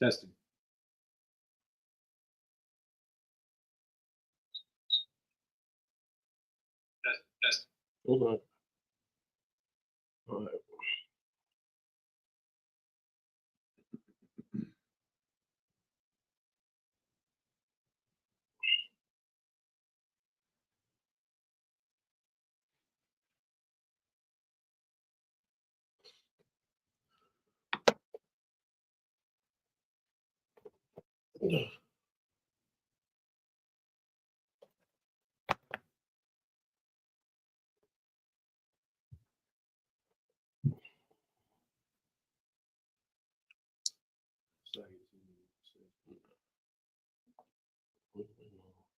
Testing. Testing. Okay. All right.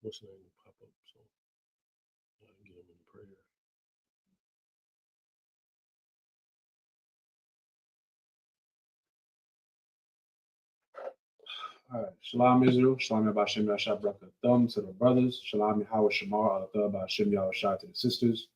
What's the name will pop up? So I can get him in prayer. All right. Shalom Israel. Shalom Yabashem Yashab Brakathum to the brothers. Shalom Yahweh Shamar Alathah Ba'ashem Yahushai to the sisters.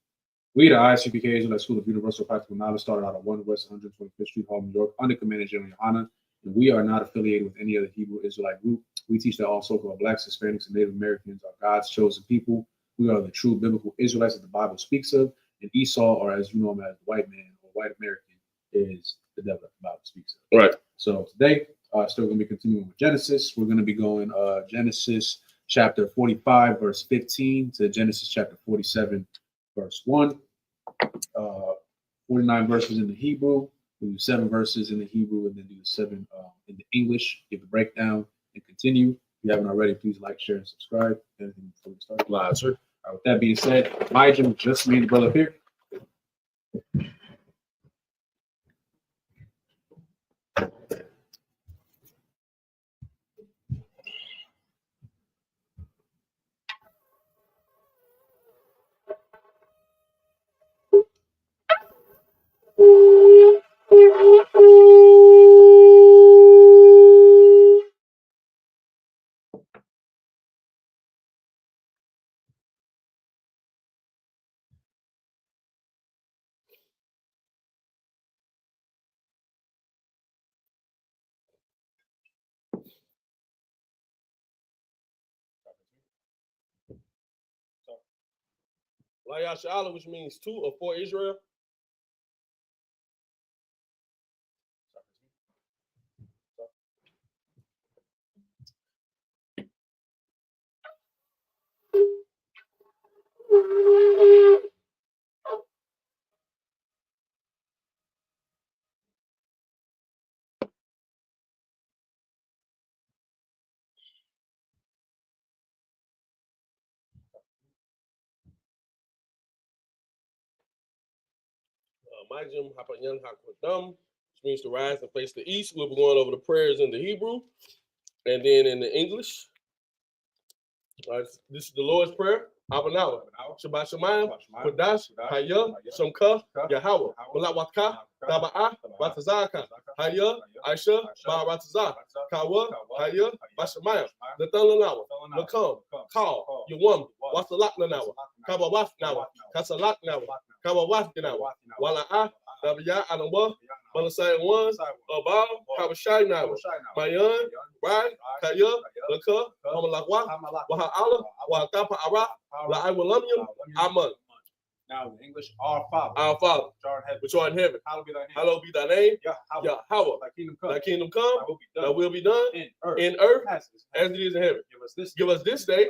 We, the Isupk Socal School of Universal Practical Knowledge, started out at 1 West 125th Street, Harlem, New York, under Commander General Yohana. And we are not affiliated with any other Hebrew Israelite group. We teach that all so-called blacks, Hispanics, and Native Americans are God's chosen people. We are the true biblical Israelites that the Bible speaks of. And Esau, or as you know him as the white man or white American, is the devil that the Bible speaks of. Right. So today, still going to be continuing with Genesis. We're going to be going Genesis chapter 45, verse 15 to Genesis chapter 47, verse 1. 49 verses in the Hebrew. We'll do 7 verses in the Hebrew and then do the 7 in the English. Give a breakdown and continue. If you haven't already, please like, share, and subscribe. Anything before we start? Live, sir. All right, with that being said, my Jim, just me and the brother up here. Layashala, which means 2 or 4 Israel. Majim Hapayan Hakwadam, which means to rise and face the east. We'll be going over the prayers in the Hebrew and then in the English. This is the Lord's Prayer. Abanawa, Shabbat Shemayim, Kodash, Hayah, Shamka, Yahweh, Malak Watka, Taba'a, Watazaka, Hayah, Aisha, Ba Watazah, Kawa, Hayah, Bashamayim, Nathalanawa, Nakam, Kal, Yawam, Wasalak Nanawa, Kabawaf Nawa, Kasalak Nawa, Kabawaf Nawa, Wala'a, Nabiya Anawa, Malasai One, Abal, Kabashai Nawa, Mayan, Rai, Kaya, Laka, Hamalakwa, Waha'ala, Wahtapa Ara, La'awalamyam, Aman. Now in English, our Father. Our Father, which art in heaven. Hallowed be thy name. Yahweh. Thy kingdom come. Thy will be done in earth as it is in heaven. Give us this day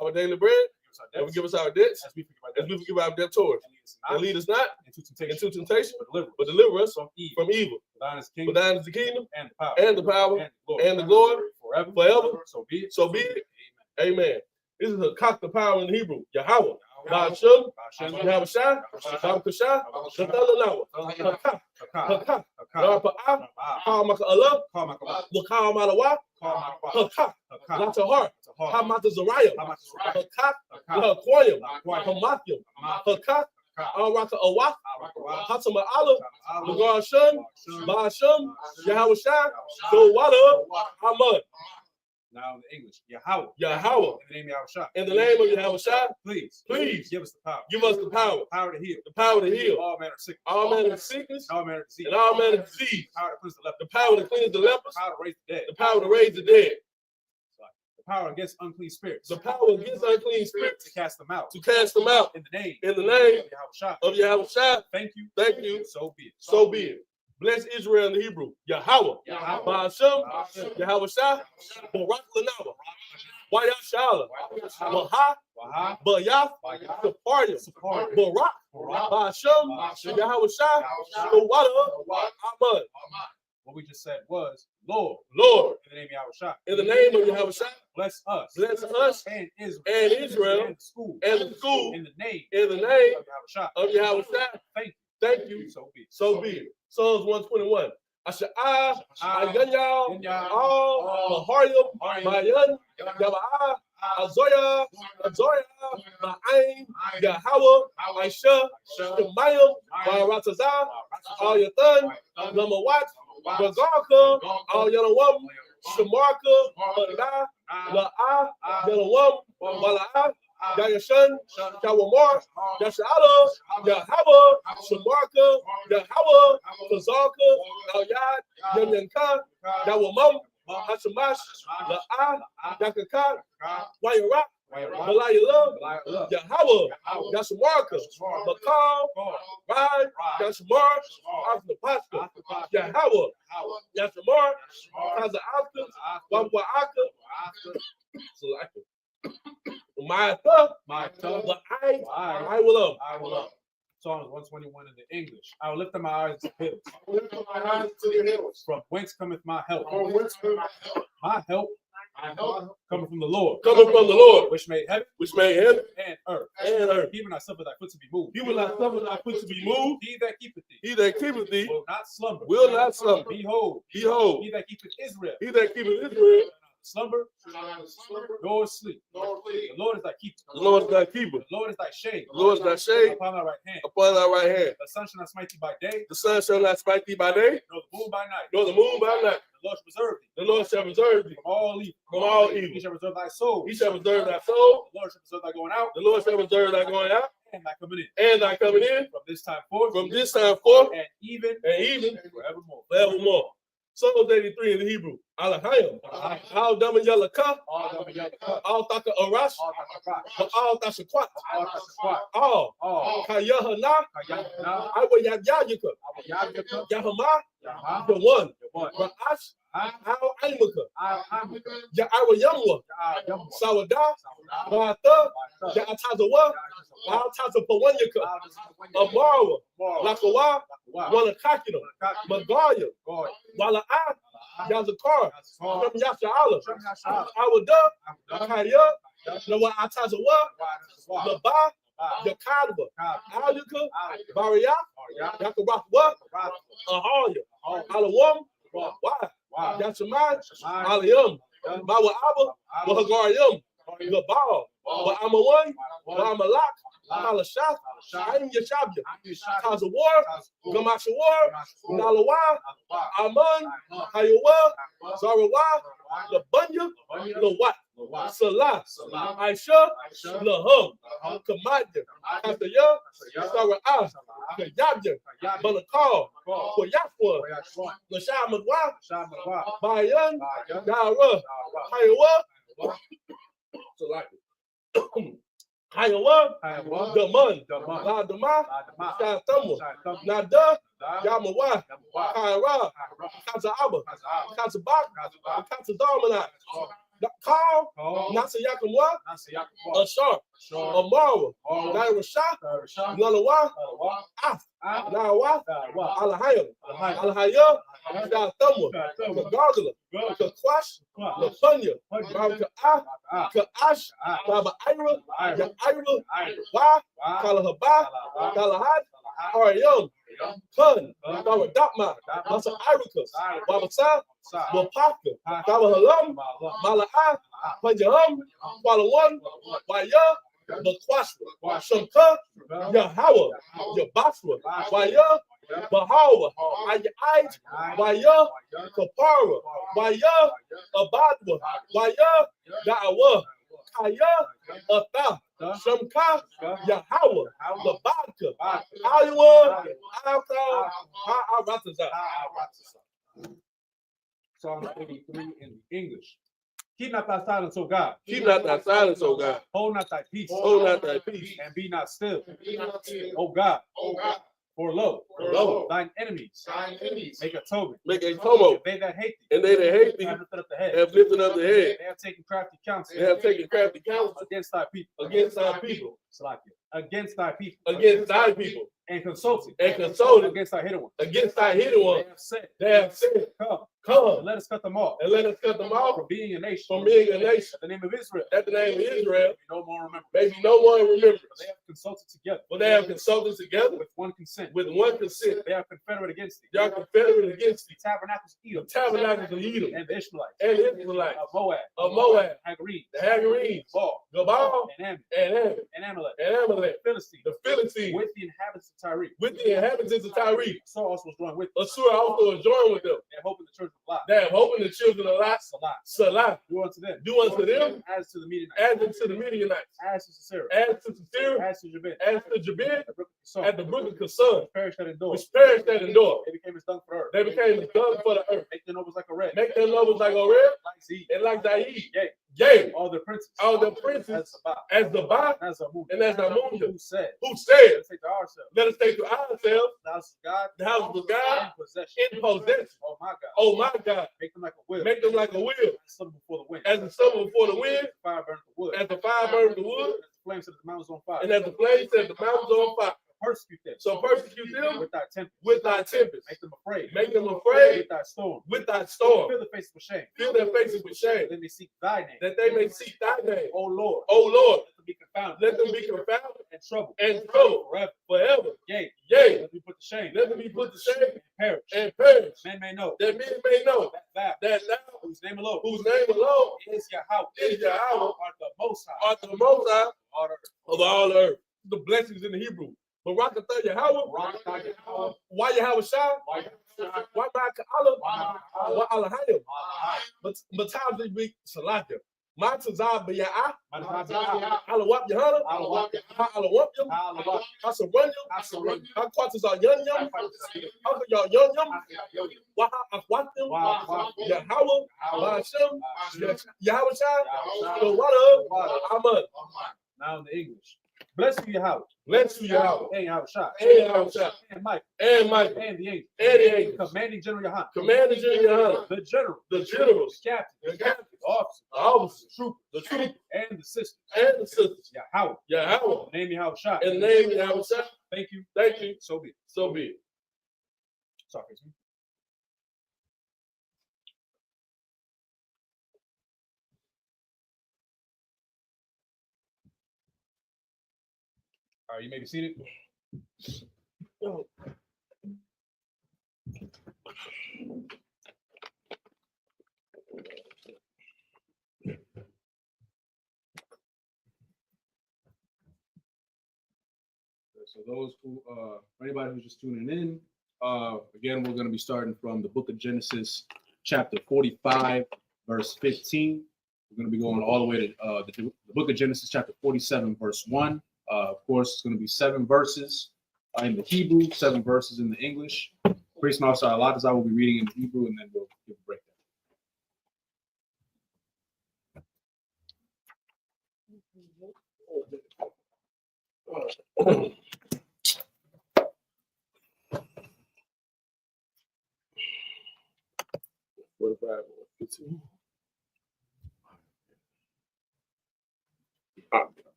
our daily bread. And forgive us our debts as we forgive our debtors. And lead us not into temptation, but deliver us from evil. For thine is the kingdom and the power and the glory forever. So be it. Amen. This is a cock the power in Hebrew. Yahweh. Ba'ashem, Yahushai, Ba'akashai, Nathalanawa, Hakah, Rapa'ah, Ka'amaka Allah, Waka'amalawa, Hakah, Latahar, Hamata Zariah, Hakah, Lahaquayim, Hamathim, Hakah, Araka Awak, Hatama Allah, Lagar Shem, Ba'ashem, Yahushai, Gowada, Hamad. Now in the English, Yahweh. Yahweh. In the name of Yahweh. In the name of Yahweh. Please give us the power. Give us the power. The power to heal. The power to heal. All manner of sickness. All manner of sickness. All manner of disease. And all manner of disease. The power to cleanse the lepers. The power to cleanse the lepers. The power to raise the dead. The power to raise the dead. The power against unclean spirits. The power against unclean spirits. To cast them out. To cast them out. In the name. In the name of Yahweh. Thank you. Thank you. So be it. So be it. Bless Israel in the Hebrew. Yahweh. Ba'ashem. Yahweh Shah. Barak Lanawa. Wayashala. Waha. Bayath. Sephariah. Barak. Ba'ashem. Yahweh Shah. Tawada. Ahmad. What we just said was, Lord. Lord. In the name of Yahweh. In the name of Yahweh Shah. Bless us. Bless us. And Israel. And Israel. And the school. And the school. In the name. In the name of Yahweh Shah. Thank you. Thank you. So be it. So be it. Psalms 121. Asha'a, Ayanyal, All, Maharyam, Mayan, Yaba'a, Azoya, Ma'ain, Yahweh, Aisha, Shemayim, Baratazah, Al Yathan, Lamawat, Bagarka, Al Yanawam, Shemarka, Malah, La'ah, Yanawam, Mala'ah, Yayashan, Yawamar, Yasha'ala, Yahweh, Shemarka, Yahweh, Fazalka, Al-Yad, Yanyanka, Yawamam, Hashamash, La'ah, Yakaka, Wayarak, Malayala, Yahweh, Yashamarka, Makal, Rai, Yashamar, Asnapashka, Yahweh, Yashamar, Kaza Afka, Wamwa'aka, Select. My tongue, I will love. Psalms 121 in the English. I will lift up my eyes to the hills. From whence cometh my help? My help coming from the Lord. Which made heaven. And earth. He will not suffer thy foot to be moved. He that keepeth thee. Will not slumber. Behold. He that keepeth Israel. Slumber, nor sleep. The Lord is thy keeper. The Lord is thy shade. Upon thy right hand. The sun shall not smite thee by day. Nor the moon by night. The Lord shall preserve thee. From all evil. He shall preserve thy soul. The Lord shall preserve thy going out. And thy coming in. From this time forth. And even forevermore. Psalms 83 in the Hebrew. Alahayim. Al Daman Yalaka. Al Taka Arash. Al Tashakwat. Al Kayahana. Iwa Yayaka. Yahama. The one. Ra'ash. Al Aimaka. Ya'awa Yamwa. Sawada. Mata. Ya'atazawa. Al Tazapawanyaka. Amara. Lakawa. Wanakakina. Magaya. Wala'a. Yazakar. From Yasha'ala. Awada. Kaya. Nawa Atazawa. Laba. Yakadwa. Aluka. Baria. Yakabakwa. Ahaya. Alawam. Why? Yashamai. Aliyam. Bawa Abba. Wahagarium. Gabal. Wa'amawan. Wa'amalak. Halashat. Aim Yashabya. Tazawar. Gamashawar. Nalawa. Aman. Hayawa. Zarawa. Labunya. Lawat. Salah. Aisha. Lahum. Kamadya. Kataya. Sara'ah. Kayabya. Balakal. Koyakwa. Lashamadwa. Bayan. Dara. Hayawa. Hayawa, Daman, Ladama, Shatamu, Nada, Yamawa, Kaira, Kazaaba, Kazabak, Kazadamana, Call, Nasayakamwa, Ashar, Amara, Nairasha, Nalawa, Af, Nawa, Alahayam, Alahaya, Shatamu, Gargala, Kakwash, Lafanya, Kaash, Baba Ira, Ira, Wa, Kalahaba, Kalahad, Ariam, Kun, Baba Dapma, Masa Irikas, Baba Sa, Wapaka, Baba Halam, Mala'a, Panjaham, Walawan, Waya, Bakwashwa, Shamka, Yahawa, Yabaswa, Waya, Bahawa, Ayait, Waya, Kapara, Waya, Abadwa, Waya, Da'awa, Kaya, Atha, Shamka, Yahweh, Labaka, Iowa, Alka, Arataza. Psalm 83 in the English. Keep not thy silence, O God. Keep not thy silence, O God. Hold not thy peace. Hold not thy peace. And be not still. O God. For lo, thine enemies make atonement. Make atonement. They that hate thee. And they that hate thee have lifted up the head. have lifted up the head. They have taken crafty counsel. They have taken crafty counsel against thy people. Against thy people. Against thy people. Against thy people. And consulted. Against thy hidden one. Against thy hidden one. They have said, come, and let us cut them off. And let us cut them off from being a nation. From being a nation. At the name of Israel. At the name of Israel. No more remember. Maybe no one remembers. They have consulted together. Well, they have consulted together with one consent. With one consent. They are confederate against thee. They are confederate against thee. Tabernacles of Edom. The tabernacles of Edom. And the Ishmaelites. And the Israelites. Of Moab. Hagarines. The Hagarines. Gabal. And Amalek. The Philistines. The Philistines. With the inhabitants of Tyre. With the inhabitants of Tyre. Assur also was joined with them. Assur also was joined with them. They have hope in the children of Lot. They have hope in the children of Lot. Salah. Do unto them. As to the Midianites. As to the Midianites. As to Sisera. As to Sisera. As to Jabin. As to Jabin. At the brook of Kasan. Which perished that endure. They became as dung for the earth. They became as dung for the earth. Make their nobles like a red. Make their nobles like a red. Like Zee. And like Zaid. Yea. All the princes. As the Ba. And as Amunah. Who said. Let us take to ourselves. The house of God. The house of God. In possession. Oh my God. Oh my God. Make them like a wheel. Make them like a wheel. As the summer before the wind. As the summer before the wind. Fire burns the wood. As the fire burns the wood. As the flames set the mountains on fire. And as the flames set the mountains on fire. Persecute them. So persecute them with thy tempest. With thy tempest. Make them afraid. Make them afraid. With thy storm. With thy storm. Fill their faces with shame. Fill their faces with shame. That they may seek thy name. That they may seek thy name. O Lord. O Lord. Let them be confounded. Let them be confounded. And troubled. And troubled. Forever. Yea. Let them be put to shame. Let them be put to shame. And perish. And perish. Men may know. That men may know. That thou. Whose name alone. Is Yahweh. Art the most high. Art the most high. Of all the earth. The blessings in the Hebrew. Barakatah Yahweh. Why Yahweh Shai? Why Ma'aka'ala? Why Alahayim? But times they be Salaka. My Tazah B'ya'ah. Alawap Yahana. Alawap Yam. Asaranyam. Hakwatazah Yan Yam. Hakayah Yan Yam. Waha Akwatim. Yahweh. Ba'ashem. Yahweh Shai. The water. Amen. Now in the English. Bless you, Yahweh. Bless you, Yahweh. And Yahweh Shai. And Yahweh Shai. And Mike. And Mike. And the angels. And the angels. Commanding General Yohanan. Commanding General Yohanan. The general. The generals. The captains. The captains. The officers. The officers. The troopers. And the sisters. And the sisters. Yahweh. Yahweh. Name Yahweh Shai. In the name of Yahweh Shai. Thank you. Thank you. So be it. So be it. Sorry, excuse me. All right, you may be seated. So those who, for anybody who's just tuning in, again, we're going to be starting from the book of Genesis, chapter 45, verse 15. We're going to be going all the way to the book of Genesis, chapter 47, verse 1. Of course, it's going to be 7 verses in the Hebrew, 7 verses in the English. Priest Master Alatazar will be reading in the Hebrew, and then we'll give a breakdown.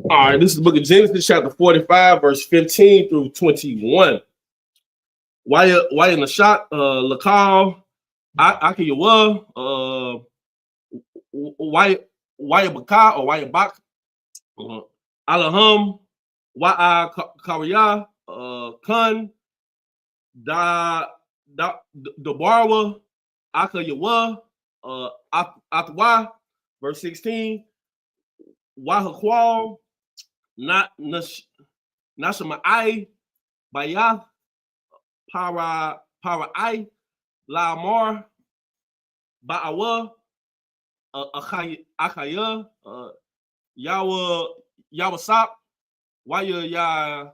All right, this is the book of Genesis, chapter 45, verse 15 through 21. Why in the shot, Lakal, Akiyawa, why Baka or why Bak, Alaham, why Kariya, Kun, Dabarwa, Akayawa, Atwa, verse 16. Wahakwal, not Nashama I Bayath Para I La Mar Ba'awa Akaya Yawasap Waya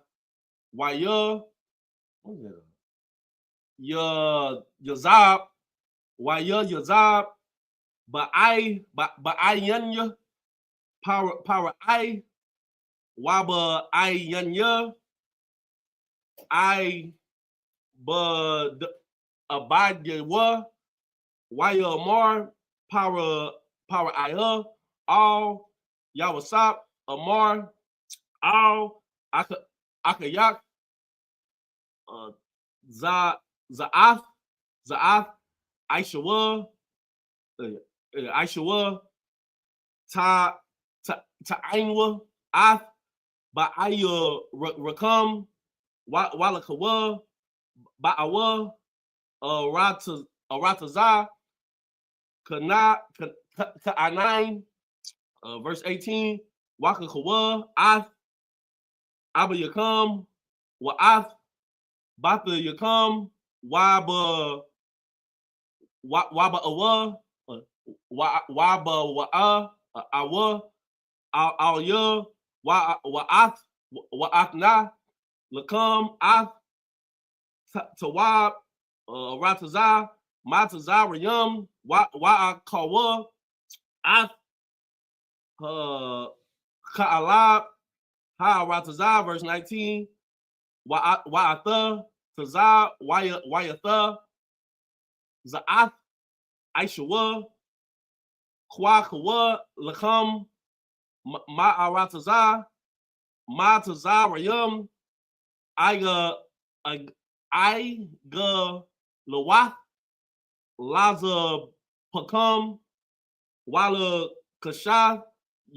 Yazab Waya Yazab Ba'ai Yanya Para I Waba I Yanya I Bud Abadwa Waya Amar Para Aya all Yawasap Amar all Akayak Za'af Aishawa Ta'ainwa Af Ba'aya Rakam Walakawa Ba'awa Rataza Ka'anain verse 18 Wakakawa Af Abba Yakam Wa'af Bata Yakam Waba Awa Waba Awa Al Ya Wa'af Na Lakam Af Tawab Rataza Mataza Rayum Wa'akawa Af Ka'alab Ha Rataza verse 19 Wa'atha Taza Wayatha Za'ath Aishawa Kwa Lakam Ma'arataza Mataza Rayum Iga Lawath Laza Pakam Wala Kasha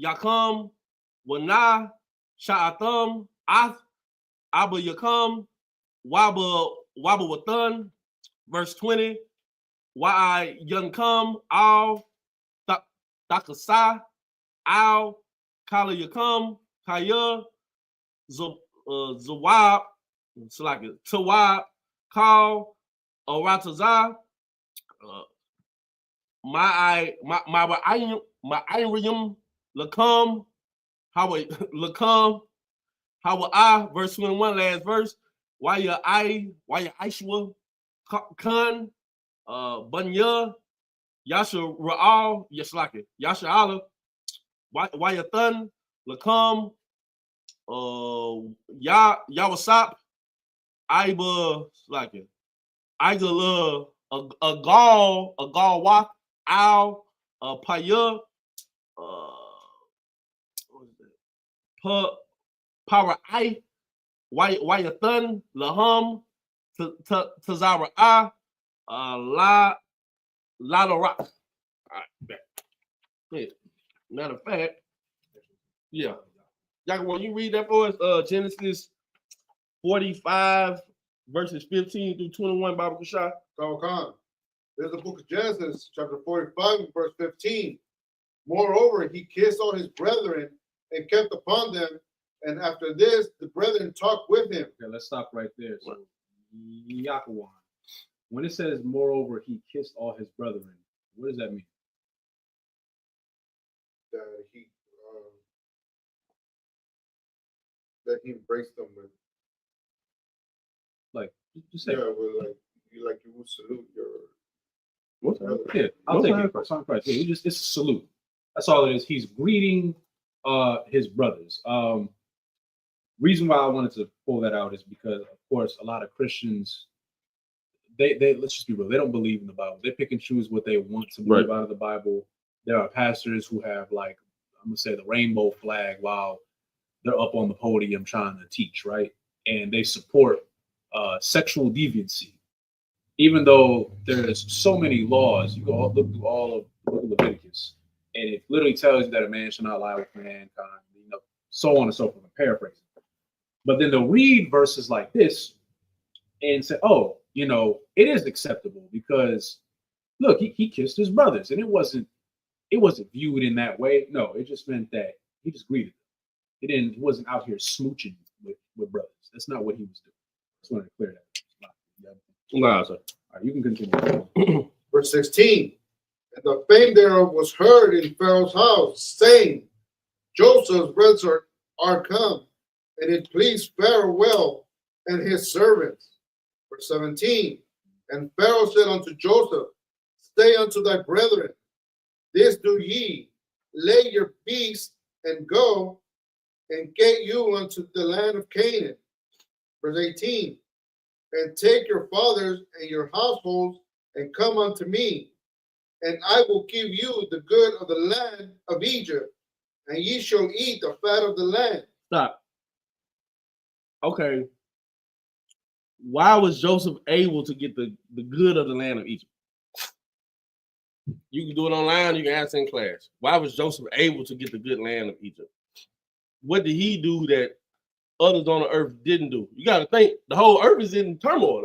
Yakam Wana Sha'atham Ath Abba Yakam Waba Wathan verse 20 Wa'i Yankam Al Dakasa Al Kala Yakam Kaya Zawab Tawab Kal Arataza Ma'ayim Lakam Lakam Hawa verse 21 last verse Waya Aishwa Khan Bunya Yasha Ra'al Yaslaki Yasha Allah Waya Thun Lakam Yawasap Iba Slaki Igala a gall walk Al Paya Power I Wayathan Lahum Tazara La Rock. All right, matter of fact, yeah. Y'all, you read that for us? Genesis 45 verses 15 through 21, Bible Kashah. Khan. There's the book of Genesis, chapter 45, verse 15. Moreover, he kissed all his brethren and kept upon them. And after this, the brethren talked with him. Okay, let's stop right there. So, Yakawan. When it says, moreover, he kissed all his brethren, what does that mean? That he embraced them with. Like, just say. Yeah, well, you would salute your. What's that? Yeah, I'll take it first. Yeah, it's a salute. That's all it is. He's greeting his brothers. Reason why I wanted to pull that out is because, of course, a lot of Christians, they let's just be real, they don't believe in the Bible. They pick and choose what they want to believe out of the Bible. There are pastors who have, like, I'm gonna say, the rainbow flag while they're up on the podium trying to teach, right? And they support sexual deviancy, even though there's so many laws. You go look through all of Leviticus, and it literally tells you that a man shall not lie with mankind, so on and so forth. I'm paraphrasing. But then they'll read verses like this and say, oh, it is acceptable because, look, he kissed his brothers, and it wasn't viewed in that way. No, it just meant that he just greeted them. He wasn't out here smooching with with brothers. That's not what he was doing. Just wanted to clear that. No, sir. All right, you can continue. Verse 16. And the fame thereof was heard in Pharaoh's house, saying, Joseph's brothers are come, and it pleased Pharaoh well and his servants. Verse 17. And Pharaoh said unto Joseph, Stay unto thy brethren. This do ye, lay your beasts and go, and get you unto the land of Canaan. Verse 18. And take your fathers and your households, and come unto me, and I will give you the good of the land of Egypt, and ye shall eat the fat of the land. Stop. Okay. Why was Joseph able to get the good of the land of Egypt? You can do it online, you can ask in class. Why was Joseph able to get the good land of Egypt? What did he do that others on the earth didn't do? You got to think, the whole earth is in turmoil.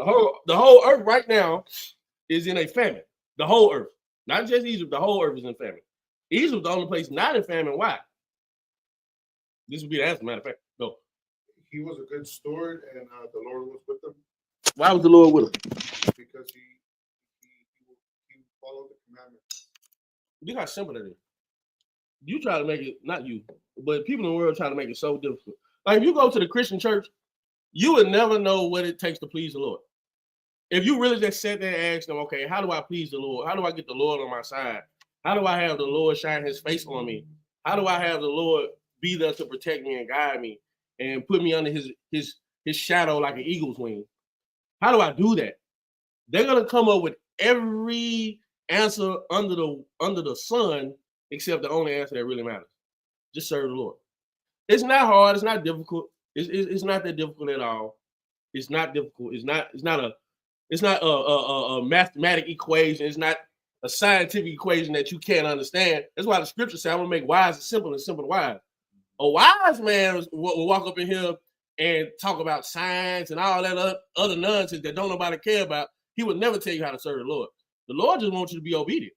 The whole earth right now is in a famine. The whole earth. Not just Egypt, the whole earth is in famine. Egypt, the only place not in famine. Why? This would be the answer, matter of fact. No. He was a good steward, and the Lord was with him. Why was the Lord with him? Because he followed the commandments. Look how simple that is. You try to make it, not you, but people in the world try to make it so difficult. Like if you go to the Christian church, you would never know what it takes to please the Lord. If you really just sat there and asked them, okay, how do I please the Lord? How do I get the Lord on my side? How do I have the Lord shine his face on me? How do I have the Lord be there to protect me and guide me and put me under his shadow like an eagle's wing? How do I do that? They're gonna come up with every answer under the sun except the only answer that really matters. Just serve the Lord. It's not hard. It's not difficult. It's not that difficult at all. It's not difficult. It's not a mathematic equation. It's not a scientific equation that you can't understand. That's why the scripture says, I'm gonna make wise and simple to wise. A wise man will walk up in here and talk about science and all that other nonsense that don't nobody care about. He would never tell you how to serve the Lord. The Lord just wants you to be obedient.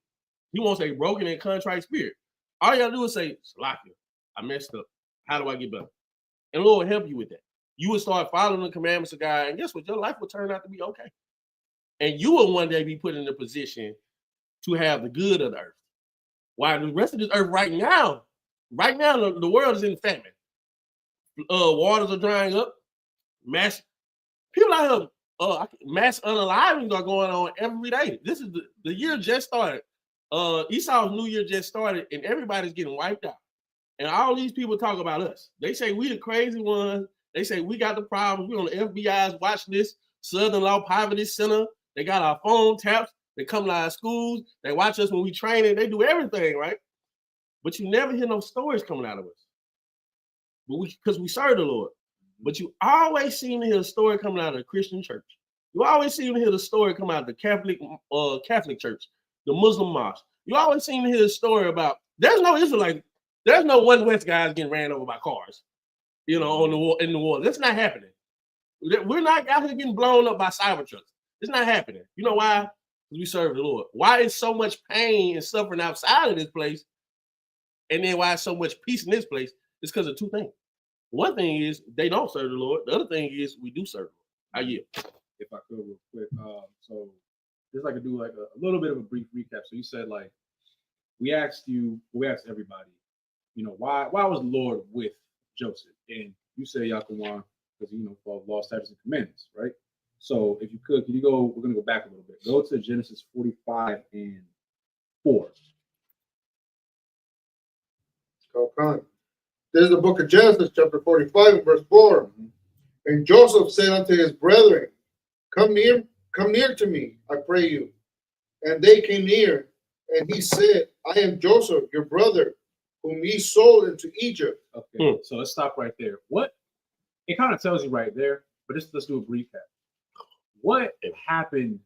He wants a broken and contrite spirit. All you gotta do is say, Salakia, I messed up. How do I get better? And the Lord will help you with that. You will start following the commandments of God, and guess what? Your life will turn out to be okay. And you will one day be put in a position to have the good of the earth. While the rest of this earth right now, the world is in famine. Waters are drying up. Mass unalivings are going on every day. This is the year just started. Esau's new year just started, and everybody's getting wiped out. And all these people talk about us. They say we the crazy ones. They say we got the problems. We on the FBI's watch list, Southern Law Poverty Center. They got our phone taps. They come to our schools. They watch us when we train. They do everything, right? But you never hear no stories coming out of us. But because we serve the Lord. But you always seem to hear a story coming out of the Christian church. You always seem to hear the story come out of the Catholic church, the Muslim mosque. You always seem to hear a story about there's no Israelite. There's no One West guys getting ran over by cars, in the war. That's not happening. We're not out here getting blown up by cyber trucks. It's not happening. You know why? Because we serve the Lord. Why is so much pain and suffering outside of this place? And then why is so much peace in this place? It's because of two things. One thing is they don't serve the Lord. The other thing is we do serve the Lord. I yield. If I could real quick. So just like to do like a little bit of a brief recap. So you said like we asked everybody, why was the Lord with Joseph? And you say Yaquan, because for law, statutes, and commandments, right? So if you could you go, we're gonna go back a little bit. Go to Genesis 45 and 4. Okay. This is the book of Genesis, chapter 45, and verse 4. And Joseph said unto his brethren, Come near to me, I pray you. And they came near, and he said, I am Joseph, your brother, whom ye sold into Egypt. Okay, so let's stop right there. What it kind of tells you right there, but let's do a brief recap. What happened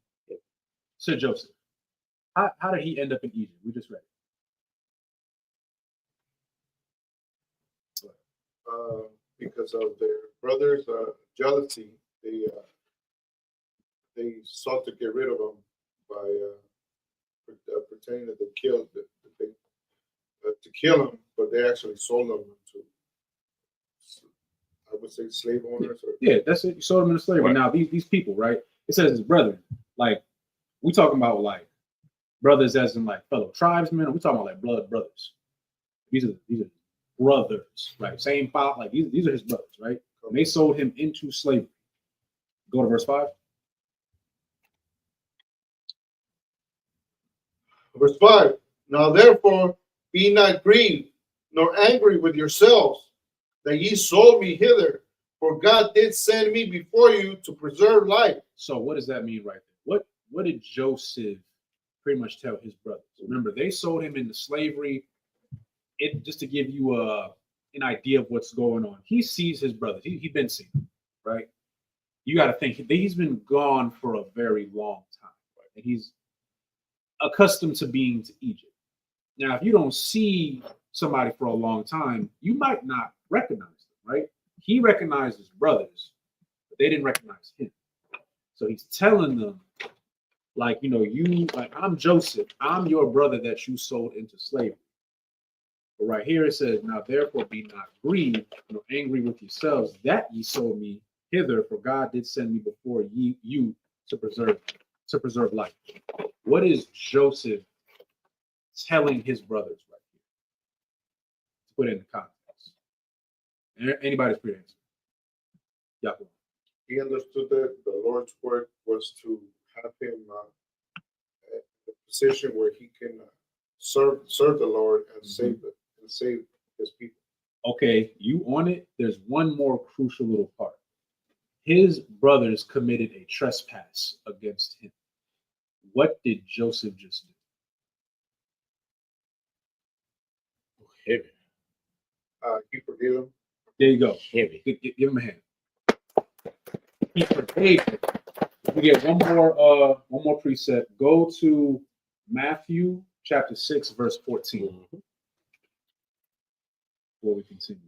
to Joseph? How did he end up in Egypt? We just read it. Because of their brothers' jealousy, they sought to get rid of him by pretending that they killed to kill him, but they actually sold him to, I would say slave owners. Yeah, that's it. You sold them into slavery. Right. Now these people, right? It says his brethren. Like we talking about like brothers as in like fellow tribesmen, or we talking about like blood brothers. These are brothers, right? Same father, like these are his brothers, right? And they sold him into slavery. Go to verse 5. Verse 5. Now therefore be not grieved, nor angry with yourselves, that ye sold me hither, for God did send me before you to preserve life. So what does that mean right there? What did Joseph pretty much tell his brothers? Remember, they sold him into slavery. It just to give you an idea of what's going on. He sees his brothers. He's been seen, right? You got to think he's been gone for a very long time, right? And he's accustomed to being to Egypt. Now, if you don't see somebody for a long time, you might not recognize them, right? He recognized his brothers, but they didn't recognize him. So he's telling them, like, I'm Joseph. I'm your brother that you sold into slavery. But right here it says, now therefore be not grieved nor angry with yourselves that ye sold me hither, for God did send me before you to preserve life. What is Joseph telling his brothers right here? To put it in context. Anybody's free to answer. Yeah. He understood that the Lord's work was to have him in a position where he can serve the Lord and save his people. Okay, you on it. There's one more crucial little part. His brothers committed a trespass against him. What did Joseph just do? Heavy. He forgave them. There you go. Heavy. Give him a hand. He forgave him. We get one more precept. Go to Matthew chapter 6, verse 14. Mm-hmm. Before we continue.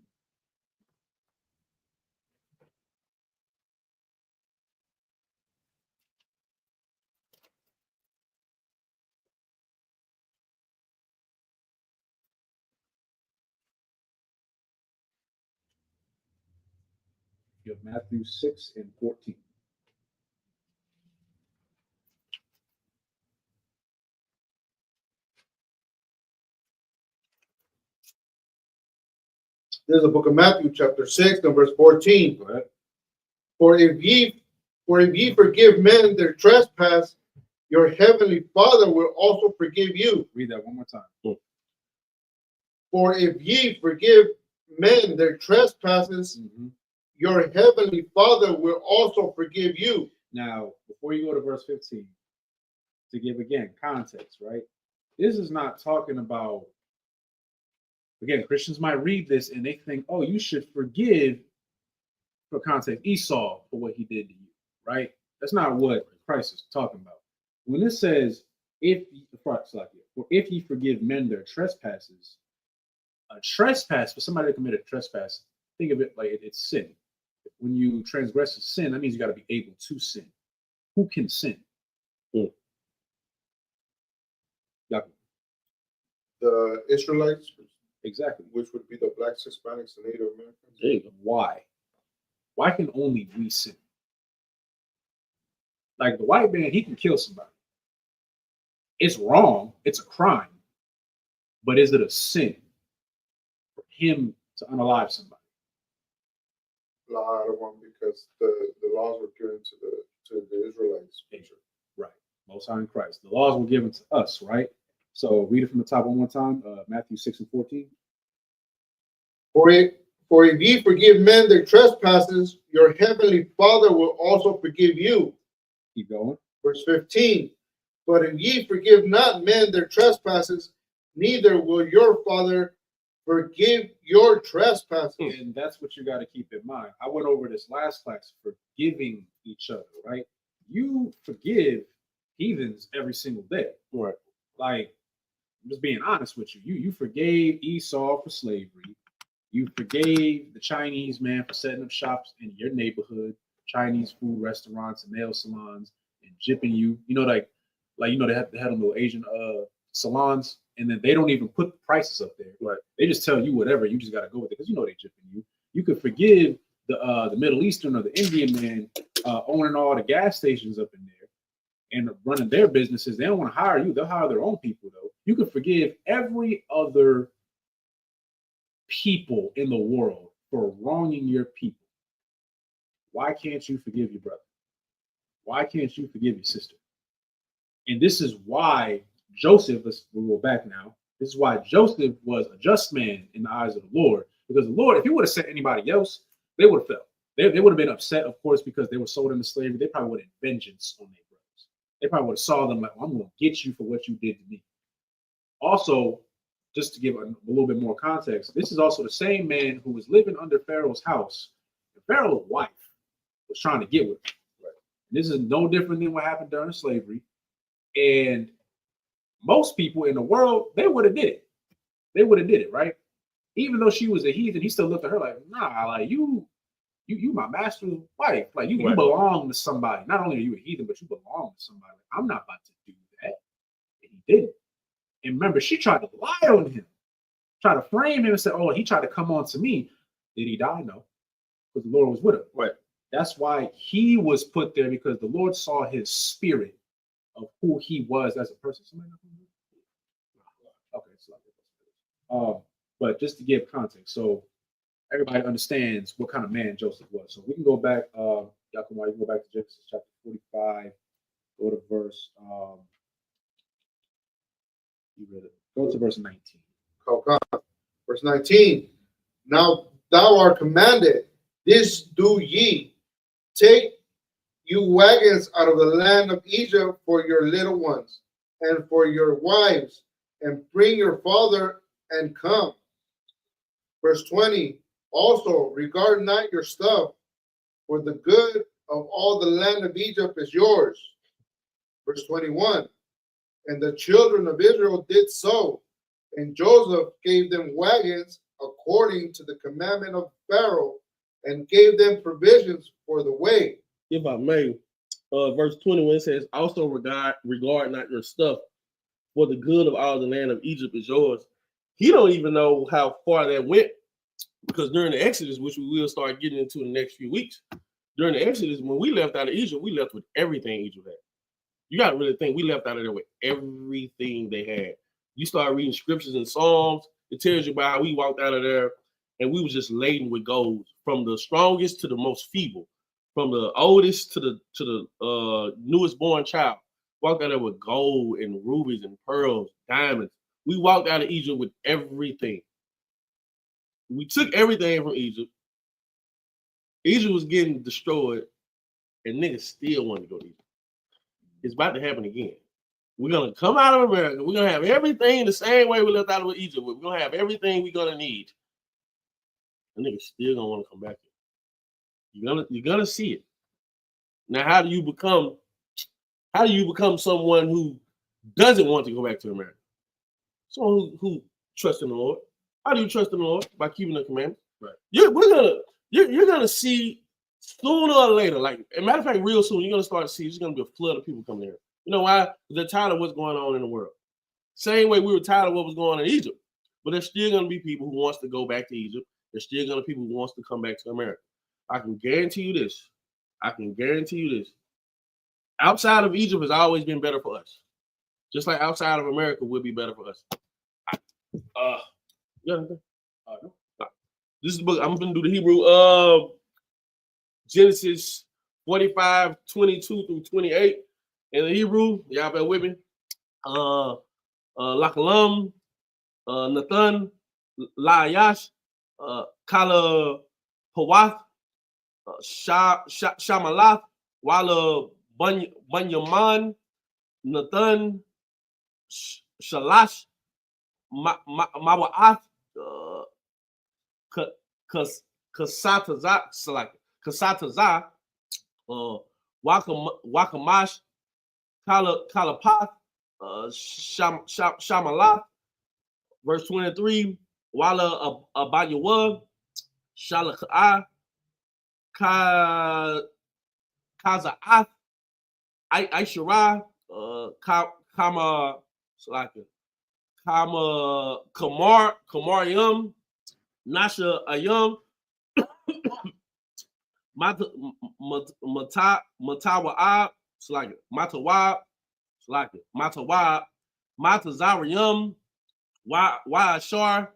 You have Matthew 6 and 14. There's a book of Matthew, chapter 6, and verse 14. Go ahead. For if ye forgive men their trespass, your heavenly Father will also forgive you. Read that one more time. For if ye forgive men their trespasses, your heavenly Father will also forgive you. Now, before you go to verse 15, to give again context, right? This is not talking about, again, Christians might read this and they think, oh, you should forgive, for context, Esau for what he did to you, right? That's not what Christ is talking about. When it says, if ye forgive men their trespasses, a trespass, for somebody to commit a trespass, think of it like it's sin. When you transgress a sin, that means you got to be able to sin. Who can sin? The Israelites, Exactly. which would be the blacks, Hispanics, and Native Americans. There you go. Why? Why can only we sin? Like the white man, he can kill somebody. It's wrong. It's a crime. But is it a sin for him to unalive somebody? I don't want, because the laws were given to the Israelites. Right. Most High in Christ. The laws were given to us, right? So read it from the top one more time. Matthew 6 and 14. For if ye forgive men their trespasses, your heavenly Father will also forgive you. Keep going. Verse 15. But if ye forgive not men their trespasses, neither will your Father forgive your trespasses. And that's what you got to keep in mind. I went over this last class, forgiving each other, right? You forgive heathens every single day. Right. Like, I'm just being honest with you. You forgave Esau for slavery. You forgave the Chinese man for setting up shops in your neighborhood, Chinese food restaurants and nail salons, and gypping you. You know, like they had them little Asian salons, and then they don't even put prices up there. Right. They just tell you whatever. You just got to go with it because you know they're gypping you. You could forgive the Middle Eastern or the Indian man owning all the gas stations up in there and running their businesses. They don't want to hire you. They'll hire their own people, though. You can forgive every other people in the world for wronging your people. Why can't you forgive your brother? Why can't you forgive your sister? And this is why Joseph, we'll go back now. This is why Joseph was a just man in the eyes of the Lord. Because the Lord, if he would have sent anybody else, they would have fell. They would have been upset, of course, because they were sold into slavery. They probably would have vengeance on their brothers. They probably would have saw them like, well, I'm going to get you for what you did to me. Also, just to give a little bit more context, this is also the same man who was living under Pharaoh's house. And Pharaoh's wife was trying to get with him. Right? And this is no different than what happened during slavery. And most people in the world, they would have did it. They would have did it, right? Even though she was a heathen, he still looked at her like, nah, like you my master's wife. Like you belong to somebody. Not only are you a heathen, but you belong to somebody. I'm not about to do that. And he didn't. And remember, she tried to lie on him, tried to frame him and said, oh, he tried to come on to me. Did he die? No. Because the Lord was with him. Right. That's why he was put there, because the Lord saw his spirit of who he was as a person. Okay, so but just to give context, so everybody understands what kind of man Joseph was. So we can go back, y'all can go back to Genesis chapter 45, go to verse, you read it. Go to verse 19. Okay. Verse 19. Now thou art commanded, this do ye, take you wagons out of the land of Egypt for your little ones and for your wives, and bring your father and come. Verse 20. Also regard not your stuff, for the good of all the land of Egypt is yours. Verse 21. And the children of Israel did so, and Joseph gave them wagons according to the commandment of Pharaoh, and gave them provisions for the way. If I may, verse 21 it says, also regard not your stuff, for the good of all the land of Egypt is yours. He don't even know how far that went, because during the Exodus, which we will start getting into in the next few weeks, during the Exodus, when we left out of Egypt, we left with everything Egypt had. You got to really think we left out of there with everything they had. You start reading scriptures and Psalms, it tells you about how we walked out of there and we was just laden with gold, from the strongest to the most feeble, from the oldest to the newest born child. Walked out of there with gold and rubies and pearls, diamonds. We walked out of Egypt with everything. We took everything from Egypt. Egypt was getting destroyed, and niggas still wanted to go to Egypt. It's about to happen again. We're going to come out of America. We're going to have everything the same way we left out of Egypt. We're going to have everything we're going to need. And niggas still going to want to come back here. You're gonna see it. Now, how do you become someone who doesn't want to go back to America? Someone who trusts in the Lord. How do you trust in the Lord? By keeping the commandments. Right. You're gonna see sooner or later, like, as a matter of fact, real soon, you're gonna start to see there's gonna be a flood of people coming here. You know why? They're tired of what's going on in the world. Same way we were tired of what was going on in Egypt. But there's still gonna be people who wants to go back to Egypt. There's still gonna be people who wants to come back to America. I can guarantee you this. Outside of Egypt has always been better for us. Just like outside of America will be better for us. This is the book. I'm gonna do the Hebrew. Genesis 45, 22 through 28. In the Hebrew, y'all bear with me. Lakalam, Nathan, Laayash, Kala Pawath, Shamalath, Wala Bunyaman, Nathan, Shalash, Mawa'ath, Kasataza, Wakamash, Kalapath, Shamalath. Verse 23, Wala Abayawa, Shalaka'ah, Kaza'ath, Aishara, Kama Kamarium, Nasha Ayum, Matawab, Slack it. Matawab, Slack it. Matawab, Matazarium, Wa Ashar,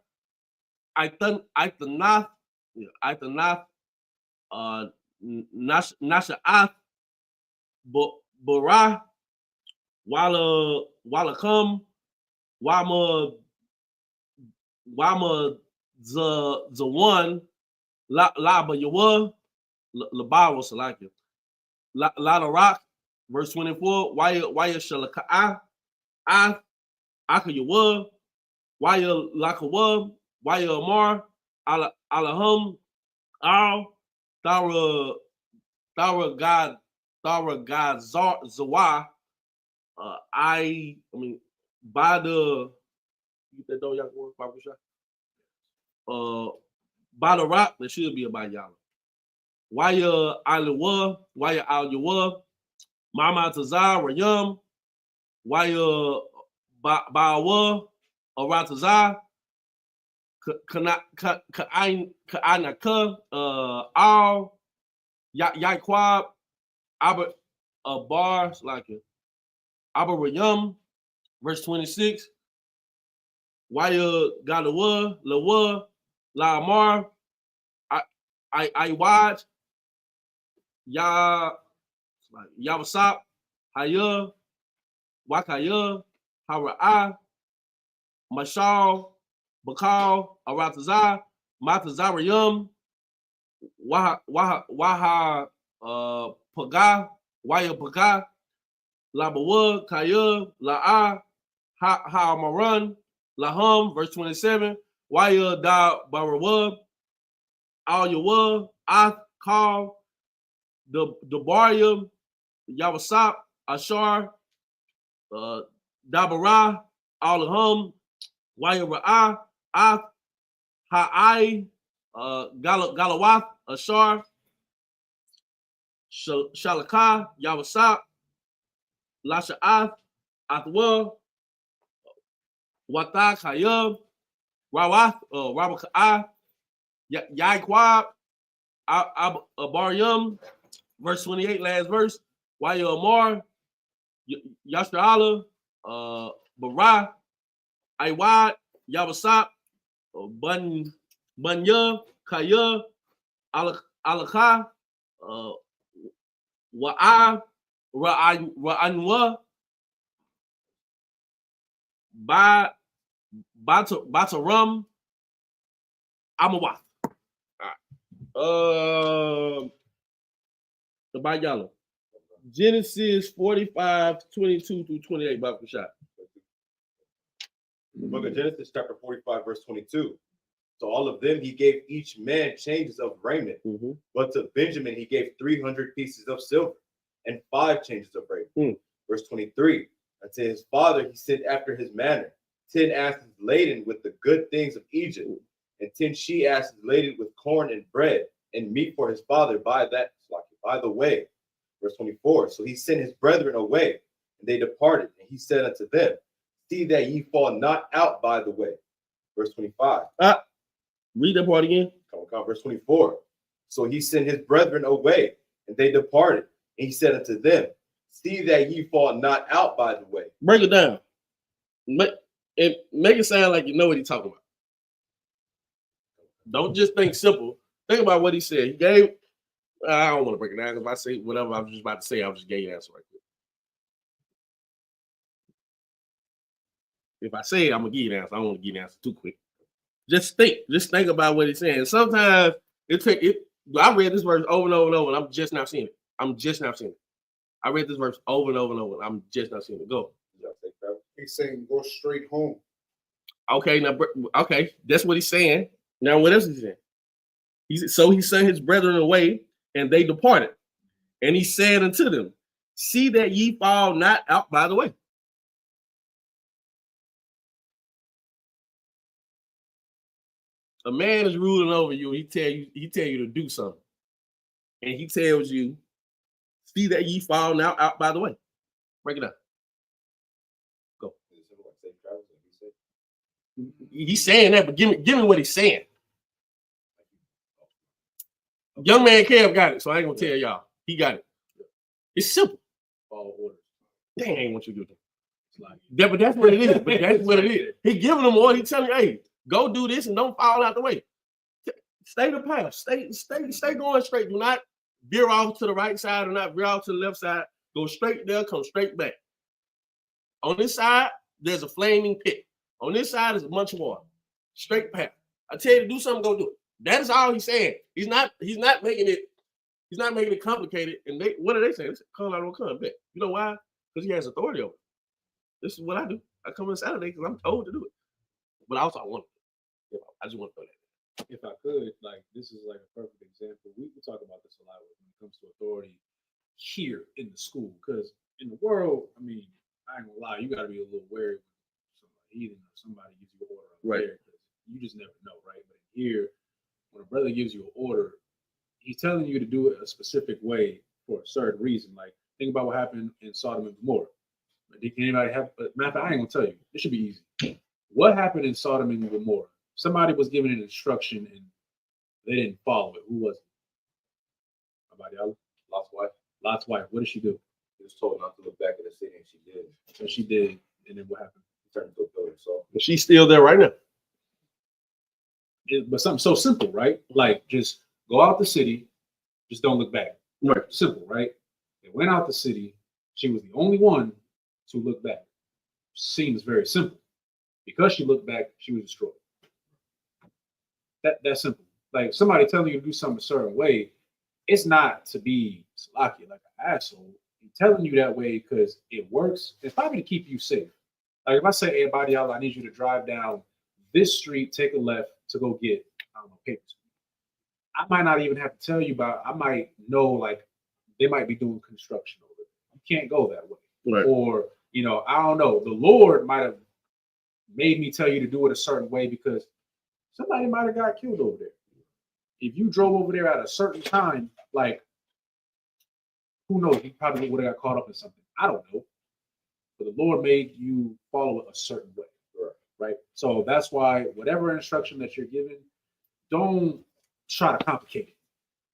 Itanath, Nasha'ath, Barah, Walakum, Wama Zawan, Laba Yawa, Labawa Salaki. Lada Rock, verse 24, Waya Shalaka, Akayawa, Waya Lakawa, Waya Amar, Alahum, Al, Thara God Zawa, I mean, by the, you get that door, y'all work, Bible shot? By the rock, there should be a by y'all. Waya Aliwa, Waya Al Yawa, Mama Tazar, Rayum, Waya Bawa, Aratazar, Ka'anaka, Al, Yaquab, Abba Bar, like it. Abba Rayum, verse 26. Waya Galawa, Lawa, Lamar, I watch Yawasap, Haya, Wakaya, Hara'a, Mashal, Bakal, Aratazar, Matazarium, Waha Paga, Waya Paga, Labawa, Kaya, La'a, Ha'amaran, Lahum, verse 27, Waya Da Barawa, Al Yawa, Ath Kal, the Barium, Yawasap, Ashar, Dabara, Alahum, Waya Ra'ah, Ath, Ha'ai, Galawath, Ashar, Shalaka, Yawasap, Lasha'ath, Athwa, Watak, Hayab, Rawath, Rabaka'ah, Yaiquab, Abaryum, verse 28, last verse. Waya Amar, Yasha'ala, Barah, Aiwad, Yabasap, Bunya, Kaya, Alakha, Wa'a, Ra'anwa, Batarum, Amawath. The Bayala. Genesis 45, 22 through 28, Bible shot. The book of Genesis, chapter 45, verse 22. So all of them he gave each man changes of raiment, but to Benjamin he gave 300 pieces of silver and 5 changes of raiment. Verse 23. And to his father he sent after his manner 10 asses laden with the good things of Egypt, and 10 she asses laden with corn and bread and meat for his father by the way. Verse 24. So he sent his brethren away, and they departed, and he said unto them, see that ye fall not out by the way. Verse 25. Read that part again. Come, verse 24. So he sent his brethren away, and they departed, and he said unto them, see that ye fall not out by the way. Break it down. Make it sound like you know what he's talking about. Don't just think simple. Think about what he said. He gave. I don't want to break it down because if I say whatever I was just about to say, I'll just give you an answer right quick. If I say it, I'm gonna give you an answer. I don't want to give you an answer too quick. Just think about what he's saying. Sometimes I read this verse over and over and over, and I'm just not seeing it. I read this verse over and over and over, and I'm just not seeing it. Go. He's saying go straight home. Okay, that's what he's saying. Now, what else is he saying? So he sent his brethren away, and they departed. And he said unto them, see that ye fall not out by the way. A man is ruling over you. He tell you to do something, and he tells you, "See that ye fall now out by the way." Break it up. Go. He's saying that, but give me what he's saying. Young man Kev got it, so I ain't gonna tell y'all. He got it. It's simple. Follow orders. They ain't what you do. But that's what it is. But that's what it is. He giving them order. He telling you, hey, go do this and don't fall out the way. Stay the path. Stay going straight. Do not veer off to the right side. Do not veer off to the left side. Go straight there. Come straight back. On this side, there's a flaming pit. On this side is a bunch of water. Straight path. I tell you to do something, go do it. That is all he's saying. He's not making it complicated. And what are they saying? Call out on come back. You know why? Because he has authority over it. This is what I do. I come on Saturday because I'm told to do it. But also I want to. I just want to throw that. If I could, like, this is like a perfect example. We talk about this a lot when it comes to authority here in the school. Because in the world, I mean, I ain't gonna lie, you gotta be a little wary when somebody heathen or somebody gives you an order Right. there, because you just never know, right? But here, when a brother gives you an order, he's telling you to do it a specific way for a certain reason. Like, think about what happened in Sodom and Gomorrah. Did anybody have? Matter of fact, I ain't gonna tell you. It should be easy. What happened in Sodom and Gomorrah? Somebody was given an instruction and they didn't follow it. Who was it? Somebody else? Lot's wife. Lot's wife. What did she do? He was told not to look back at the city, and she did. So she did, and then what happened? He turned into a pillar. So But she's still there right now. But something so simple, right? Like, just go out the city, just don't look back. Right. Simple, right? They went out the city. She was the only one to look back. Seems very simple. Because she looked back, she was destroyed. That's simple. Like, somebody telling you to do something a certain way, it's not to be sloppy like an asshole. I'm telling you that way because it works. It's probably to keep you safe. Like, if I say, hey, buddy, I need you to drive down this street, take a left to go get, I don't know, papers. I might not even have to tell you about, I might know, like, they might be doing construction over there. You can't go that way. Right. Or, you know, I don't know. The Lord might have made me tell you to do it a certain way because somebody might have got killed over there. If you drove over there at a certain time, like, who knows? You probably would have got caught up in something. I don't know. But the Lord made you follow it a certain way. Right? So that's why whatever instruction that you're given, don't try to complicate it.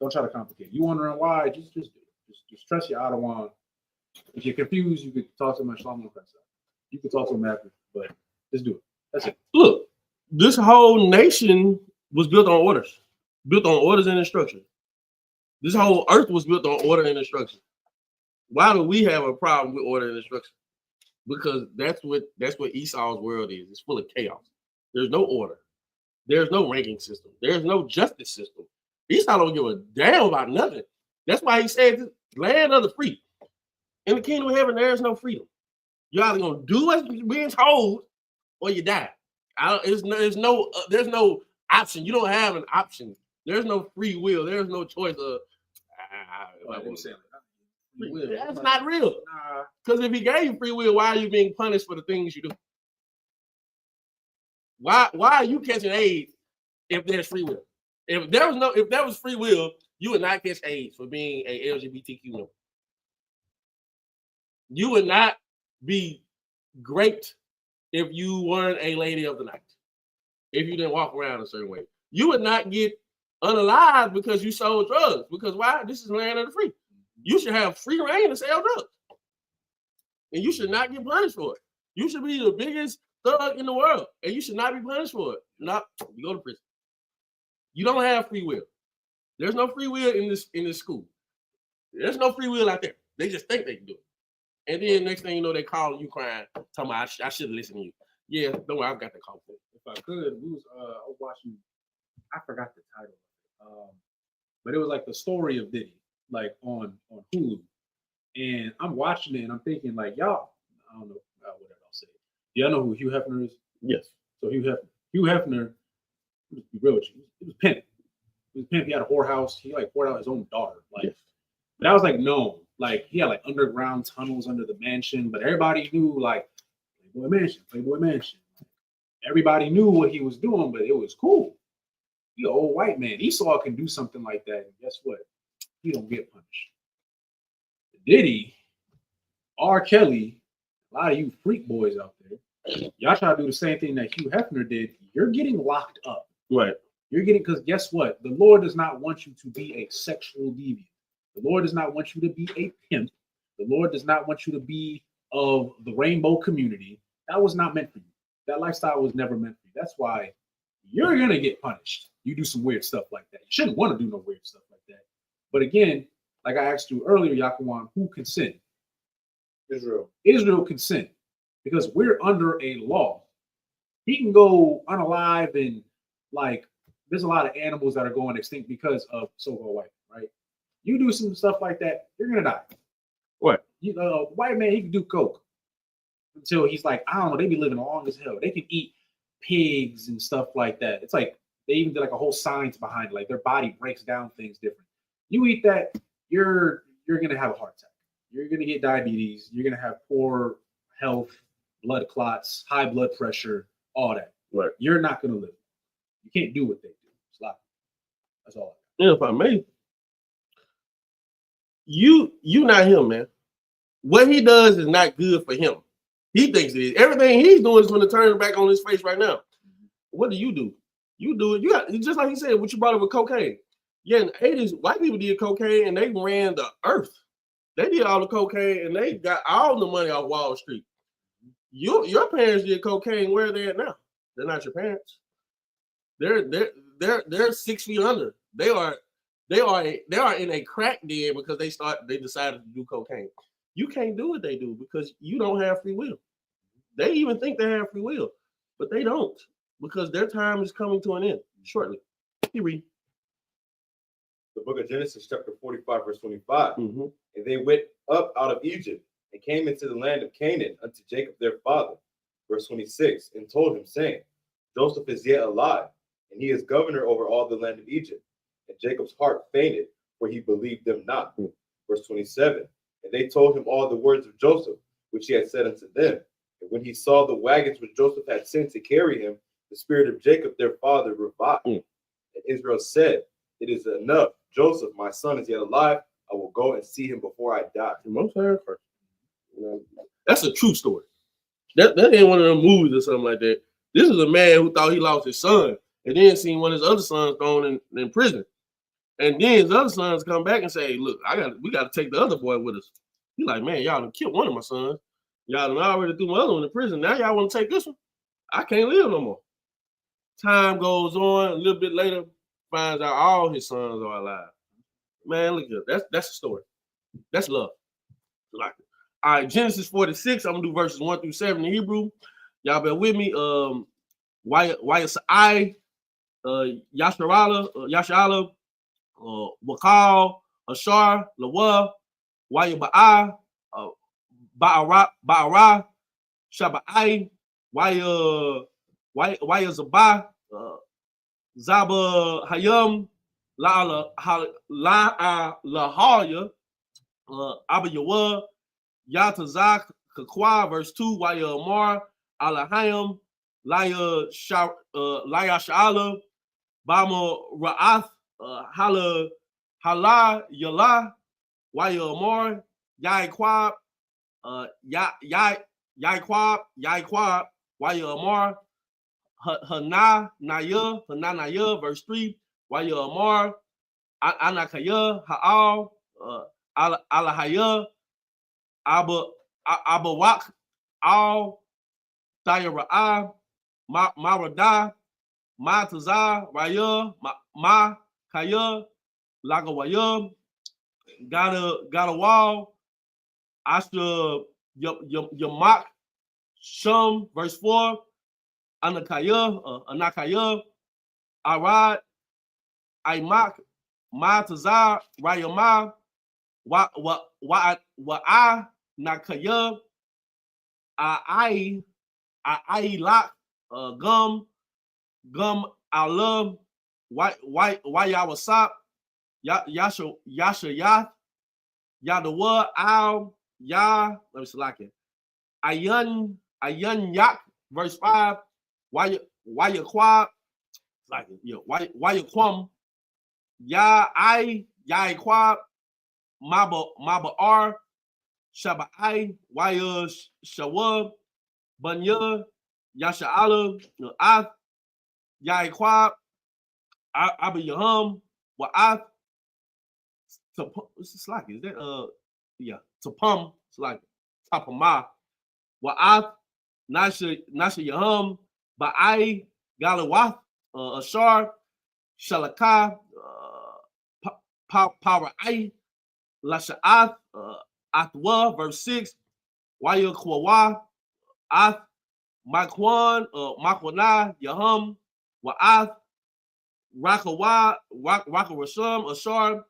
Don't try to complicate it. You wondering why? Just do it. Just trust your Adawan. If you're confused, you could talk to him at Shalom. You could talk to him after, but just do it. That's it. Look, this whole nation was built on orders and instruction. This whole earth was built on order and instruction. Why do we have a problem with order and instruction? Because that's what Esau's world is. It's full of chaos. There's no order. There's no ranking system. There's no justice system. Esau don't give a damn about nothing. That's why he said, this land of the free. In the kingdom of heaven, there is no freedom. You're either gonna do what's being told, or you die. There's no option. You don't have an option. There's no free will. There's no choice of. That's not real. Because if he gave you free will, why are you being punished for the things you do? Why are you catching AIDS if there's free will? If there was free will, you would not catch AIDS for being a LGBTQ member. You would not be great if you weren't a lady of the night. If you didn't walk around a certain way. You would not get unalived because you sold drugs. Because why? This is the land of the free. You should have free reign to sell drugs. And you should not get punished for it. You should be the biggest thug in the world. And you should not be punished for it. You go to prison. You don't have free will. There's no free will in this school. There's no free will out there. They just think they can do it. And then next thing you know, they calling you crying, talking about I should have listened to you. Yeah, don't worry, I've got the call for it. If I could, I was watching, I forgot the title. But it was like the story of Diddy, like on Hulu. And I'm watching it and I'm thinking, like, y'all, I don't know what I'll say. Y'all know who Hugh Hefner is? Yes. So Hugh Hefner, let's be real with you, he was pimping. He was pimping. He had a whorehouse. He like poured out his own daughter. Like, yes. That was like known. Like, he had like underground tunnels under the mansion, but everybody knew, like, Playboy Mansion. Everybody knew what he was doing, but it was cool. He an old white man. Esau can do something like that, and guess what? He don't get punished. Diddy, R. Kelly, a lot of you freak boys out there, y'all try to do the same thing that Hugh Hefner did. You're getting locked up. Right. You're getting, because guess what? The Lord does not want you to be a sexual deviant. The Lord does not want you to be a pimp. The Lord does not want you to be of the rainbow community. That was not meant for you. That lifestyle was never meant for you. That's why you're going to get punished. You do some weird stuff like that. You shouldn't want to do no weird stuff like that. But again, like I asked you earlier, Yakawan, who can sin? Israel. Israel can sin because we're under a law. He can go unalive and like there's a lot of animals that are going extinct because of so-called white, right? You do some stuff like that, you're gonna die. What? You know, white man, he can do coke until he's like, I don't know, they be living long as hell. They can eat pigs and stuff like that. It's like they even did like a whole science behind it. Like their body breaks down things different. You eat that, you're gonna have a heart attack. You're gonna get diabetes. You're gonna have poor health, blood clots, high blood pressure, all that. Right. You're not gonna live. You can't do what they do. It's like that's all. Yeah, if I may, you not him, man. What he does is not good for him. He thinks it is. Everything he's doing is going to turn back on his face right now. What do? You do it. You got just like he said. What you brought up with cocaine. Yeah, in the 80s, white people did cocaine and they ran the earth. They did all the cocaine and they got all the money off Wall Street. Your parents did cocaine. Where are they at now? They're not your parents. They're 6 feet under. They are in a crack den because they decided to do cocaine. You can't do what they do because you don't have free will. They even think they have free will, but they don't because their time is coming to an end shortly. You read. The book of Genesis, chapter 45, verse 25. Mm-hmm. And they went up out of Egypt and came into the land of Canaan unto Jacob their father. Verse 26. And told him, saying, Joseph is yet alive, and he is governor over all the land of Egypt. And Jacob's heart fainted, for he believed them not. Mm-hmm. Verse 27. And they told him all the words of Joseph, which he had said unto them. And when he saw the wagons which Joseph had sent to carry him, the spirit of Jacob their father revived. And Israel said, It is enough. Joseph, my son, is yet alive. I will go and see him before I die. That's a true story. That ain't one of them movies or something like that. This is a man who thought he lost his son and then seen one of his other sons thrown in prison. And then his other sons come back and say, look, we got to take the other boy with us. He's like, man, y'all done killed one of my sons. Y'all done already threw my other one in prison. Now y'all want to take this one? I can't live no more. Time goes on. A little bit later, finds out all his sons are alive. Man, look at that. That's a story. That's love. Like it. All right, Genesis 46. I'm gonna do verses 1 through 7 in Hebrew. Y'all bear with me. Yasharala, Wakal, Ashar, Lawa, Wayaba'a, Ba'ara, Shabai, Wayazaba, Zaba Hayam, Lahaya, Abayawa, Yatazak, Kakwa, verse 2, Wayamar, Alahayam, Laya Sha'ala, Bama Ra'ath, Hala Yala, Wayamar, Yaiquab, Yaiquab, Wayamar, Hana Naya, verse 3, Wayamar, Anakaya, Ha'al, Alahaya, Abawak, Al, Tayara'ah, Marada, Mataza, Raya, Ma, Kaya, Lagawaya, Gadawal, Asha, Yamak, Shum, verse 4, Anakaya, Arad, Aimak, Mataza, Rayama, Wa'a, Nakaya, Ailak, Gum, Alam, Wayawasap, Yasha Yath, Yadawa, Al, Ya, let me select it. Ayun Yak, verse 5, Wayaquab, like it, yeah, Wayaquam, Yaiquab, Maba'ar, Shabai, Shawab, Bunya, Yasha'ala, Ath, Yaiquab, Abba Yaham, Wa'ath, what's the slack? Is that Tapum, slack, Tapama, Wa'ath, Nasha Yaham, Ba'ai, Galawath, Ashar, Shalaka, Powerai, Lasha'ath, Athwa, verse 6, Waya Kwawa, Ath, Makwan, Makwana, Yaham, Wa'ath, Rakawa, Rakarasham, Ashar,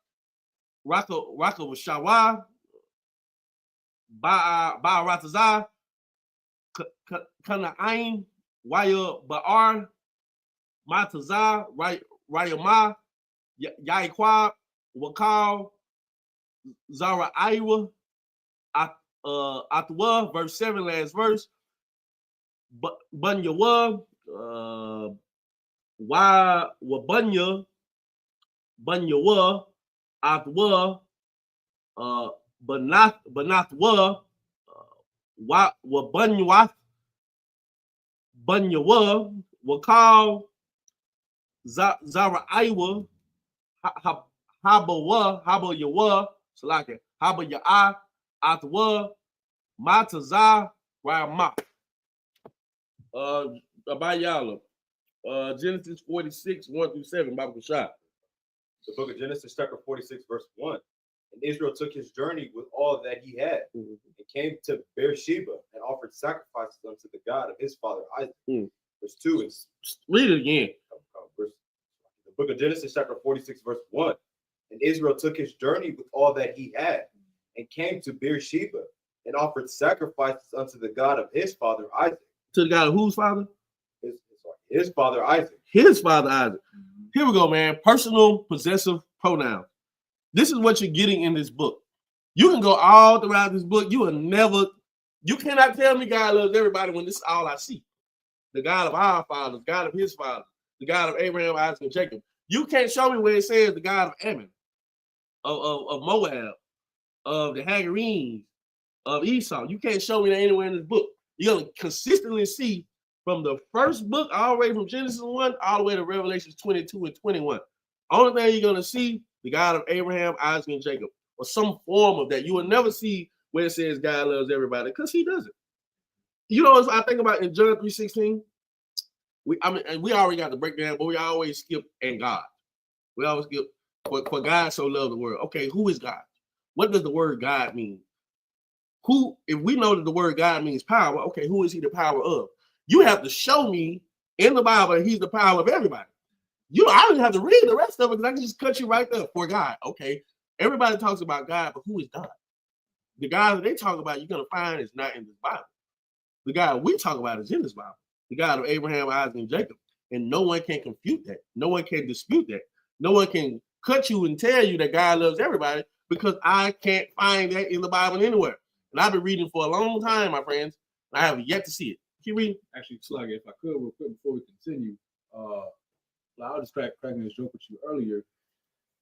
Rakawashawa, Ba'arataza, Kana'ain, Waya Ba'ar, Mataza, Rayama, Yaikwa, Wakal, Zara Iowa, Atwa, verse 7, last verse. Bunyawa, Wabunya, Bunyawa, Atwa, Banathwa, Wabunywath, Bunyawa, Wakal, Zara Iowa, Haba Yawa, Salaka, Haba Ya'a, Atwa, Mataza, Rama. Abayala. Genesis 46, 1-7, Bible shot. The book of Genesis, chapter 46, verse 1. And Israel took his journey with all that he had, and came to Beersheba and offered sacrifices unto the God of his father Isaac. Verse 2 is read it again. The book of Genesis, chapter 46, verse 1. And Israel took his journey with all that he had, and came to Beersheba and offered sacrifices unto the God of his father Isaac. To the God of whose father? His father Isaac. His father Isaac. Here we go, man. Personal possessive pronoun. This is what you're getting in this book. You can go all throughout this book. You cannot tell me God loves everybody when this is all I see. The God of our fathers, God of his father, the God of Abraham, Isaac, and Jacob. You can't show me where it says the God of Ammon, of Moab, of the Hagarenes, of Esau. You can't show me that anywhere in this book. You're going to consistently see from the first book, all the way from Genesis 1, all the way to Revelation 22 and 21. Only thing you're going to see, the God of Abraham, Isaac, and Jacob, or some form of that. You will never see where it says God loves everybody, because he doesn't. You know what I think about in John 3:16? We already got the breakdown, but we always skip and God. We always skip, for God so loved the world. Okay, who is God? What does the word God mean? If we know that the word God means power, okay, who is he the power of? You have to show me in the Bible that he's the power of everybody. I don't have to read the rest of it, because I can just cut you right there for God. Okay, everybody talks about God, but who is God? The God that they talk about, you're going to find is not in this Bible. The God we talk about is in this Bible. The God of Abraham, Isaac, and Jacob. And no one can confute that. No one can dispute that. No one can cut you and tell you that God loves everybody, because I can't find that in the Bible anywhere. And I've been reading for a long time, my friends, and I have yet to see it. Keep reading. Actually, Slugger, if I could, real quick before we continue, I was just cracking this joke with you earlier.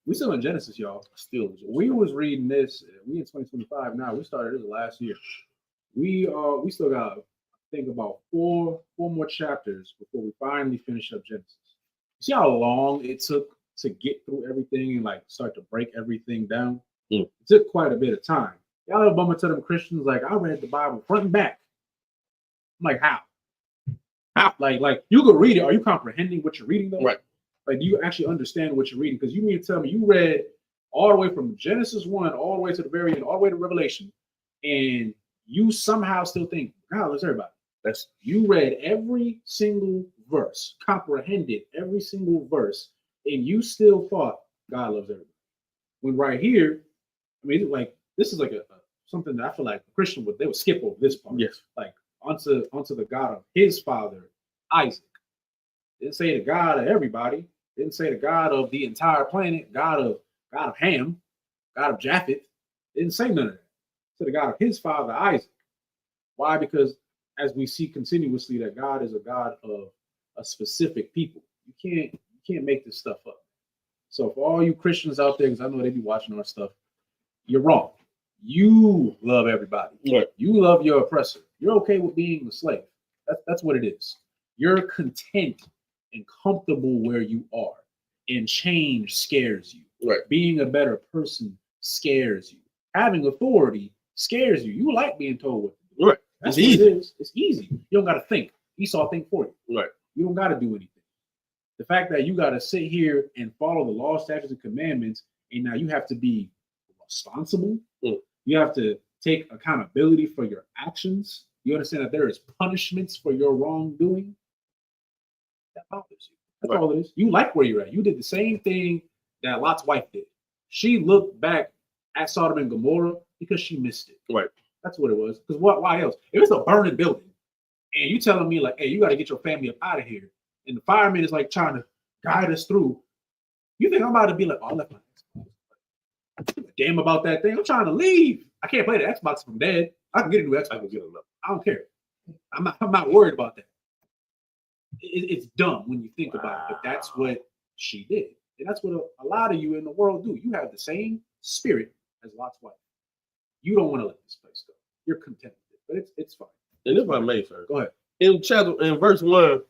We still in Genesis, y'all. Still, we was reading this. We in 2025 now. We started this last year. We still got, I think, about four more chapters before we finally finish up Genesis. You see how long it took to get through everything and like start to break everything down? It took quite a bit of time. Y'all little bummer to them Christians, like, I read the Bible front and back. I'm like, how? How? Like you could read it. Are you comprehending what you're reading though? Right. Like, do you actually understand what you're reading? Because you mean to tell me you read all the way from Genesis 1 all the way to the very end, all the way to Revelation, and you somehow still think God loves everybody. You read every single verse, comprehended every single verse, and you still thought God loves everybody. When right here, I mean, like, this is like something that I feel like a Christian they would skip over this part. Yes. Like onto the God of his father, Isaac. Didn't say the God of everybody. Didn't say the God of the entire planet, God of Ham, God of Japheth. Didn't say none of that. To the God of his father, Isaac. Why? Because as we see continuously that God is a God of a specific people. You can't make this stuff up. So for all you Christians out there, because I know they be watching our stuff, you're wrong. You love everybody. Right. You love your oppressor. You're okay with being a slave. That's what it is. You're content and comfortable where you are. and change scares you. Right. Being a better person scares you. Having authority scares you. You like being told what to do. Right. That's It's what easy. it is. It's easy. You don't got to think. Esau think for you. Right. You don't got to do anything. The fact that you got to sit here and follow the law, statutes, and commandments, and now you have to be responsible. You have to take accountability for your actions. You understand that there is punishments for your wrongdoing. That bothers you. That's Right. all it is. You like where you're at. You did the same thing that Lot's wife did. She looked back at Sodom and Gomorrah because she missed it. Right. That's what it was. Because why else? If it's a burning building and you telling me like, hey, you got to get your family up out of here, and the fireman is like trying to guide us through, you think I'm about to be like, oh, I left my Xbox. I don't give a damn about that thing. I'm trying to leave. I can't play the Xbox if I'm dead. I can get a new Xbox. I can get another. I don't care. I'm not worried about that. It's dumb when you think about it, but that's what she did. And that's what a lot of you in the world do. You have the same spirit as Lot's wife. You don't want to let this place go. You're content with it, but it's fine. And if I may, sir. Go ahead. In verse 1,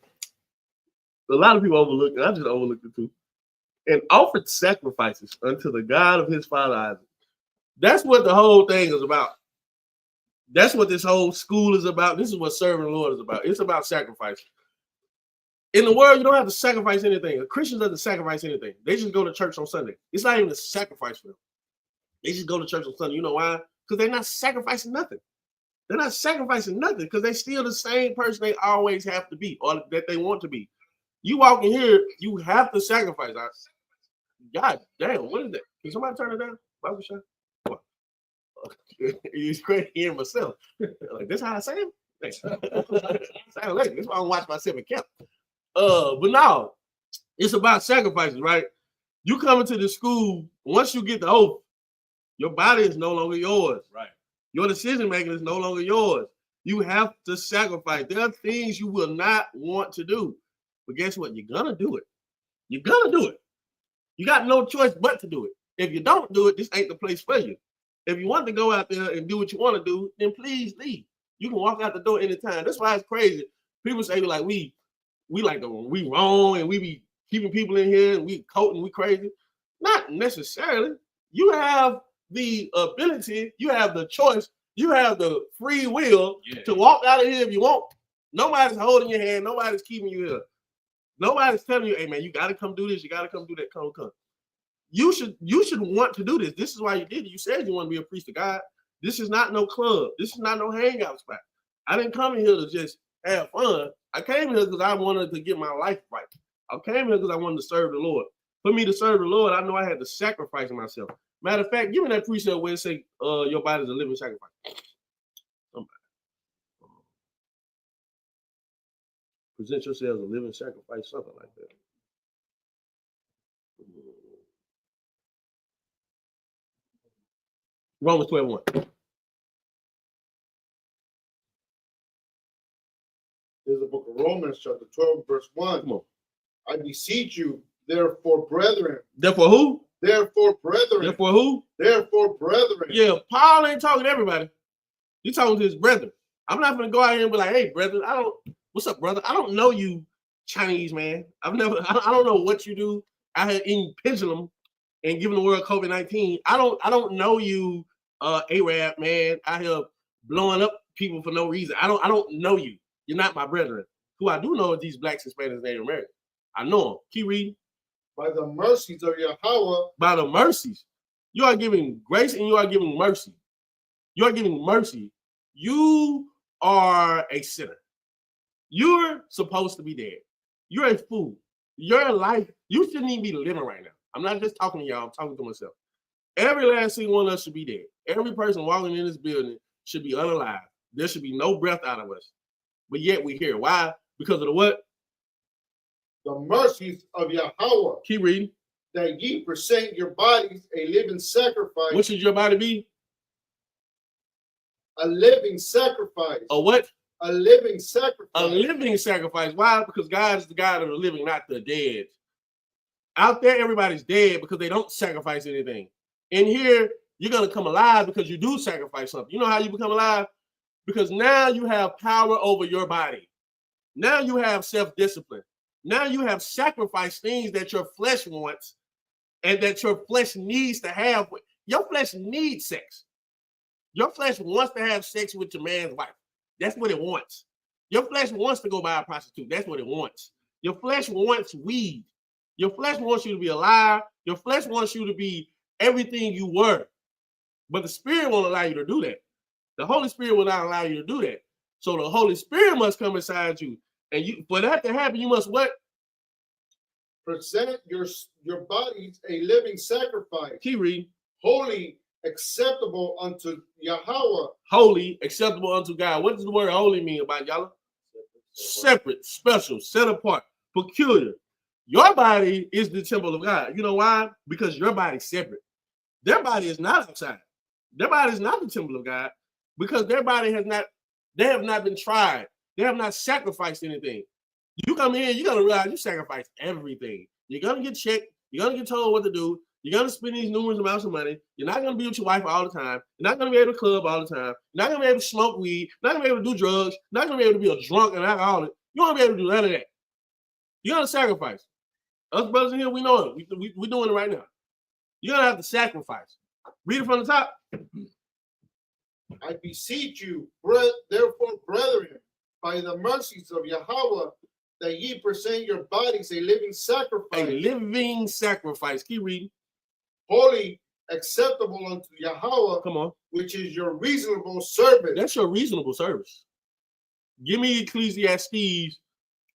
a lot of people overlook it. I just overlooked it too. And offered sacrifices unto the God of his father Isaac. That's what the whole thing is about. That's what this whole school is about. This is what serving the Lord is about. It's about sacrifice. In the world, you don't have to sacrifice anything. A Christian doesn't sacrifice anything. They just go to church on Sunday. It's not even a sacrifice for them. They just go to church on Sunday. You know why? Because they're not sacrificing nothing. They're not sacrificing nothing because they're still the same person they always have to be or that they want to be. You walk in here, you have to sacrifice. God damn, what is that? Can somebody turn it down? Bible shot? It's crazy hearing myself. Like, this how I sound? Sound like this is why I don't watch myself in camp. But no, it's about sacrifices, right? You come into the school, once you get the oath, your body is no longer yours. Right. Your decision making is no longer yours. You have to sacrifice. There are things you will not want to do. But guess what? You're gonna do it. You're gonna do it. You got no choice but to do it. If you don't do it, this ain't the place for you. If you want to go out there and do what you want to do, then please leave. You can walk out the door anytime. That's why it's crazy. People say like we wrong and we be keeping people in here and we coating, we crazy. Not necessarily. You have the ability, you have the choice, you have the free will to walk out of here if you want. Nobody's holding your hand, nobody's keeping you here. Nobody's telling you, hey man, you gotta come do this, you gotta come do that, come. You should want to do this. This is why you did it. You said you want to be a priest of God. This is not no club. This is not no hangout spot. I didn't come in here to just have fun. I came here because I wanted to get my life right. I came here because I wanted to serve the Lord. For me to serve the Lord, I know I had to sacrifice myself. Matter of fact, give me that precept where it say your body is a living sacrifice. Somebody. Present yourself as a living sacrifice, something like that. Romans 12:1. There's the book of Romans, chapter 12, verse 1. Come on. I beseech you, therefore, brethren. Therefore who? Therefore, brethren. Therefore who? Therefore, brethren. Yeah, Paul ain't talking to everybody. He's talking to his brethren. I'm not gonna go out here and be like, hey, brethren, what's up, brother? I don't know you, Chinese man. I don't know what you do out here in pendulum and giving the world COVID-19. I don't know you, Arab man, out here blowing up people for no reason. I don't know you. You're not my brethren. Who I do know is these blacks, Hispanics, Native Americans. I know them. Keep reading. By the mercies of Yahweh. By the mercies. You are giving grace and you are giving mercy. You are giving mercy. You are a sinner. You're supposed to be dead. You're a fool. Your life, you shouldn't even be living right now. I'm not just talking to y'all, I'm talking to myself. Every last single one of us should be dead. Every person walking in this building should be unalive. There should be no breath out of us. But yet we're here. Why? Because of the what? The mercies of Yahweh. Keep reading. That ye present your bodies a living sacrifice. What should your body be? A living sacrifice. A what? A living sacrifice. A living sacrifice. Why? Because God is the God of the living, not the dead. Out there, everybody's dead because they don't sacrifice anything. In here, you're going to come alive because you do sacrifice something. You know how you become alive? Because now you have power over your body. Now you have self-discipline. Now you have sacrificed things that your flesh wants and that your flesh needs to have. Your flesh needs sex. Your flesh wants to have sex with your man's wife. That's what it wants. Your flesh wants to go buy a prostitute. That's what it wants. Your flesh wants weed. Your flesh wants you to be alive. Your flesh wants you to be everything you were. But the Spirit won't allow you to do that. The Holy Spirit will not allow you to do that. So the Holy Spirit must come inside you. And you, for that to happen, you must what? Present your bodies a living sacrifice. Keep reading. Holy, acceptable unto Yahweh. Holy, acceptable unto God. What does the word holy mean about y'all? Separate, special, set apart, peculiar. Your body is the temple of God. You know why? Because your body's separate. Their body is not outside. Their body is not the temple of God because their body has not, they have not been tried. They have not sacrificed anything. You come in, you're going to realize you sacrifice everything. You're going to get checked. You're going to get told what to do. You're going to spend these numerous amounts of money. You're not going to be with your wife all the time. You're not going to be able to club all the time. You're not going to be able to smoke weed. You're not going to be able to do drugs. You're not going to be able to be a drunk and alcoholic. You won't be able to do none of that. You're going to sacrifice. Us brothers in here, we know it. We're doing it right now. You're going to have to sacrifice. Read it from the top. I beseech you, therefore, brethren, by the mercies of Yahweh, that ye present your bodies a living sacrifice. A living sacrifice. Keep reading. Holy, acceptable unto Yahweh. Come on. Which is your reasonable service. That's your reasonable service. Give me Ecclesiastes,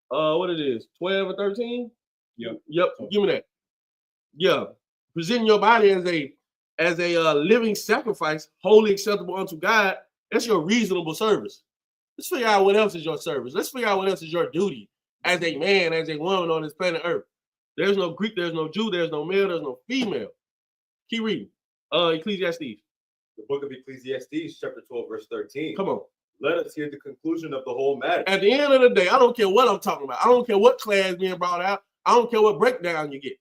what it is, 12 or 13? Yep. Give me that. Yeah. Presenting your body as a living sacrifice, wholly acceptable unto God. That's your reasonable service. Let's figure out what else is your service. Let's figure out what else is your duty as a man, as a woman on this planet Earth. There's no Greek, there's no Jew, there's no male, there's no female. Keep reading. Ecclesiastes. The book of Ecclesiastes, chapter 12, verse 13. Come on. Let us hear the conclusion of the whole matter. At the end of the day, I don't care what I'm talking about. I don't care what class being brought out. I don't care what breakdown you get.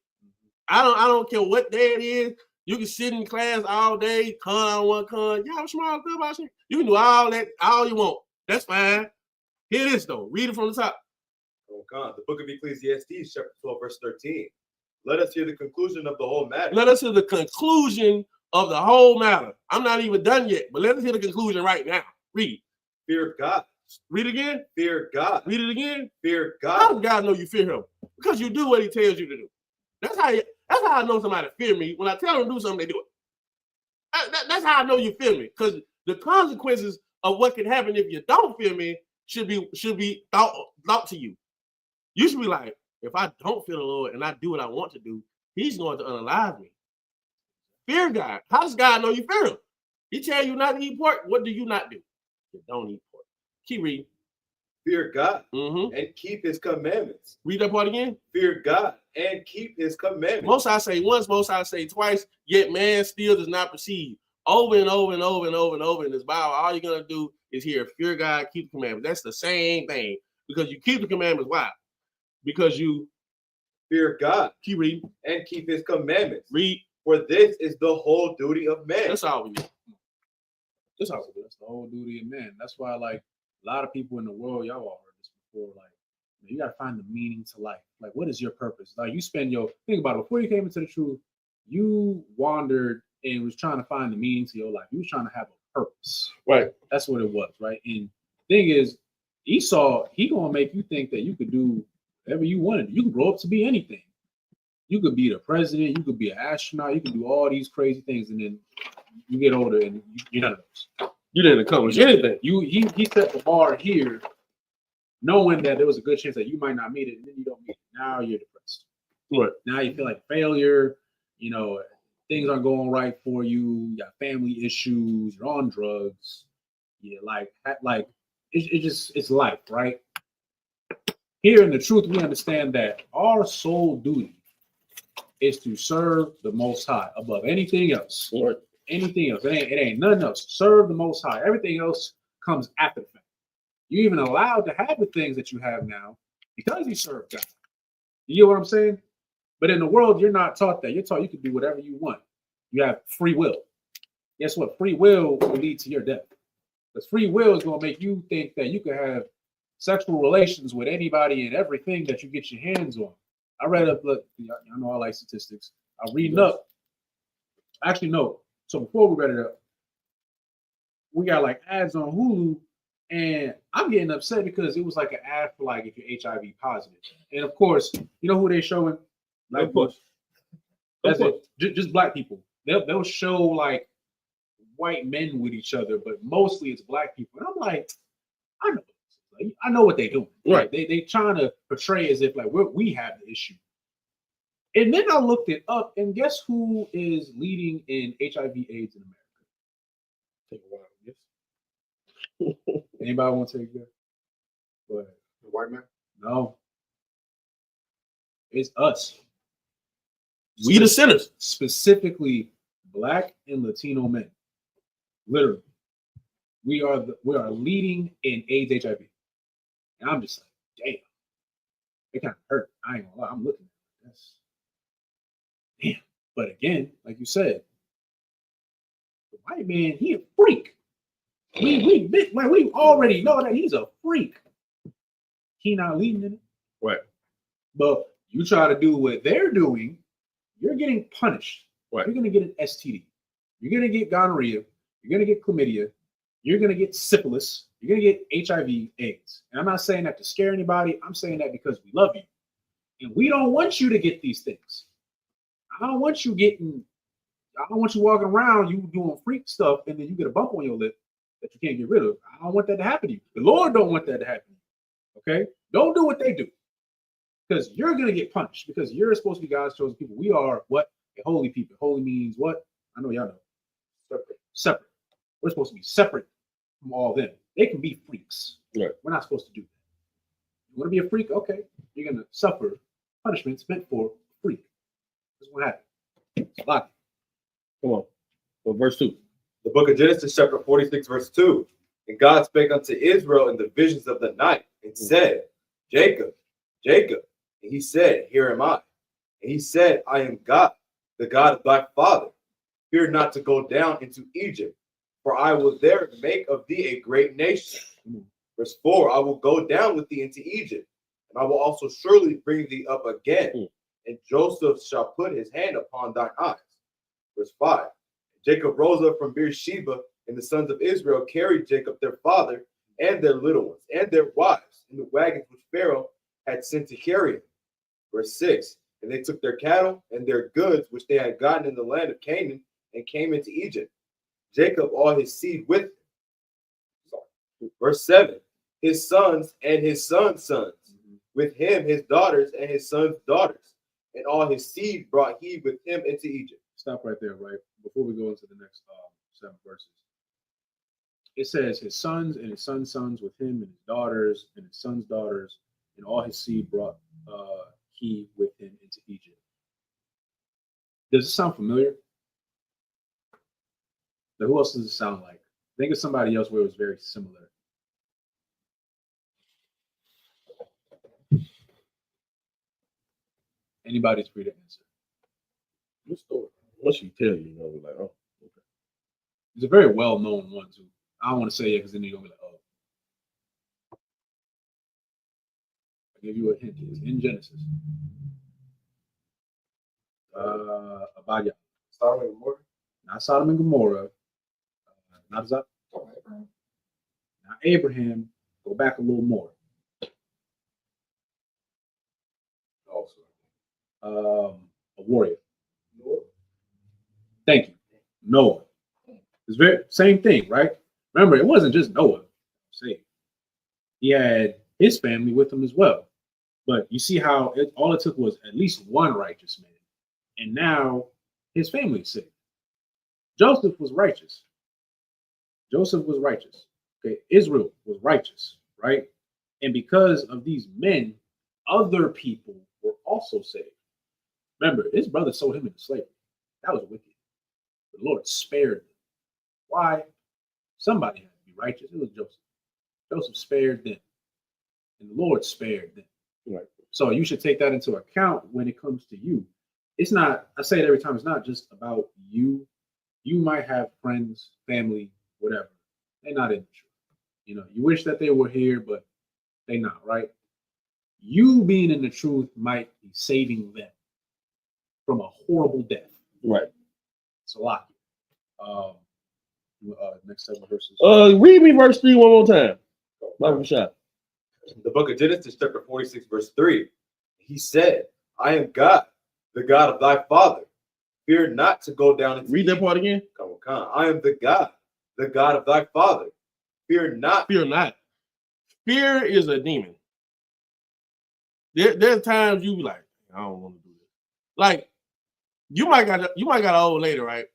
I don't care what day it is. You can sit in class all day, con one con. Yeah, small about shit. You can do all that, all you want. That's fine. Hear this though. Read it from the top. Oh God. The book of Ecclesiastes, chapter 12, verse 13. Let us hear the conclusion of the whole matter. Let us hear the conclusion of the whole matter. I'm not even done yet, but let us hear the conclusion right now. Read. Fear God. Read again. Fear God. Read it again. Fear How God. does God know you fear him? Because you do what he tells you to do. That's how I know somebody fear me. When I tell them to do something, they do it. That's how I know you fear me. Because the consequences of what can happen if you don't fear me should be thought to you. You should be like, if I don't fear the Lord and I do what I want to do, he's going to unalive me. Fear God. How does God know you fear him? He tell you not to eat pork. What do you not do? You don't eat pork. Keep reading. Fear God Mm-hmm. and keep his commandments. Read that part again. Fear God and keep his commandments. Most I say once, most I say twice, yet man still does not perceive. Over and over and over and over and over in this Bible, all you're going to do is hear, fear God, keep the commandments. That's the same thing. Because you keep the commandments. Why? Because you fear God. Keep reading. And keep his commandments. Read. For this is the whole duty of man. That's all we need. That's the whole duty of man. That's why, like, a lot of people in the world, y'all all heard this before, like, you got to find the meaning to life. Like, what is your purpose? Like, you spend think about it, before you came into the truth, you wandered and was trying to find the meaning to your life. You was trying to have a purpose. Right. That's what it was, right? And thing is, Esau, he gonna make you think that you could do whatever you wanted. You could grow up to be anything. You could be the president, you could be an astronaut, you can do all these crazy things, and then you get older and you're none of those. You didn't accomplish anything. He set the bar here, knowing that there was a good chance that you might not meet it, and then you don't meet it. Now you're depressed. Right. Now you feel like failure. You know, things aren't going right for you. You got family issues. You're on drugs. Yeah, like it's life, right? Here in the truth, we understand that our sole duty is to serve the Most High above anything else. Right. Anything else. It ain't nothing else. Serve the Most High. Everything else comes after the fact. You're even allowed to have the things that you have now because you serve God. You know what I'm saying? But in the world, you're not taught that. You're taught you can do whatever you want. You have free will. Guess what? Free will will lead to your death. Because free will is going to make you think that you can have sexual relations with anybody and everything that you get your hands on. I read up, look, I know I like statistics. I'm reading up. Actually, no. So before we read it up, we got like ads on Hulu, and I'm getting upset because it was like an ad for like if you're HIV positive. And of course, you know who they're showing? Black people. That's it. Just black people. They'll show like white men with each other, but mostly it's black people. And I'm like, I know what they're doing. Right. They trying to portray as if like we have the issue. And then I looked it up, and guess who is leading in HIV/AIDS in America? Take a while, yes. Anybody want to take it? Go ahead. The white man? No. It's us. We the sinners. Specifically Black and Latino men. Literally. We are leading in AIDS, HIV. And I'm just like, damn. It kind of hurt. I ain't gonna lie. I'm looking at this. Damn. But again, like you said, the white man, he a freak. We already know that he's a freak. He not leading in it. Right. But you try to do what they're doing, you're getting punished. Right. You're gonna get an STD. You're gonna get gonorrhea. You're gonna get chlamydia. You're gonna get syphilis. You're gonna get HIV/AIDS. And I'm not saying that to scare anybody. I'm saying that because we love you, and we don't want you to get these things. I don't want you walking around you doing freak stuff, and then you get a bump on your lip that you can't get rid of. I don't want that to happen to you. The Lord don't want that to happen to you. Okay? Don't do what they do, because you're gonna get punished, because you're supposed to be God's chosen people. We are what? A holy people. Holy means what? I know y'all know. Separate. We're supposed to be separate from all them. They can be freaks. Right. We're not supposed to do that. You want to be a freak? Okay. You're going to suffer punishments meant for a freak. That's what happened. It's a lot. Come on. Well, verse 2. The book of Genesis, chapter 46, verse 2. And God spake unto Israel in the visions of the night, and said, Jacob, Jacob. And he said, Here am I. And he said, I am God, the God of thy father. Fear not to go down into Egypt, for I will there make of thee a great nation. Verse 4, I will go down with thee into Egypt, and I will also surely bring thee up again, and Joseph shall put his hand upon thine eyes. Verse 5, Jacob rose up from Beersheba, and the sons of Israel carried Jacob their father, and their little ones, and their wives, in the wagons which Pharaoh had sent to carry him. Verse 6, and they took their cattle and their goods, which they had gotten in the land of Canaan, and came into Egypt. Jacob, all his seed with him. Verse 7, his sons and his sons' sons, with him his daughters and his sons' daughters, and all his seed brought he with him into Egypt. Stop right there, right? Before we go into the next 7 verses. It says his sons and his sons' sons with him, and his daughters and his sons' daughters, and all his seed brought he with him into Egypt. Does it sound familiar? Now, who else does it sound like? Think of somebody else where it was very similar. Anybody's free to answer. What story? Once you tell you, know, like, oh, okay. It's a very well-known one too. I don't want to say it because then you're gonna be like, oh. I'll give you a hint. It's in Genesis. Abaya. Sodom and Gomorrah? Not Sodom and Gomorrah. Not Abraham. Go back a little more. Also. A warrior. Noah? Thank you. Noah. It's very same thing, right? Remember, it wasn't just Noah. He had his family with him as well. But you see how all it took was at least one righteous man. And now his family is saved. Joseph was righteous. Okay, Israel was righteous, right? And because of these men, other people were also saved. Remember, his brother sold him into slavery. That was wicked. The Lord spared them. Why? Somebody had to be righteous. It was Joseph. Joseph spared them. And the Lord spared them. Right. So you should take that into account when it comes to you. It's not, I say it every time, it's not just about you. You might have friends, family, whatever. They're not in the truth. You know, you wish that they were here, but They not, right? You being in the truth might be saving them from a horrible death. Right. It's a lot. Next 7 verses. Read me verse 3 one more time. Bible shot. The book of Genesis, chapter 46, verse 3. He said, I am God, the God of thy father. Fear not to go down into Read that part again. Come on. I am the God of thy father. Fear not. Fear not. Fear is a demon. There's times you be like, I don't want to do this. Like, you might got an old lady, right?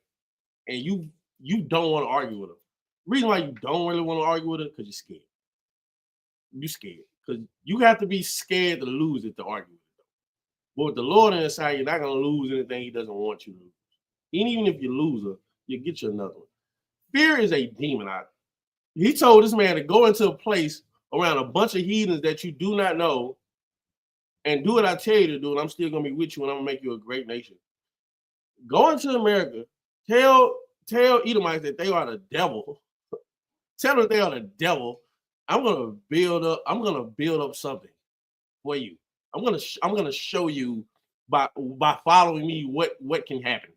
And you don't want to argue with her. Reason why you don't really want to argue with her, because you're scared. You're scared. Because you have to be scared to lose it to argue with her. But with the Lord on your side, you're not going to lose anything he doesn't want you to lose. And even if you lose her, you'll get you another one. Fear is a demon. He told this man to go into a place around a bunch of heathens that you do not know and do what I tell you to do, and I'm still going to be with you, and I'm going to make you a great nation. Go into America, tell Edomites that they are the devil. Tell them that they are the devil. I'm gonna build up something for you. I'm gonna show you by following me what can happen.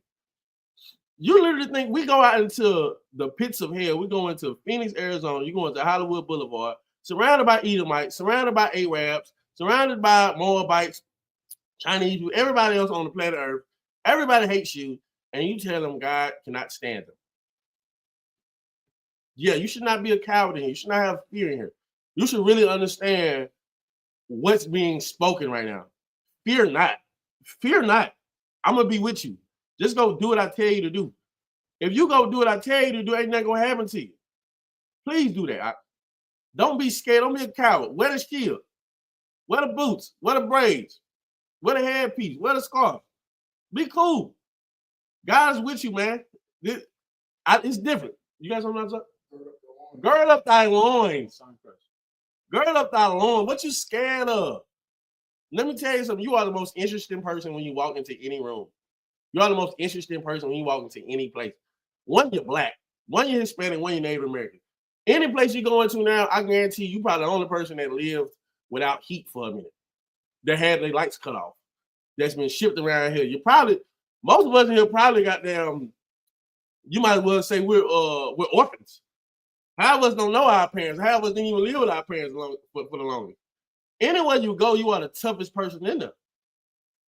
You literally think we go out into the pits of hell? We go into Phoenix, Arizona. You go into Hollywood Boulevard, surrounded by Edomites, surrounded by Arabs, surrounded by Moabites, Chinese, everybody else on the planet Earth. Everybody hates you, and you tell them God cannot stand them. Yeah, you should not be a coward in here. You should not have fear in here. You should really understand what's being spoken right now. Fear not. Fear not. I'm going to be with you. Just go do what I tell you to do. If you go do what I tell you to do, ain't nothing going to happen to you. Please do that. Don't be scared. Don't be a coward. Wear the shield. Wear the boots. Wear the braids. Wear the headpiece. Wear the scarf. Be cool. God's with you, man. It's different. You guys know what I'm saying? Gird up thy loins. Gird up thy loins. What you scared of? Let me tell you something. You are the most interesting person when you walk into any room. You are the most interesting person when you walk into any place. One, you're black. One, you're Hispanic. One, you're Native American. Any place you go into now, I guarantee you probably the only person that lived without heat for a minute. That had their lights cut off. That's been shipped around here. Most of us in here probably got them. You might as well say we're orphans. Half of us don't know our parents. Half of us didn't even live with our parents for the longest. Anywhere you go, you are the toughest person in there.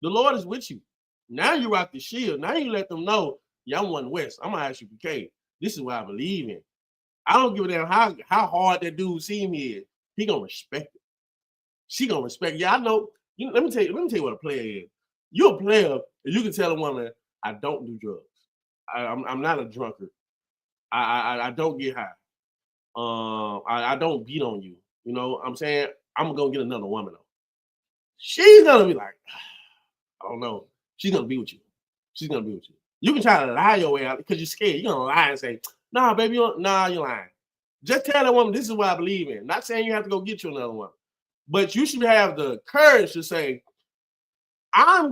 The Lord is with you. Now you rock the shield. Now you let them know, yeah, I'm one West. I'm going to Isupk. This is what I believe in. I don't give a damn how hard that dude see me is. He going to respect it. She going to respect it. Yeah, I know. Let me tell you what a player is. You're a player if you can tell a woman, I don't do drugs. I'm not a drunkard. I don't get high. I don't beat on you. You know what I'm saying? I'm going to get another woman though. She's going to be like, I don't know. She's going to be with you. She's going to be with you. You can try to lie your way out because you're scared. You're going to lie and say, nah, baby, you're lying. Just tell that woman, this is what I believe in. Not saying you have to go get you another one. But you should have the courage to say, I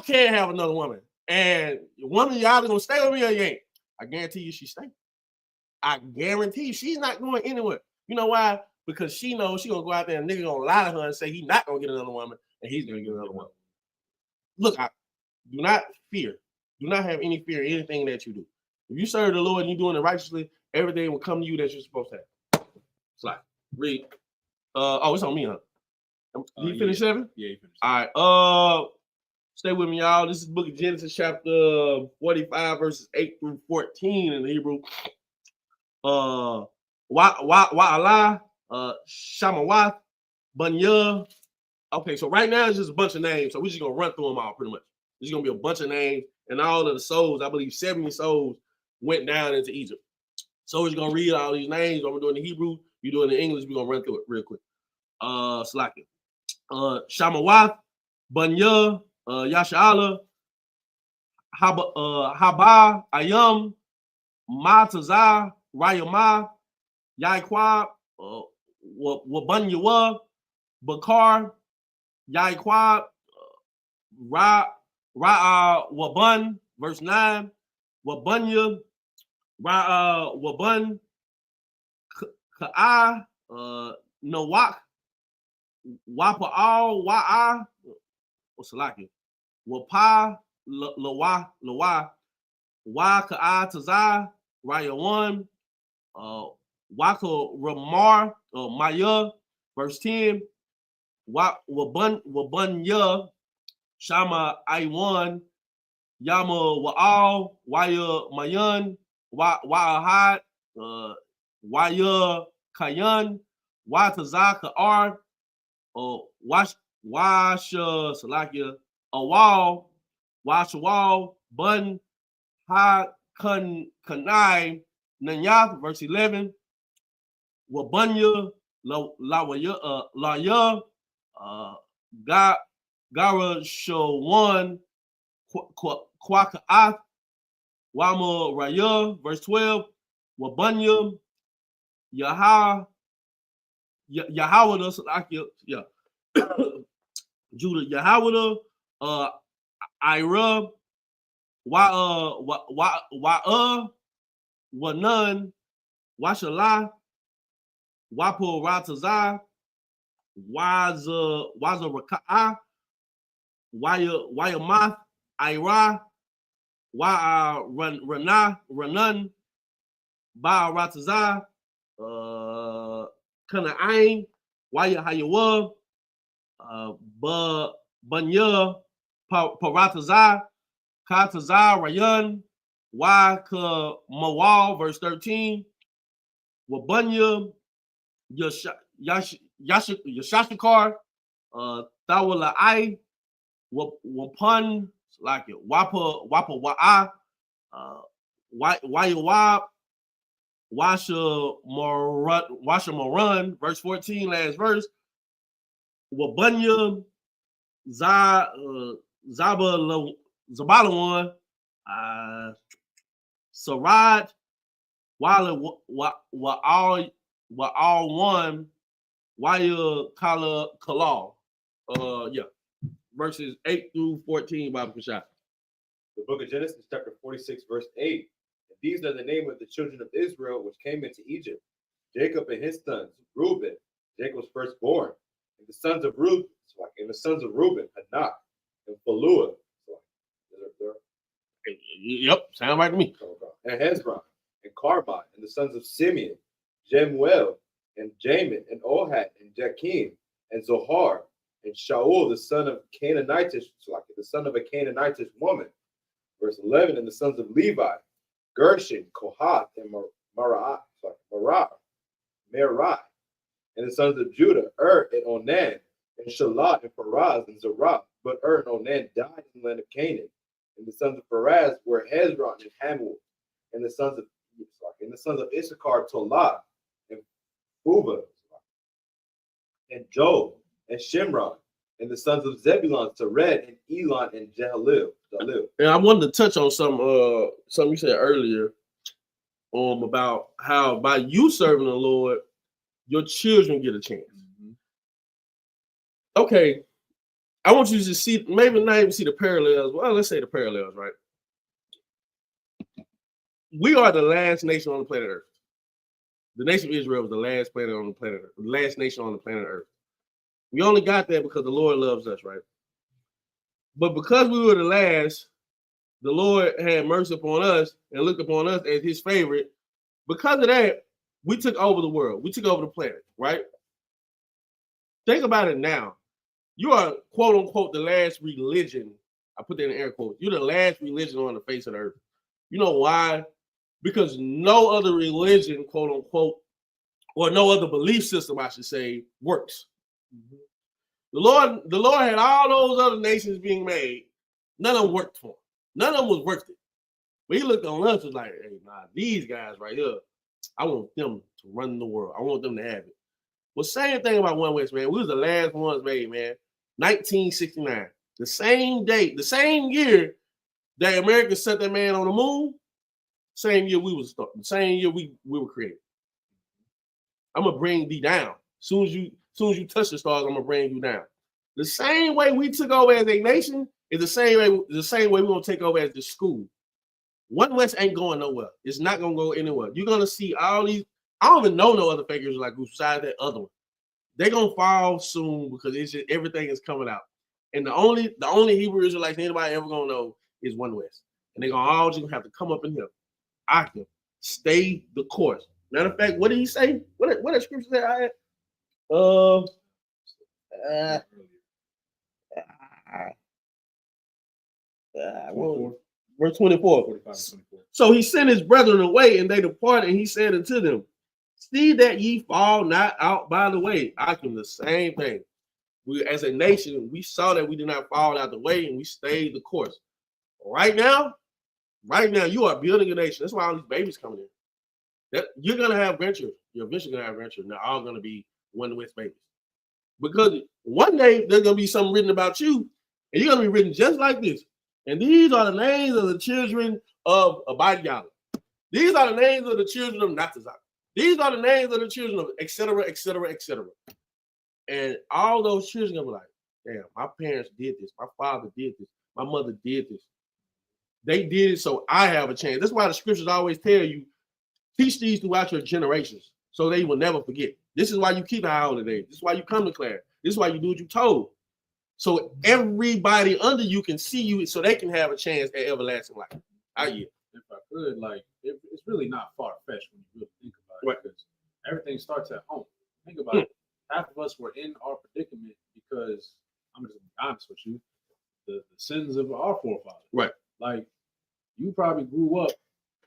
can't have another woman. And one of y'all is going to stay with me or you ain't. I guarantee you she stay. I guarantee you she's not going anywhere. You know why? Because she knows she's going to go out there and nigga going to lie to her and say he's not going to get another woman and he's going to get another woman. Look, do not fear. Do not have any fear in anything that you do. If you serve the Lord and you're doing it righteously, everything will come to you that you're supposed to have. Slide. Read. It's on me, huh? Did you finish 7? Yeah, you finished. All right. Stay with me, y'all. This is the book of Genesis, chapter 45, verses 8 through 14 in the Hebrew. Wa'ala, Shamawath, Bunya. Okay, so right now it's just a bunch of names. So we're just going to run through them all pretty much. There's going to be a bunch of names. And all of the souls, I believe 70 souls went down into Egypt. So we're just going to read all these names. I'm going to do it in Hebrew. You do it in English. We're going to run through it real quick. Slaki. Shamawath, Bunya, Yasha'ala, Haba, Ayam, Matazah, Rayamah, Yaiqua, Wabanyawa, Bakar, Yaiqua, Waban, verse 9, Wabanya, Waban, Ka'a, Nawak, Wapa all wa what's like it? Wapa la wa ka taza raya 1 waka ramar maya verse 10 wabun ya shama I1 yama wa'al waya mayan wa'ahad waya kayan wa tazaka r wash salakia awal wash wall bun ha kanai nanyath verse 11 wabunya la ya ga gara show 1 kwakaath wama raya verse 12 wabunya Yahweh salakia Judah Yahweh Ira wa none washala wapo rataza waza raka'a waya math Ira ranan ba rataza kana ain waya hayawa banya parataza kataza rayan wa ka mawal verse 13 wabanya yashakar tawala I wapun like it wapa wa'a waya washa moran verse 14 last verse wabunya Zabalawan Sarad Wala wa all one Waya Kala Kalal verses 8 through 14 Bible Kashaf. The book of Genesis, chapter 46, verse 8. And these are the name of the children of Israel which came into Egypt. Jacob and his sons, Reuben, Jacob's firstborn, and the sons of Reuben, Hanak, and Phalua. Yep, sound right to me. And Hezron, and Carmi, and the sons of Simeon, Jemuel, and Jamin, and Ohad, and Jakim, and Zohar, and Shaul, the son of Canaanitish, the son of a Canaanitish woman. Verse 11, and the sons of Levi, Gershon, Kohath, and Merari, and the sons of Judah, and Onan, and Shelah, and Faraz, and Zerah. But and Onan died in the land of Canaan. And the sons of Faraz were Hezron and Hamul. And the sons of Issachar, Tolah, and Uva, and Job, and Shimron. And the sons of Zebulun, Sered, and Elon, and Jehalil. And I wanted to touch on something you said earlier about how by you serving the Lord, your children get a chance. Mm-hmm. Okay, I want you to see, maybe not even see the parallels. Well, let's say the parallels, right? We are the last nation on the planet Earth. The nation of Israel was the last planet on the planet Earth, the last nation on the planet Earth. We only got there because the Lord loves us, right? But because we were the last, the Lord had mercy upon us and looked upon us as his favorite. Because of that, we took over the world. We took over the planet, right? Think about it now. You are, quote unquote, the last religion. I put that in air quotes. You're the last religion on the face of the earth. You know why? Because no other religion, quote unquote, or no other belief system, I should say, works. Mm-hmm. The Lord had all those other nations being made. None of them worked for him. None of them was worth it. But he looked on us and was like, hey, nah, these guys right here, I want them to run the world. I want them to have it. Well, same thing about One West, man. We was the last ones made, man. 1969. The same day, the same year that America set that man on the moon, same year we was started. The same year we were created. I'm gonna bring thee down. Soon as you touch the stars, I'm gonna bring you down. The same way we took over as a nation is the same way we're gonna take over as the school. One West ain't going nowhere. It's not gonna go anywhere. You're gonna see all these. I don't even know no other figures like besides that other one. they're gonna fall soon because it's just everything is coming out. And the only Hebrew Israelites anybody ever gonna know is One West. And they're gonna all just have to come up in here. I can stay the course. Matter of fact, what did he say? What did scripture say? I had? Verse 24. 45 and 24. So he sent his brethren away, and they departed, and he said unto them, see that ye fall not out by the way. I can the same thing. We, as a nation, we saw that we did not fall out the way, and we stayed the course. Right now, you are building a nation. That's why all these babies coming in. That you're gonna have venture. You're eventually gonna have venture, and they're all gonna be One West babies. Because one day there's gonna be something written about you, and you're gonna be written just like this. And these are the names of the children of Abadiah. These are the names of the children of Natazak. These are the names of the children of et cetera, et cetera, et cetera. And all those children are like, damn, my parents did this. My father did this. My mother did this. They did it, so I have a chance. That's why the scriptures always tell you, teach these throughout your generations so they will never forget. This is why you keep high holiday. This is why you come to class. This is why you do what you're told. So everybody under you can see you so they can have a chance at everlasting life. If I could, like, it's really not far-fetched when you really think about it, because everything starts at home. Think about it. Half of us were in our predicament because, I'm just gonna be honest with you, the sins of our forefathers. Right. Like, you probably grew up,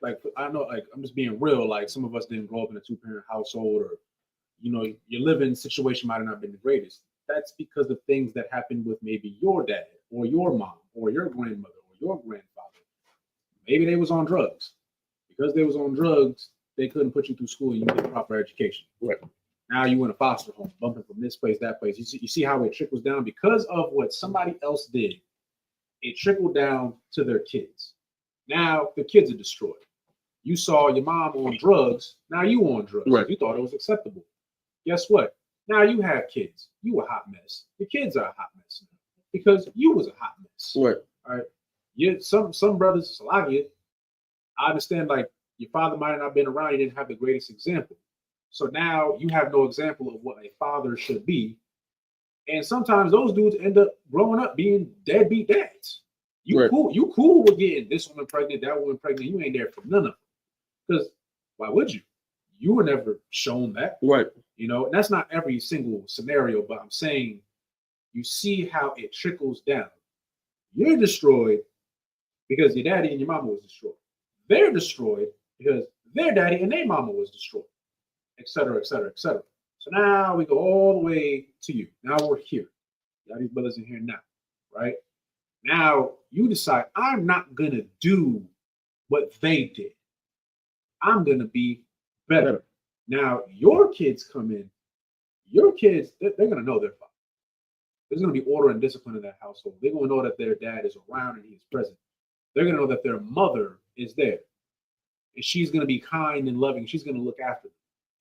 like, I know, like, I'm just being real, like, some of us didn't grow up in a two-parent household, or, you know, your living situation might have not been the greatest. That's because of things that happened with maybe your dad, or your mom, or your grandmother, or your grandfather. Maybe they was on drugs. Because they was on drugs, they couldn't put you through school and you get a proper education. Right. Now you in a foster home, bumping from this place, that place. You see how it trickles down? Because of what somebody else did, it trickled down to their kids. Now the kids are destroyed. You saw your mom on drugs, now you on drugs. Right. You thought it was acceptable. Guess what? Now you have kids. You a hot mess. Your kids are a hot mess now because you was a hot mess. Right. All right. Yeah, some brothers, I understand, like, your father might have not been around, he didn't have the greatest example. So now you have no example of what a father should be. And sometimes those dudes end up growing up being deadbeat dads. You cool with getting this woman pregnant, that woman pregnant. You ain't there for none of them. Because why would you? You were never shown that. Right. You know, and that's not every single scenario, but I'm saying you see how it trickles down. You're destroyed because your daddy and your mama was destroyed. They're destroyed because their daddy and their mama was destroyed, et cetera, et cetera, et cetera. So now we go all the way to you. Now we're here. Got these brothers in here now, right? Now you decide, I'm not going to do what they did. I'm going to be better. Now your kids come in. Your kids, they're going to know their father. There's going to be order and discipline in that household. They're going to know that their dad is around and he is present. They're going to know that their mother is there. And she's going to be kind and loving. She's going to look after them.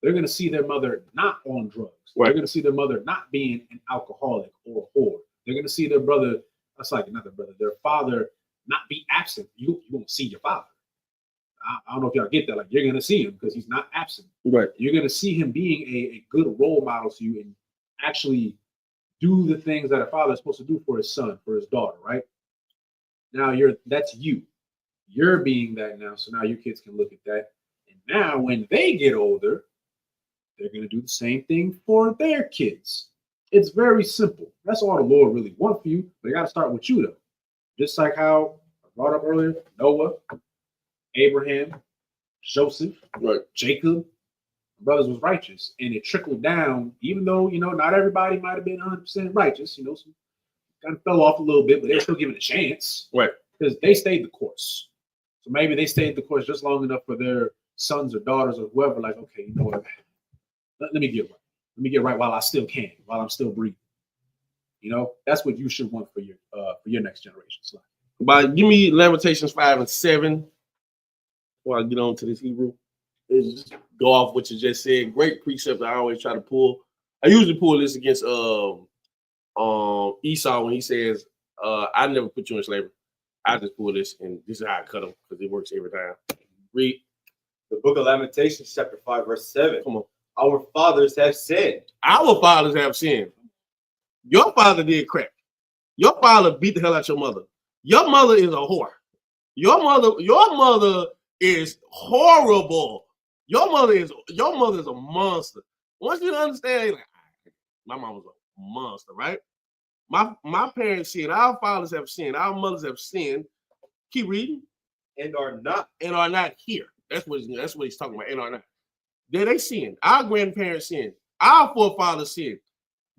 They're going to see their mother not on drugs. Right. They're going to see their mother not being an alcoholic or a whore. They're going to see their brother, their father not be absent. You won't see your father. I don't know if y'all get that. Like, you're going to see him because he's not absent. Right. You're going to see him being a good role model to you and actually do the things that a father is supposed to do for his son, for his daughter, right? Now that's you. You're being that now. So now your kids can look at that. And now when they get older, they're going to do the same thing for their kids. It's very simple. That's all the Lord really wants for you. But you got to start with you, though. Just like how I brought up earlier, Noah, Abraham, Joseph, right, Jacob, brothers was righteous. And it trickled down, even though, not everybody might have been 100% righteous. Some kind of fell off a little bit, but they're still given a chance. Right. Because they stayed the course. So maybe they stayed the course just long enough for their sons or daughters or whoever, like, okay, you know what? Let me get right. Let me get right while I still can, while I'm still breathing. That's what you should want for your next generation. So, but give me Lamentations 5 and 7 before I get on to this Hebrew. Just go off what you just said. Great precept I always try to pull. I usually pull this against Esau when he says, I never put you in slavery. I just pull this, and this is how I cut them because it works every time. Read the book of Lamentations, chapter 5, verse 7. Come on. Our fathers have sinned. Our fathers have sinned. Your father did crack. Your father beat the hell out your mother. Your mother is a whore. Your mother is horrible. Your mother is a monster. Once you understand, like, my mom was a monster, right? My parents sinned. Our fathers have sinned. Our mothers have sinned. Keep reading. And are not Here. That's what he's talking about. And are not. They sinned. Our grandparents sinned. Our forefathers sinned.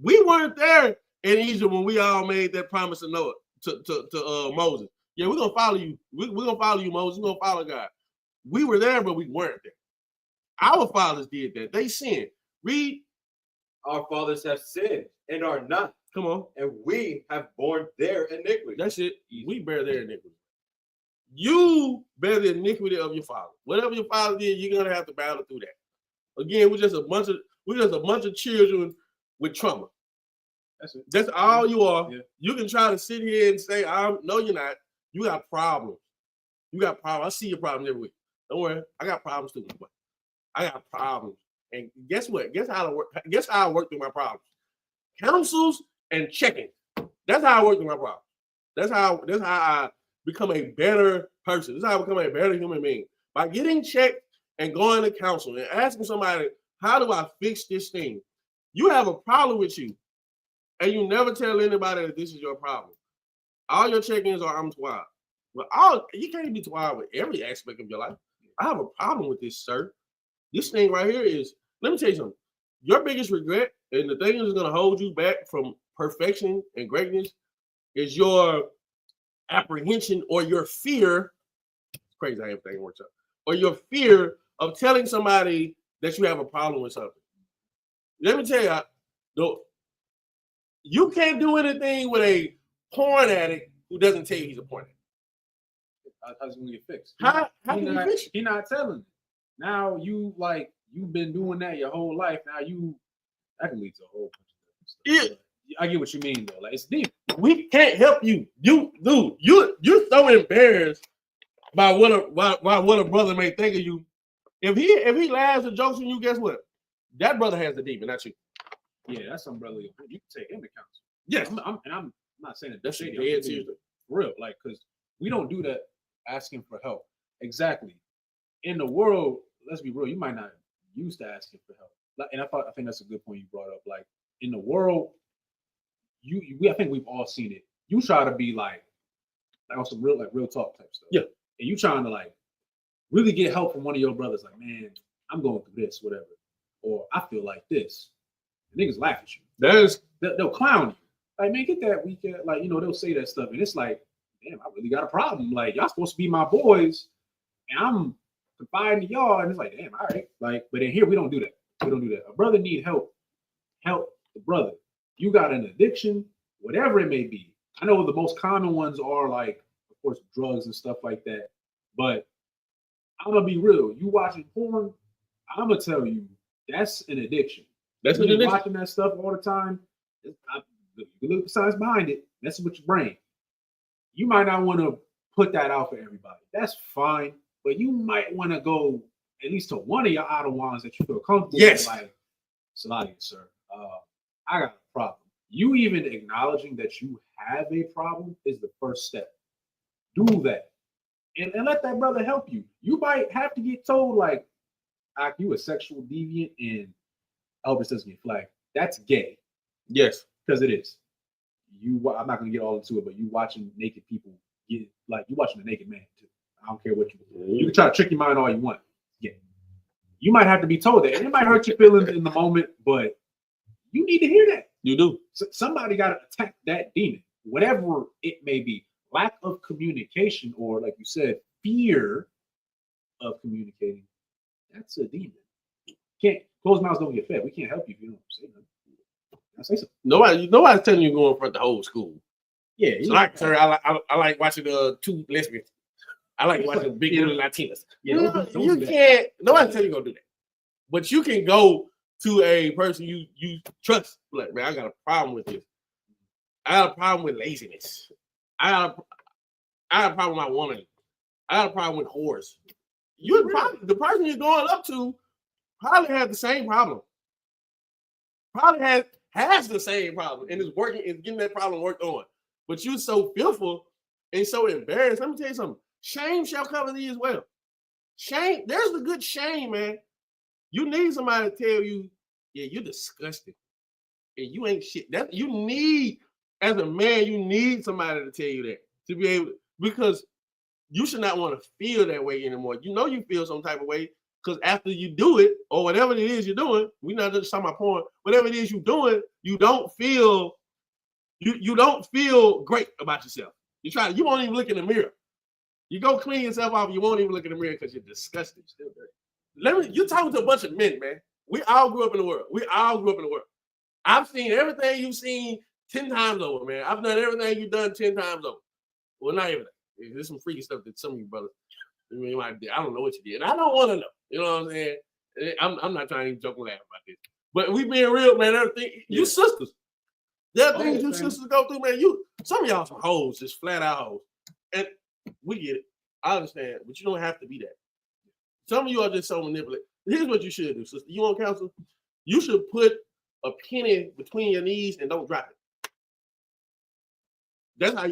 We weren't there in Egypt when we all made that promise to Noah, to Moses. Yeah, we're gonna follow you. We're gonna follow you, Moses. We're gonna follow God. We were there, but we weren't there. Our fathers did that. They sinned. Read. Our fathers have sinned and are not. Come on. And we have borne their iniquity. That's it. We bear their iniquity. You bear the iniquity of your father. Whatever your father did, you're gonna have to battle through that. Again, we're just a bunch of children with trauma. That's it. That's all you are. Yeah. You can try to sit here and say, no, you're not. You got problems. You got problems. I see your problems every week. Don't worry. I got problems too. I got problems. And guess what? Guess how I work through my problems. Counsels and checking. That's how I work through my problems. That's how I become a better person. This is how I become a better human being. By getting checked and going to counsel and asking somebody, how do I fix this thing? You have a problem with you. And you never tell anybody that this is your problem. All your check-ins are, I'm twab. Well, you can't be twab with every aspect of your life. I have a problem with this, sir. This thing right here is, let me tell you something. Your biggest regret and the thing that's going to hold you back from perfection and greatness is your apprehension or your fear. It's crazy how everything works out. Or your fear of telling somebody that you have a problem with something. Let me tell you, though, you can't do anything with a porn addict who doesn't tell you he's a porn addict. How's it gonna get fixed? How can you fix it? He not telling. Now you've been doing that your whole life. Now that can lead to a whole bunch of stuff. Yeah. I get what you mean though. Like it's deep. We can't help you. You're so embarrassed by what a brother may think of you. If he laughs and jokes on you, guess what? That brother has the demon, not you. Yeah, that's some brother. You can take him to counsel. Yes. I'm not saying that That's shady. dead seriously. For real, like, because we don't do that asking for help. Exactly. In the world, let's be real, you might not used to asking for help. Like, and I think that's a good point you brought up. Like in the world, I think we've all seen it. You try to be like on some real talk type stuff. Yeah. And you trying to like really get help from one of your brothers. Like, man, I'm going through this, whatever, or I feel like this. And niggas laugh at you. They'll clown you. Like, man, get that weekend. Like, they'll say that stuff, and it's like, damn, I really got a problem. Like, y'all supposed to be my boys, and I'm confiding to y'all, and it's like, damn, all right. Like, but in here we don't do that. We don't do that. A brother need help. Help the brother. You got an addiction, whatever it may be. I know the most common ones are like, of course, drugs and stuff like that. But I'm gonna be real. You watching porn, I'm gonna tell you that's an addiction. That's an addiction. Watching that stuff all the time. You look at the science behind it. Messing with your brain. You might not want to put that out for everybody. That's fine, but you might want to go at least to one of your idle ones that you feel comfortable with. Like, Saladia, sir, I got a problem. You even acknowledging that you have a problem is the first step. Do that, and let that brother help you. You might have to get told like, you a sexual deviant, and Elvis doesn't get flagged. That's gay. Yes. Because it is. I'm not gonna get all into it, but you watching naked people get like you watching a naked man too. I don't care what you do. You can try to trick your mind all you want. Yeah. You might have to be told that. And it might hurt your feelings in the moment, but you need to hear that. You do. So somebody got to attack that demon, whatever it may be. Lack of communication, or like you said, fear of communicating. That's a demon. Can't closed mouths don't get fed. We can't help you if you don't say nothing. I say something. Nobody's telling you to go in front of the whole school. Yeah, so like, sir, I like watching two lesbians. I like watching big little Latinas. Yeah, you can't. Nobody's telling you to go do that. But you can go to a person you trust. Like, man, I got a problem with this. I got a problem with laziness. I got a problem with my woman. I got a problem with whores. The person you're going up to probably have the same problem. probably has the same problem and is getting that problem worked on. But you're so fearful and so embarrassed. Let me tell you something. Shame shall cover thee as well. Shame, there's a good shame, man. You need somebody to tell you, yeah, you're disgusting. And you ain't shit. That you need, as a man, you need somebody to tell you that. To be able, because you should not want to feel that way anymore. You know you feel some type of way. Because after you do it, or whatever it is you're doing, we're not just talking about porn, whatever it is you're doing, you don't feel great about yourself. You won't even look in the mirror. You go clean yourself off, you won't even look in the mirror because you're disgusted. Still dirty. You're talking to a bunch of men, man. We all grew up in the world. I've seen everything you've seen 10 times over, man. I've done everything you've done 10 times over. Well, not everything. There's some freaky stuff that some of you brothers, I don't know what you did. I don't want to know. You know what I'm saying? I'm not trying to even joke and laugh about this. But we being real, man. Everything, you sisters. There are things you sisters go through, man. Some of y'all some hoes, just flat out hoes. And we get it. I understand. But you don't have to be that. Some of you are just so manipulative. Here's what you should do, sister. You want counsel? You should put a penny between your knees and don't drop it. That's how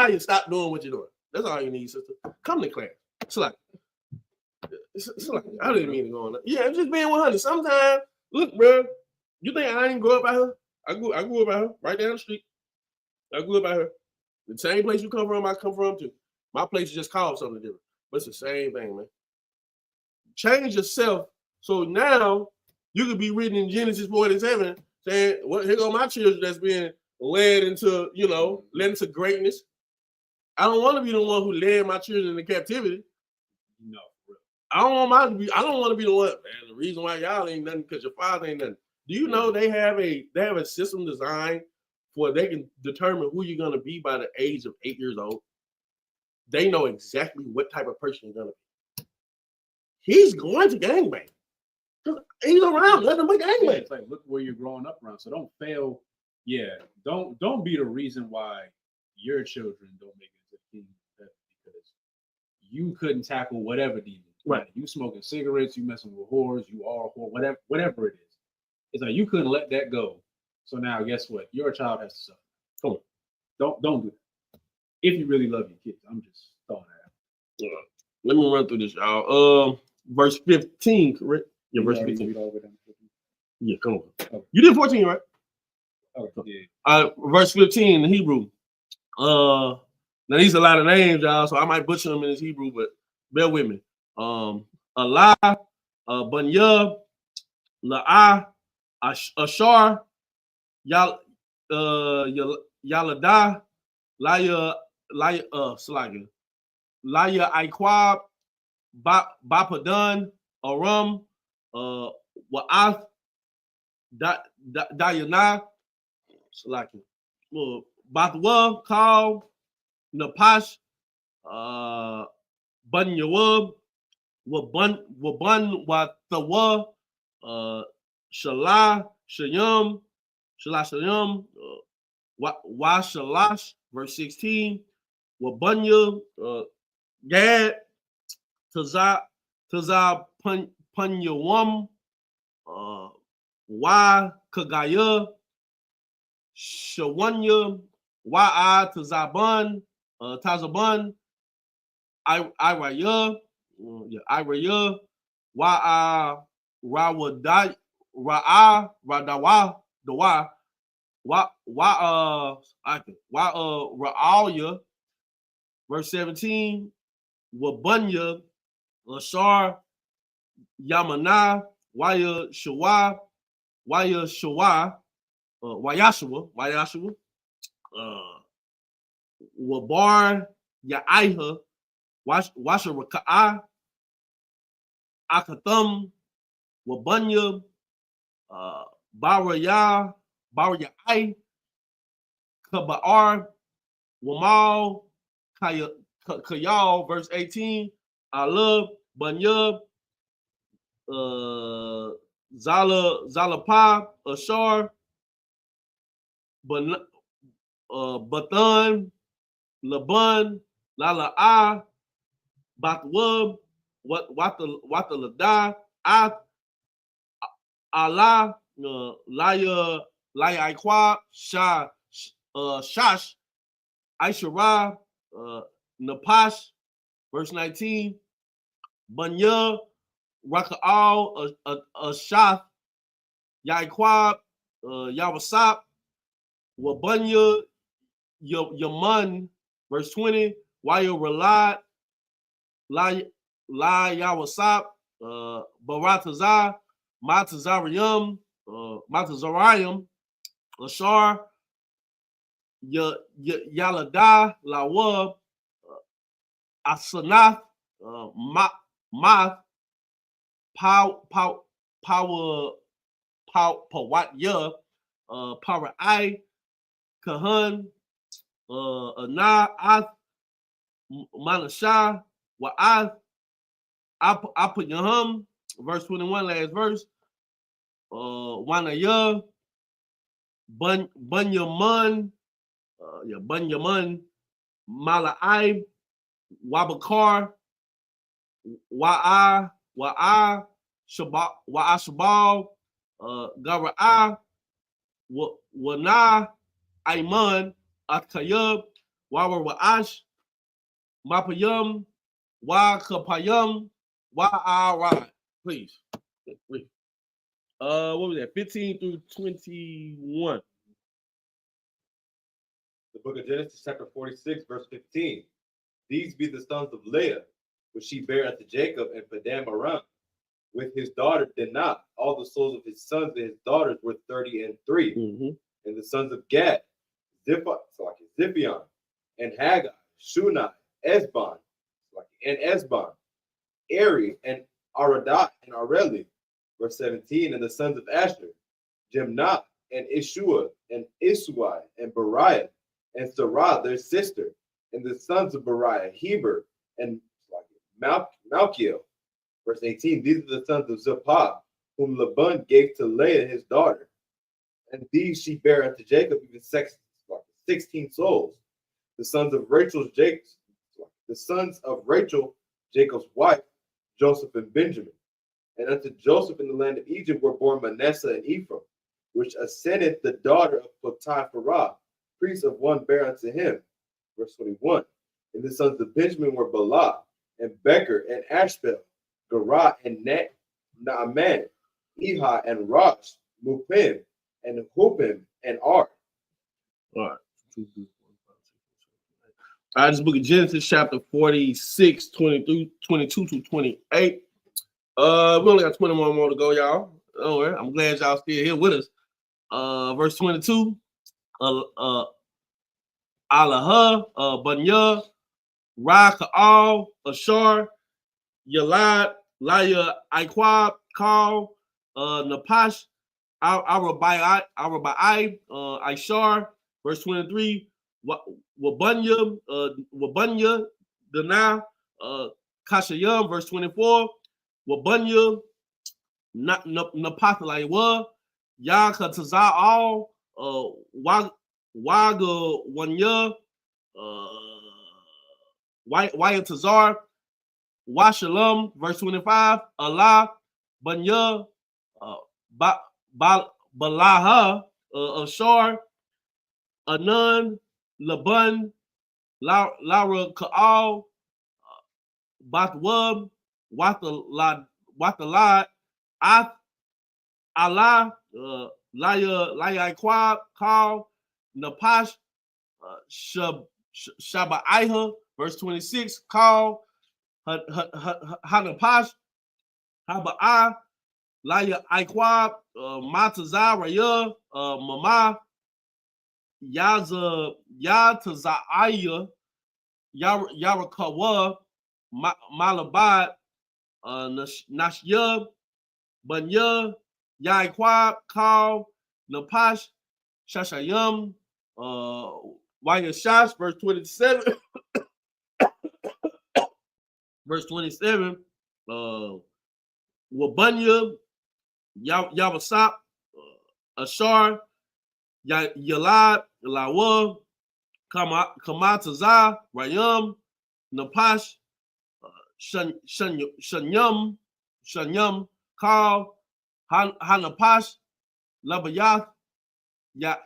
you stop doing what you're doing. That's all you need, sister. Come to class. It's like I didn't mean to go on that. Yeah, I'm just being 100. Sometimes, look, bro, you think I didn't grow up out here? I grew up out here, right down the street. I grew up out here. The same place you come from, I come from too. My place is just called something different. But it's the same thing, man. Change yourself so now you could be reading in Genesis 47 saying, well, here go my children that's being led into greatness. I don't want to be the one who led my children into captivity. No, I don't want to be the one, man. The reason why y'all ain't nothing because your father ain't nothing. Do you know they have a system designed for they can determine who you're gonna be by the age of 8 years old? They know exactly what type of person you're gonna be. He's going to gangbang. He's around, let him be gangbang. It's like, look where you're growing up around. So don't fail. Yeah, don't be the reason why your children don't make it to the kingdom because you couldn't tackle whatever demon. Right. You smoking cigarettes, you messing with whores, you are a whore, whatever it is. It's like you couldn't let that go. So now guess what? Your child has to suffer. Come on. Don't do that. If you really love your kids. I'm just throwing that out. Yeah. Let me run through this, y'all. Verse 15, correct? Yeah, verse 15. Yeah, come on. Okay. You did 14, right? Okay. Yeah. Verse 15 in Hebrew. Now these are a lot of names, y'all, so I might butcher them in his Hebrew, but bear with me. Allah, Bunya, La'ah, Ashar, Yalada, Laya Aikwab, Bapadan, Aram, Wa'ath, Dayana, Salaki, Bathwa, Kal, Napash, Bunyawab, Wabun, Wathawa, Shalah, Shayam, Shalash, verse 16, Wabunya, Gad, Taza Punyawam, Wa Kagaya, Shawanya, Wa'a Tazaban, Tazaban, Iraya, Wa'a Rawadai, Radawa, Dawa, Ra'alya, verse 17, Wabunya, Lashar, Yamana, Wayashua, Wabar, Ya'iha, Washaraka'a, Akatham, Wabunya, Barayai, Kaba'ar, Wamal, Kayal, verse 18, Alub, Bunyub, Zalapa, Ashar, Bathan, Laban, Lala'a, Bathwub, Watalada, Allah, Laya Iqua, Shash, Aishara, Napash, verse 19, Bunya, Raka'al, Ashath, Yaiqua, Yawasap, Wabunya, Yaman, verse 20, Waya Ralad, La Yawasap, Baratazar, Matazarium, Ashar, Yalada, Lawa, Asanath, Math, Pawatya, Power I, Kahan, Ana, Ath, Manashah, Wa'ath, Apayahum, verse 21, last verse, Wanaya, Bunyaman, Bunyaman, Malai, Wabakar, Wa'a, Shabal, Gara'a, Wana, Aiman, Atkayub, Wawa Wa'ash, Mapayum, Wa Kapayum, Wa'a. Please. What was that? 15 through 21. The book of Genesis, chapter 46, verse 15. These be the sons of Leah, which she bare unto Jacob and Padan Aram, with his daughter Dinah. All the souls of his sons and his daughters were 33. And the sons of Gad, Ziphion, and Haggai, Shunai, Esbon, and Esbon, Eri, and Aradah, and Areli. Verse 17, and the sons of Asher, Jimnah, and Ishua, and Isuai, and Beriah, and Sarah, their sister, and the sons of Beriah, Heber, and Malchiel. Verse 18, these are the sons of Zilpah, whom Laban gave to Leah his daughter. And these she bare unto Jacob, even 16 souls. The sons of Rachel, Jacob's wife, Joseph and Benjamin. And unto Joseph in the land of Egypt were born Manasseh and Ephraim, which ascended the daughter of Potipharah, priest of one bare unto him. Verse 21. And the sons of Benjamin were Bala, and Becher, and Ashbel, Garah, and Naaman, Ehi, and Rosh, Mupim, and Hupim, and Ard. All right. All right, this book of Genesis, chapter 46, 22 to 28. We only got 21 more to go, y'all. Don't worry. I'm glad y'all still here with us. Verse 22. Allah, Bunya, Raka'al, Ashar, Yalad, Laya, Iqab, Kal, Napash, Arabai, Ishar. Verse 23. Wabunya, Dana, Kashayam. Verse 24. Wabunya, Napathalaiwa, Yakataza'al, Waga Wanya, Wayatazar, Washalom, verse 25, Allah, Banya, Balaha, Ashar, Anan, Laban, Lara Ka'al, Batwab, Watalad, Ath, Allah, Laya Iqab, Kal, Napash, Shabaiha, verse 26, Kal, Hanapash, Haba'a, Laya Iqab, Matazah, Raya, Mama, Yatazaiah, Yarakawa, Malabad, Nashya, Banya, Yaiqab, Kal, Napash, Shashayam, Wayashash, verse 27. Verse 27. Wabunya, Yawasap, Ashar, Yalad, Lawa, Kamatazah, Rayam, Napash, Shanyam, Kal, Hanapash, Labayah,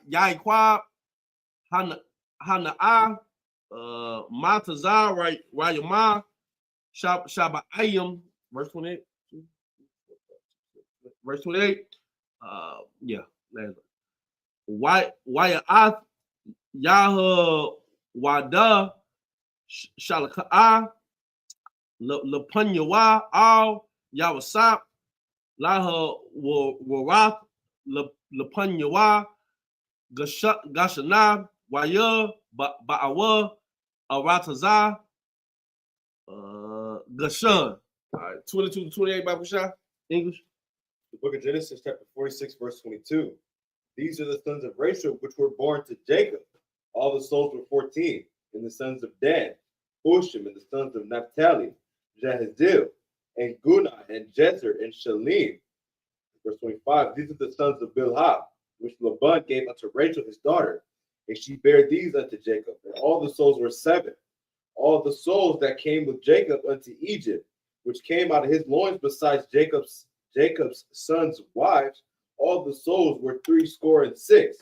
Yaiquab, Hana, Matazar, Rayama, Shabayim, verse 28. Verse 28. Yeah. Why Yah Wada Shalaka Lapunyawa Al Yawasap Laha Warath Lapunyawa Gashana Waya Ba'awa Arataza Gashan. All right, 22 to 28 Bible shot. English. The book of Genesis, chapter 46, verse 22. These are the sons of Rachel, which were born to Jacob. All the souls were 14, and the sons of Dan, Hushim, and the sons of Naphtali, Jahazil, and Guna, and Jezer, and Shalim. Verse 25. These are the sons of Bilhah, which Laban gave unto Rachel his daughter, and she bare these unto Jacob. And all the souls were 7. All the souls that came with Jacob unto Egypt, which came out of his loins, besides Jacob's sons' wives, all the souls were 66.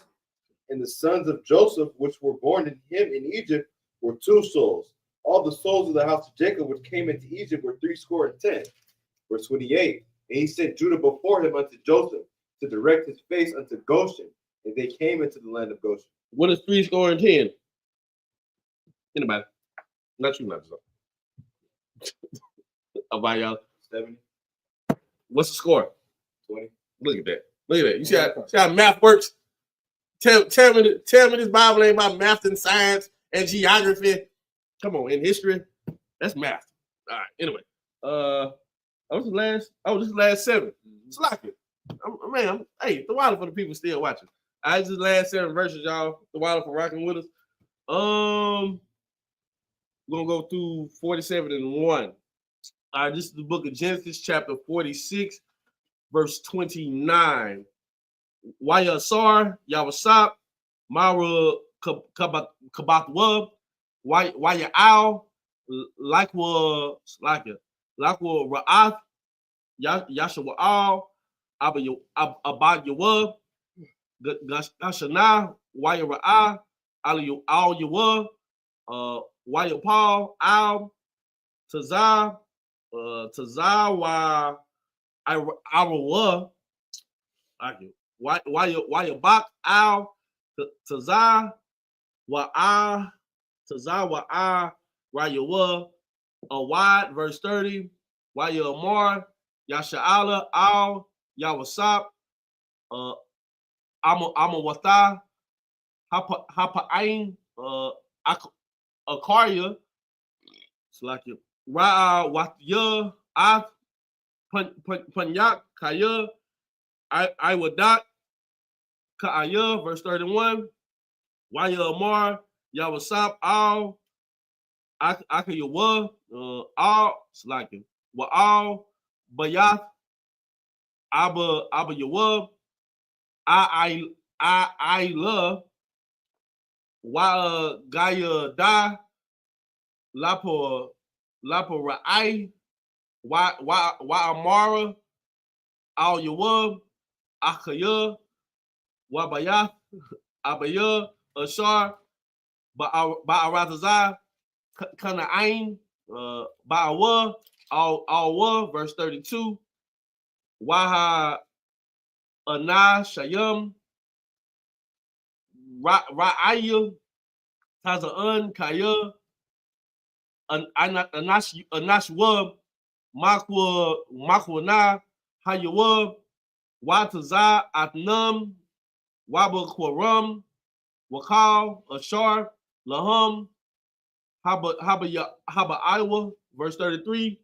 And the sons of Joseph, which were born in him in Egypt, were 2 souls. All the souls of the house of Jacob, which came into Egypt, were 10. Verse 28. And he sent Judah before him unto Joseph to direct his face unto Goshen, and they came into the land of Goshen. What is 10? Anybody? Not you, not so. About y'all. 70. What's the score? 20. Look at that. Look at that. You see how math works? Tell me this Bible ain't about math and science and geography. Come on, in history, that's math. All right. Anyway, this is last 7. It's like it. Hey, the water for the people still watching. I just last 7 verses, y'all. The water for rocking with us. We're gonna go through 47 and 1. All right, this is the book of Genesis, chapter 46, verse 29. Waya Sar, Yawasap, Mara Kabatwa, Waya Al, Lakwa Ra'ath, Yashawa Al, Abad Yawa, Gashana, Waya Ra'ah, Al Yawa, Waya Paul, Al, Tazah, Tazawa, Arawa, why you bak Al Tazah wa Rayawa a wide verse 30 why you Amar Yasha'ala Al Yawasap Amawatha Hapa Ain Akarya Slakia Ra'a Watya Ath Panyak Kaya I would not Ka'aya, verse 31. Waya Amar, Yawasap, Al, Akayawa, Al, Slakin, Wa Al, Bayath, Abba Yawa, I love, Wa Gaya Da, Lapo Ra'ai, Wa Amara, Al Yawa, Akaya, Wabayah, Abaya, Ashar, Ba'aratazah, Kana'ain, Ba'awa, Alwa, verse 32, Waha Anah Shayam, Ra'aya, Taza'an, Kaya, Anashwa, Makwana, Hayawa, Wataza, Atnam, Waba Quorum, Wakal, Ashar, Lahum, Haba Iowa, verse 33,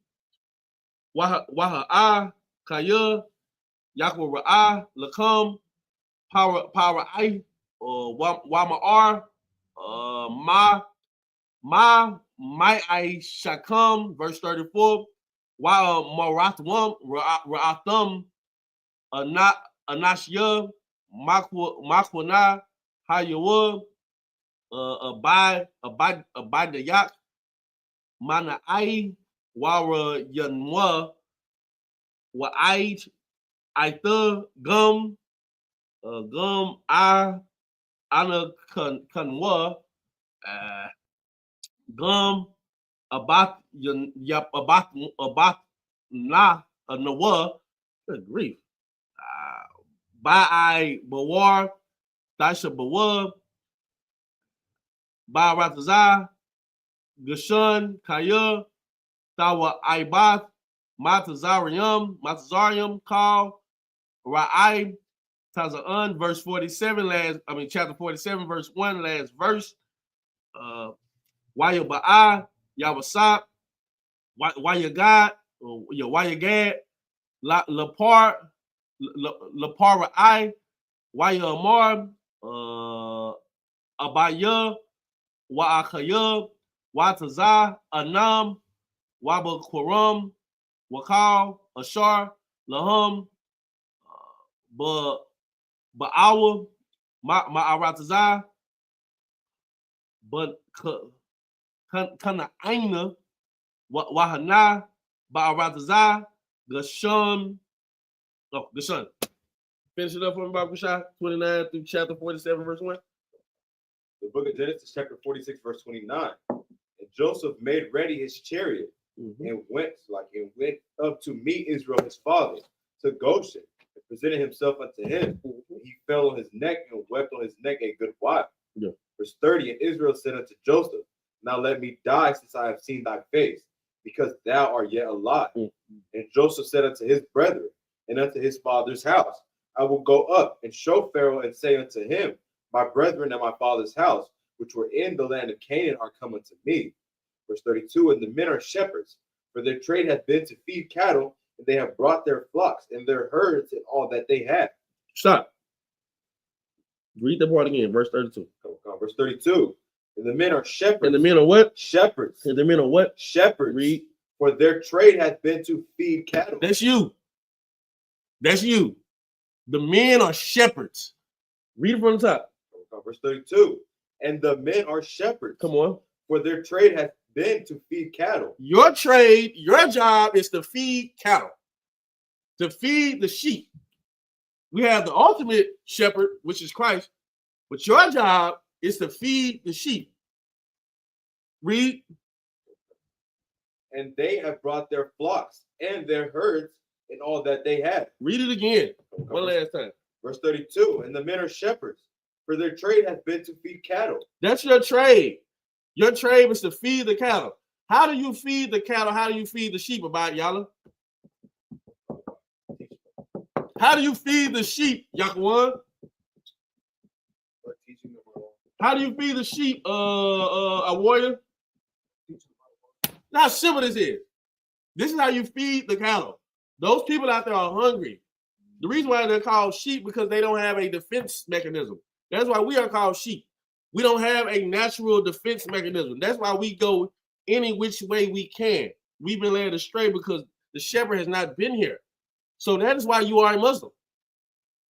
Waha'a, Kaya, Yakwa Ra'ah, Lakam, Power I, Wama'ar, My I Shakam, verse 34, Wa Marathwam, Ra'atham, Anashya, Makwana, Hayawa, Abad the Yak, Mana I, Wara Yanwa, Wa Aitha Gum, Gum I ana kanwa gum about yap about na nawa. Good grief. Ba I bawar Dasha bawa ba rataza Gashun Kaya Tawa Ibath Matazarium Kal Ra'ai Tazaan, verse 47, chapter 47, verse 1, last verse. Wayaba'a, Yawasap, Wayagad, Wayagad, Lapar, Lapara'ai, Wayamar, Abaya, Wa'akaya, Wataza, Anam, Wabakwaram, Wakal, Ashar, Lahum, Ba'awa, Ma'aratazah, but Kana Aina, Wahana, Ba'aratazah, Gashun. Finish it up for me, Bob Kushai, 29 through chapter 47, verse 1. The book of Genesis, chapter 46, verse 29. And Joseph made ready his chariot and went up to meet Israel his father to Goshen and presented himself unto him. He fell on his neck and wept on his neck a good while. Yeah. Verse 30. And Israel said unto Joseph, now let me die, since I have seen thy face, because thou art yet alive. And Joseph said unto his brethren and unto his father's house, I will go up and show Pharaoh and say unto him, my brethren and my father's house, which were in the land of Canaan, are come unto me. Verse 32. And the men are shepherds, for their trade hath been to feed cattle, and they have brought their flocks and their herds and all that they have. Stop. Read the part again, verse 32. Come, verse 32. And the men are shepherds. And the men are what? Shepherds. And the men are what? Shepherds. Read. For their trade hath been to feed cattle. That's you. That's you. The men are shepherds. Read it from the top. Verse 32. And the men are shepherds. Come on. For their trade hath been to feed cattle. Your trade, your job is to feed cattle, to feed the sheep. We have the ultimate shepherd, which is Christ, but your job is to feed the sheep. Read. And they have brought their flocks and their herds and all that they have. Read it again. One last time. Verse 32. And the men are shepherds, for their trade hath been to feed cattle. That's your trade. Your trade is to feed the cattle. How do you feed the cattle? How do you feed the sheep, about Yalla? How do you feed the sheep, Yakawan? How do you feed the sheep, a warrior? Now, simple this is. This is how you feed the cattle. Those people out there are hungry. The reason why they're called sheep, because they don't have a defense mechanism. That's why we are called sheep. We don't have a natural defense mechanism. That's why we go any which way we can. We've been led astray because the shepherd has not been here. So that is why you are a Muslim.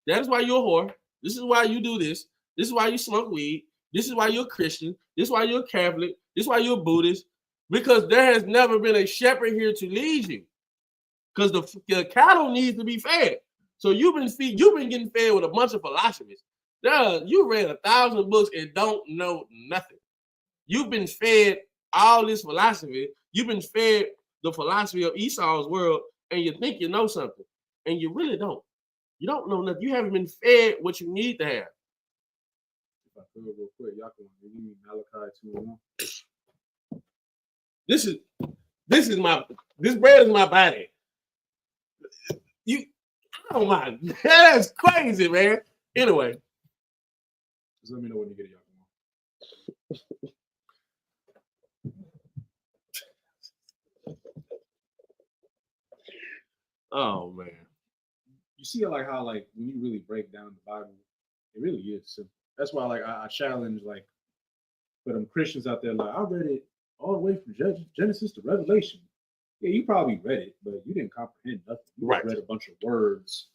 That is why you're a whore. This is why you do this. This is why you smoke weed. This is why you're a Christian. This is why you're a Catholic. This is why you're a Buddhist. Because there has never been a shepherd here to lead you. Because the cattle needs to be fed. So you've been getting fed with a bunch of philosophies. You read 1,000 books and don't know nothing. You've been fed all this philosophy. You've been fed the philosophy of Esau's world, and you think you know something, and you really don't. You don't know nothing. You haven't been fed what you need to have. If I could real quick, y'all can give me Malachi 2:1. This bread is my body. I don't mind. That's crazy, man. Anyway. Just let me know when you get it, y'all. Oh man. You see like how like when you really break down the Bible, it really is simple. That's why like I challenge like for them Christians out there, like I read it all the way from Genesis to Revelation. Yeah, you probably read it, but you didn't comprehend nothing. You right. read a bunch of words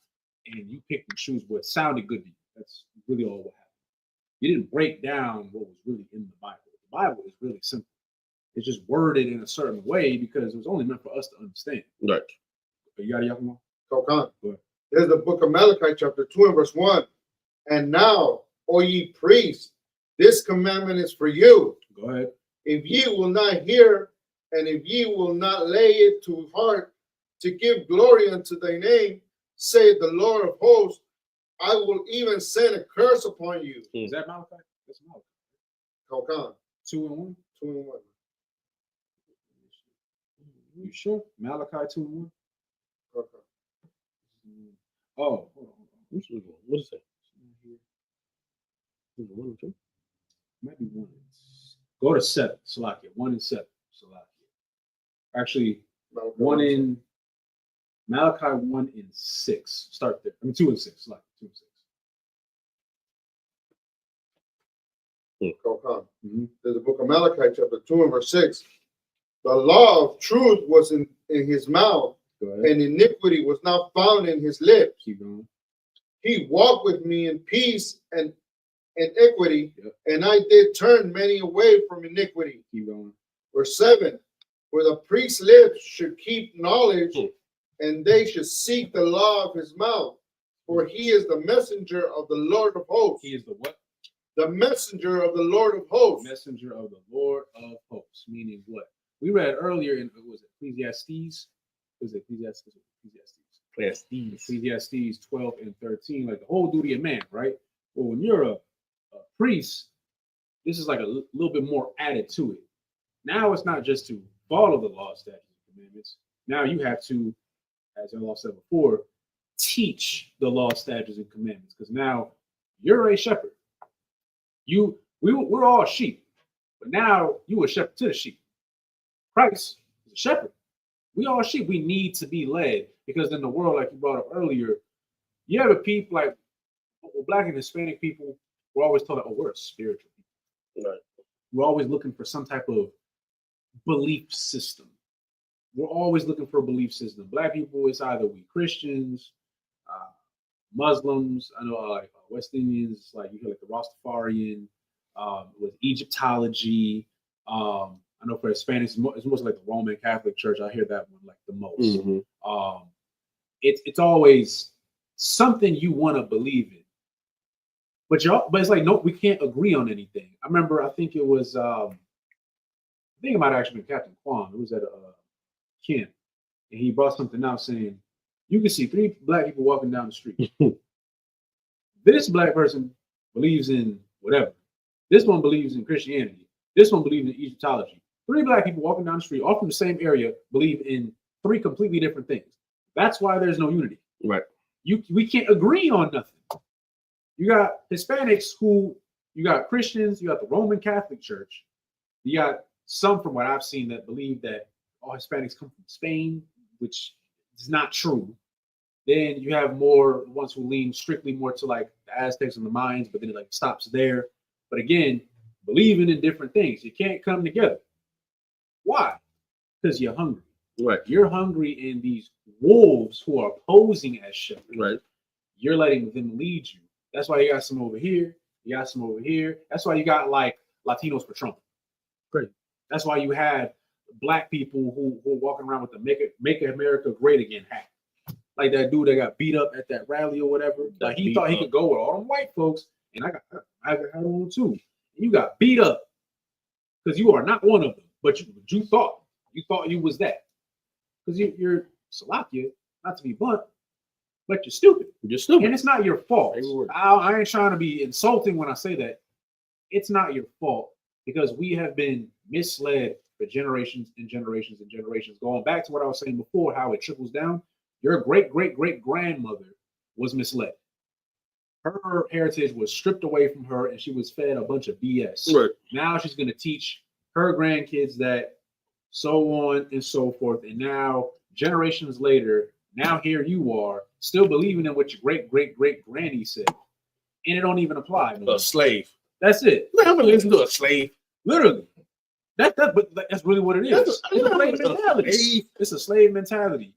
and you picked and choose what sounded good to you. That's really all what happened. You didn't break down what was really in the Bible. The Bible is really simple. It's just worded in a certain way because it was only meant for us to understand. Right. You got it, Yakima? Socal. There's the book of Malachi, chapter 2 and verse 1. And now, O ye priests, this commandment is for you. Go ahead. If ye will not hear, and if ye will not lay it to heart to give glory unto thy name, saith the Lord of hosts, I will even send a curse upon you. Is that Malachi? That's Malachi. Kokan. 2 and 1. 2 and 1. You sure? Malachi 2 and 1. Kokan. Oh, hold on. What is that? One and two? Might be 1. Go to 7. Salakia. 1 and 7. Salakia. Actually, Malachi 1 in Malachi 1 and 6. Start there. I mean 2 and 6. Salakia. 2 and 6. Kokan. Mm-hmm. There's the book of Malachi, chapter 2 and verse 6. The law of truth was in his mouth, and iniquity was not found in his lips. Keep going. He walked with me in peace and equity, and I did turn many away from iniquity. Keep going. Verse 7. For the priest's lips should keep knowledge, and they should seek the law of his mouth. For he is the messenger of the Lord of hosts. He is the what? The messenger of the Lord of hosts. Messenger of the Lord of hosts. Meaning what? We read earlier in Ecclesiastes. Was it Ecclesiastes? Ecclesiastes 12 and 13. Like the whole duty of man, right? Well, when you're a priest, this is like a little bit more added to it. Now it's not just to follow the law, statutes, and commandments. Now you have to, as Allah said before, teach the law, statutes, and commandments. Because now you're a shepherd. We're all sheep, but now you a shepherd to the sheep. Christ is a shepherd. We all sheep. We need to be led, because in the world, like you brought up earlier, you have a people like Black and Hispanic people. We're always told, oh, we're a spiritual people. Right. We're always looking for some type of belief system. We're always looking for a belief system. Black people, it's either we Christians, Muslims. I know like West Indians, like you hear like the Rastafarian, with Egyptology. I know for Hispanics, it's mostly like the Roman Catholic Church. I hear that one like the most. Mm-hmm. It's always something you want to believe in, but it's like no, we can't agree on anything. I remember, I think it was, I think it might have actually been Captain Kwan. It was at camp, and he brought something out saying you can see 3 Black people walking down the street. This Black person believes in whatever. This one believes in Christianity. This one believes in Egyptology. 3 Black people walking down the street, all from the same area, believe in 3 completely different things. That's why there's no unity. Right. We can't agree on nothing. You got Hispanics who, you got Christians, you got the Roman Catholic Church. You got some, from what I've seen, that believe that all Hispanics come from Spain, which is not true. Then you have more ones who lean strictly more to like the Aztecs and the Mayans, but then it like stops there. But again, believing in different things. You can't come together. Why? Because you're hungry. Right. You're hungry in these wolves who are posing as shepherds. Right. You're letting them lead you. That's why you got some over here. You got some over here. That's why you got like Latinos for Trump. Great. That's why you had Black people who were walking around with the Make America Great Again hat. Like that dude that got beat up at that rally or whatever. Like he thought he could go with all them white folks, and I got one too. You got beat up because you are not one of them, but you thought you was that, because you're Salakia, not to be blunt, but you're stupid. You're stupid, and it's not your fault. I ain't trying to be insulting when I say that. It's not your fault, because we have been misled for generations and generations and generations. Going back to what I was saying before, how it trickles down. Your great-great-great-grandmother was misled. Her heritage was stripped away from her, and she was fed a bunch of BS. Right. Now she's going to teach her grandkids that, so on and so forth. And now, generations later, now here you are, still believing in what your great-great-great-granny said. And it don't even apply. A slave. That's it. I'm going to listen to a slave. Literally. But that's really what it is. It's a slave mentality. It's a slave mentality.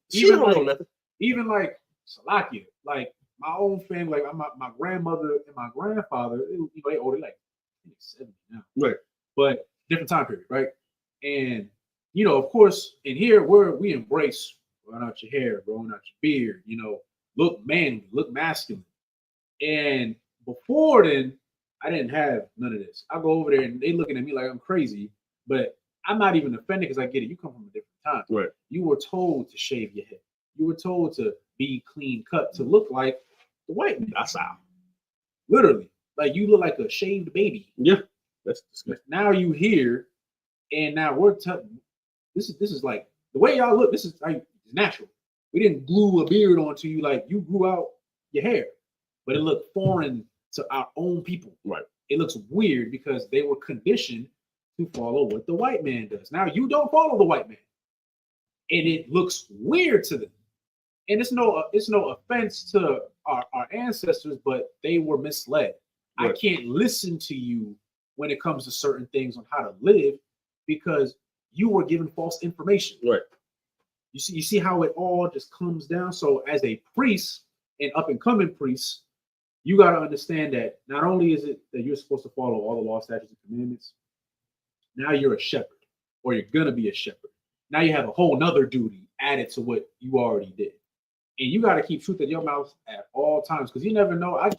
Even like Salakia, like my own family, like my grandmother and my grandfather, they older, like 70 now. Right. But different time period, right? And of course, in here we embrace growing out your hair, growing out your beard, look manly, look masculine. And Before then, I didn't have none of this. I go over there and they looking at me like I'm crazy, but I'm not even offended because I get it. You come from a different time. Right. You were told to shave your head. You were told to be clean cut, to look like the white man. That's how. Literally. Like you look like a shaved baby. Yeah. That's disgusting. Now you here, and now we're this is like the way y'all look, this is like natural. We didn't glue a beard onto you like you grew out your hair, but it looked foreign to our own people. Right. It looks weird because they were conditioned to follow what the white man does. Now you don't follow the white man, and it looks weird to them. And it's no offense to our ancestors, but they were misled. Right. I can't listen to you when it comes to certain things on how to live because you were given false information. Right. You see how it all just comes down. So as a priest, an up and coming priest, you got to understand that not only is it that you're supposed to follow all the law, statutes, and commandments, now you're a shepherd, or you're gonna be a shepherd. Now you have a whole nother duty added to what you already did. And you got to keep truth in your mouth at all times because you never know. I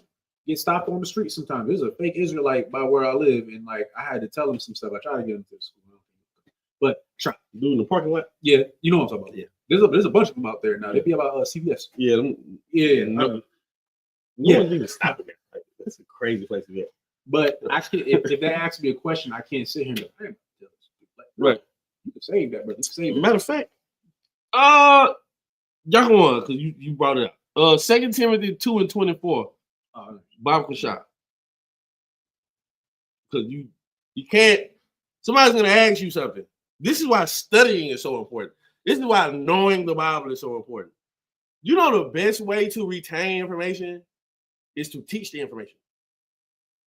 get stopped on the street sometimes. There's a fake Israelite by where I live, and like I had to tell him some stuff. I try to get him to school, but try Dude in the parking lot. yeah, you know what I'm talking about. Yeah, there's a bunch of them out there now. They be about CVS. Yeah, Yeah. No one even stop it. Like, that's a crazy place to get. But I can if they ask me a question, I can't sit here and be like, Right. You can save that, brother. You can save it. Matter of fact, y'all go on because you brought it up. 2 Timothy 2:24. Bible shot. Because you can't. Somebody's gonna ask you something. This is why studying is so important. This is why knowing the Bible is so important. You know the best way to retain information is to teach the information.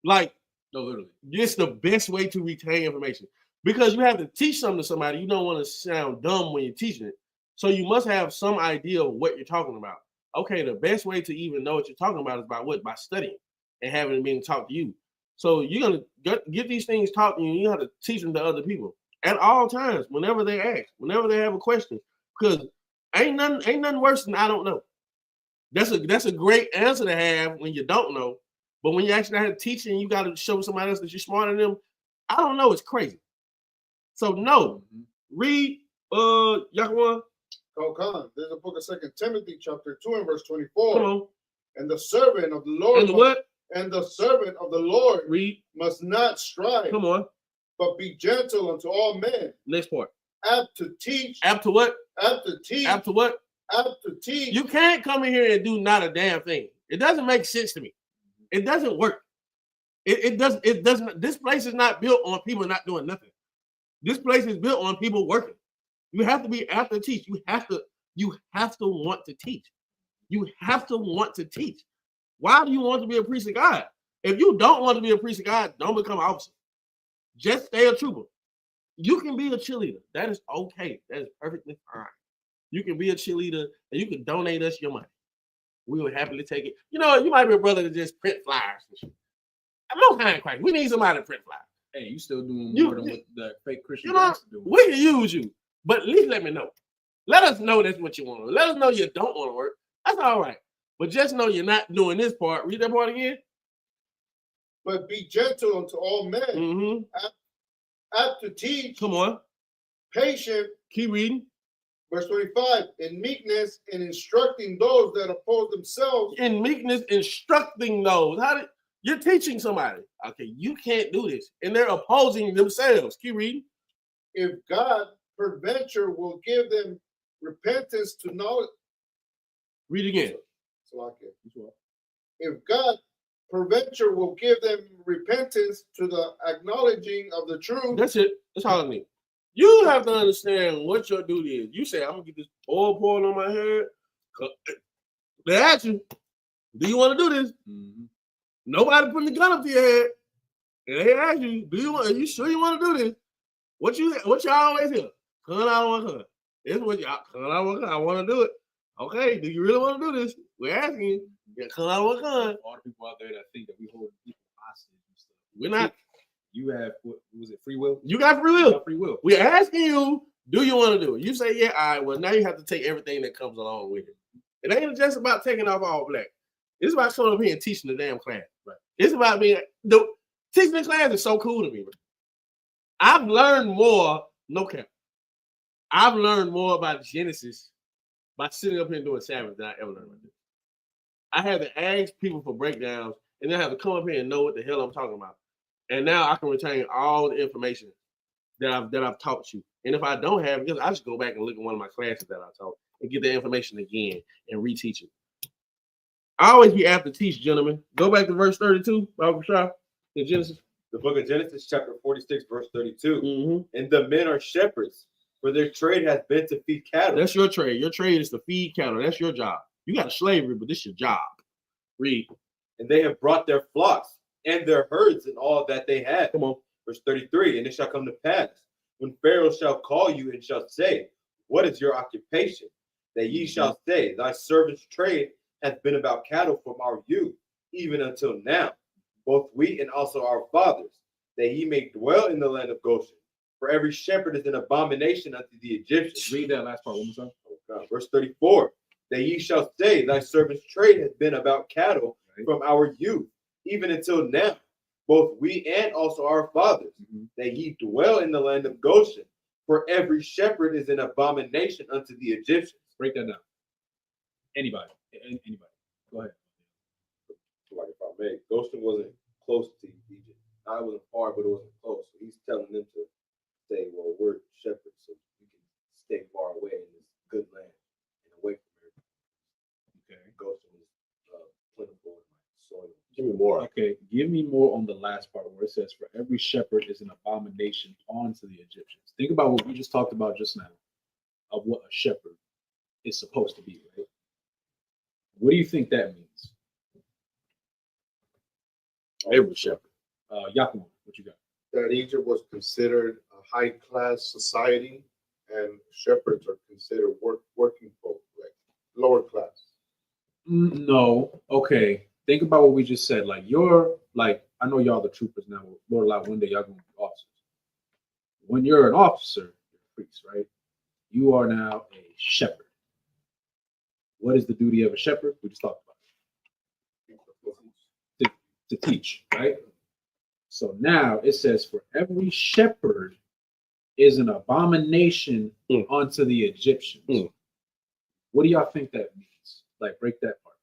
Like, no, literally, it's the best way to retain information because you have to teach something to somebody. You don't want to sound dumb when you're teaching it, so you must have some idea of what you're talking about. Okay, the best way to even know what you're talking about is by what? By studying and having it being taught to you. So you're gonna get these things taught to you, and you have to teach them to other people at all times, whenever they ask, whenever they have a question, because ain't nothing worse than I don't know. That's a great answer to have when you don't know, but when you actually have to teach and you got to show somebody else that you're smarter than them, I don't know. It's crazy. So no, read Yahuwah. There's a book of 2 Timothy chapter 2 and verse 24. Come on. And the servant of the Lord And the servant of the Lord must not strive. Come on. But be gentle unto all men. Next part. Apt to teach. Apt to what? Apt to teach. Apt to what? Apt to teach. You can't come in here and do not a damn thing. It doesn't make sense to me. It doesn't work. It doesn't. This place is not built on people not doing nothing. This place is built on people working. You have to be apt to teach. You have to want to teach. You have to want to teach. Why do you want to be a priest of God? If you don't want to be a priest of God, don't become an officer. Just stay a trooper. You can be a cheerleader. That is okay. That is perfectly fine. You can be a cheerleader and you can donate us your money. We would happily take it. You know, you might be a brother that just print flyers and shit. No kind of Christ. We need somebody to print flyers. Hey, you still doing more than what the fake Christian do. We can use you, but at least let me know. Let us know that's what you want. Let us know you don't want to work. That's all right. But just know you're not doing this part. Read that part again. But be gentle unto all men. Mm-hmm. Apt to teach. Come on. Patient. Keep reading. Verse 25. In meekness and instructing those that oppose themselves. In meekness, instructing those. You're teaching somebody. Okay, you can't do this. And they're opposing themselves. Keep reading. If God peradventure will give them repentance to knowledge. Read again. If God peradventure will give them repentance to the acknowledging of the truth. That's it. That's all I need. You have to understand what your duty is. You say, I'm going to get this oil poured on my head. They ask you, do you want to do this? Mm-hmm. Nobody putting the gun up to your head. And they ask you, are you sure you want to do this? What you always hear? I don't want to. This is what I want to do it. Okay, do you really want to do this? We're asking you. All the people out there that think that we hold people hostage and stuff. We're not. You have, what was it, free will? You got free will. You got free will. We're asking you, do you want to do it? You say, yeah, all right. Well, now you have to take everything that comes along with it. It ain't just about taking off all black. It's about showing up here and teaching the damn class. Right. It's about being the teaching this class is so cool to me, bro. I've learned more, no cap. I've learned more about Genesis by sitting up here and doing Sabbath than I ever learned about this. I had to ask people for breakdowns, and then I have to come up here and know what the hell I'm talking about. And now I can retain all the information that I've taught you. And if I don't have it, I just go back and look at one of my classes that I taught and get the information again and reteach it. I always be apt to teach, gentlemen. Go back to verse 32, Bible Shah, in Genesis. The book of Genesis, chapter 46, verse 32. Mm-hmm. And the men are shepherds, for their trade has been to feed cattle. That's your trade. Your trade is to feed cattle. That's your job. You got a slavery, but this is your job. Read. And they have brought their flocks and their herds and all that they had. Come on. Verse 33. And it shall come to pass, when Pharaoh shall call you and shall say, what is your occupation? That ye shall say, thy servant's trade hath been about cattle from our youth, even until now, both we and also our fathers, that ye may dwell in the land of Goshen. For every shepherd is an abomination unto the Egyptians. Read that last part one more time. Oh God. Verse 34. That ye shall say, thy servant's trade hath been about cattle from our youth, even until now, both we and also our fathers, that ye dwell in the land of Goshen. For every shepherd is an abomination unto the Egyptians. Break that down. Anybody. Go ahead. Like if I may, Goshen wasn't close to Egypt. Now it wasn't far, but it wasn't close. So he's telling them to say, well, we're shepherds, so we can stay far away in this good land and away from everything. Okay. Goshen is plentiful in soil. Give me more. Okay, give me more on the last part where it says, for every shepherd is an abomination unto the Egyptians. Think about what we just talked about just now of what a shepherd is supposed to be, right? What do you think that means? Every shepherd. Yakima, what you got? That Egypt was considered a high-class society, and shepherds are considered working folk, like lower class. No. Okay. Think about what we just said. Like you're like, I know y'all the troopers now. Lord Allah, one day y'all gonna be officers. When you're an officer, you're a priest, right? You are now a shepherd. What is the duty of a shepherd? We just talked about it. To teach, right? So now it says, for every shepherd is an abomination unto the Egyptians. What do y'all think that means? Like, break that part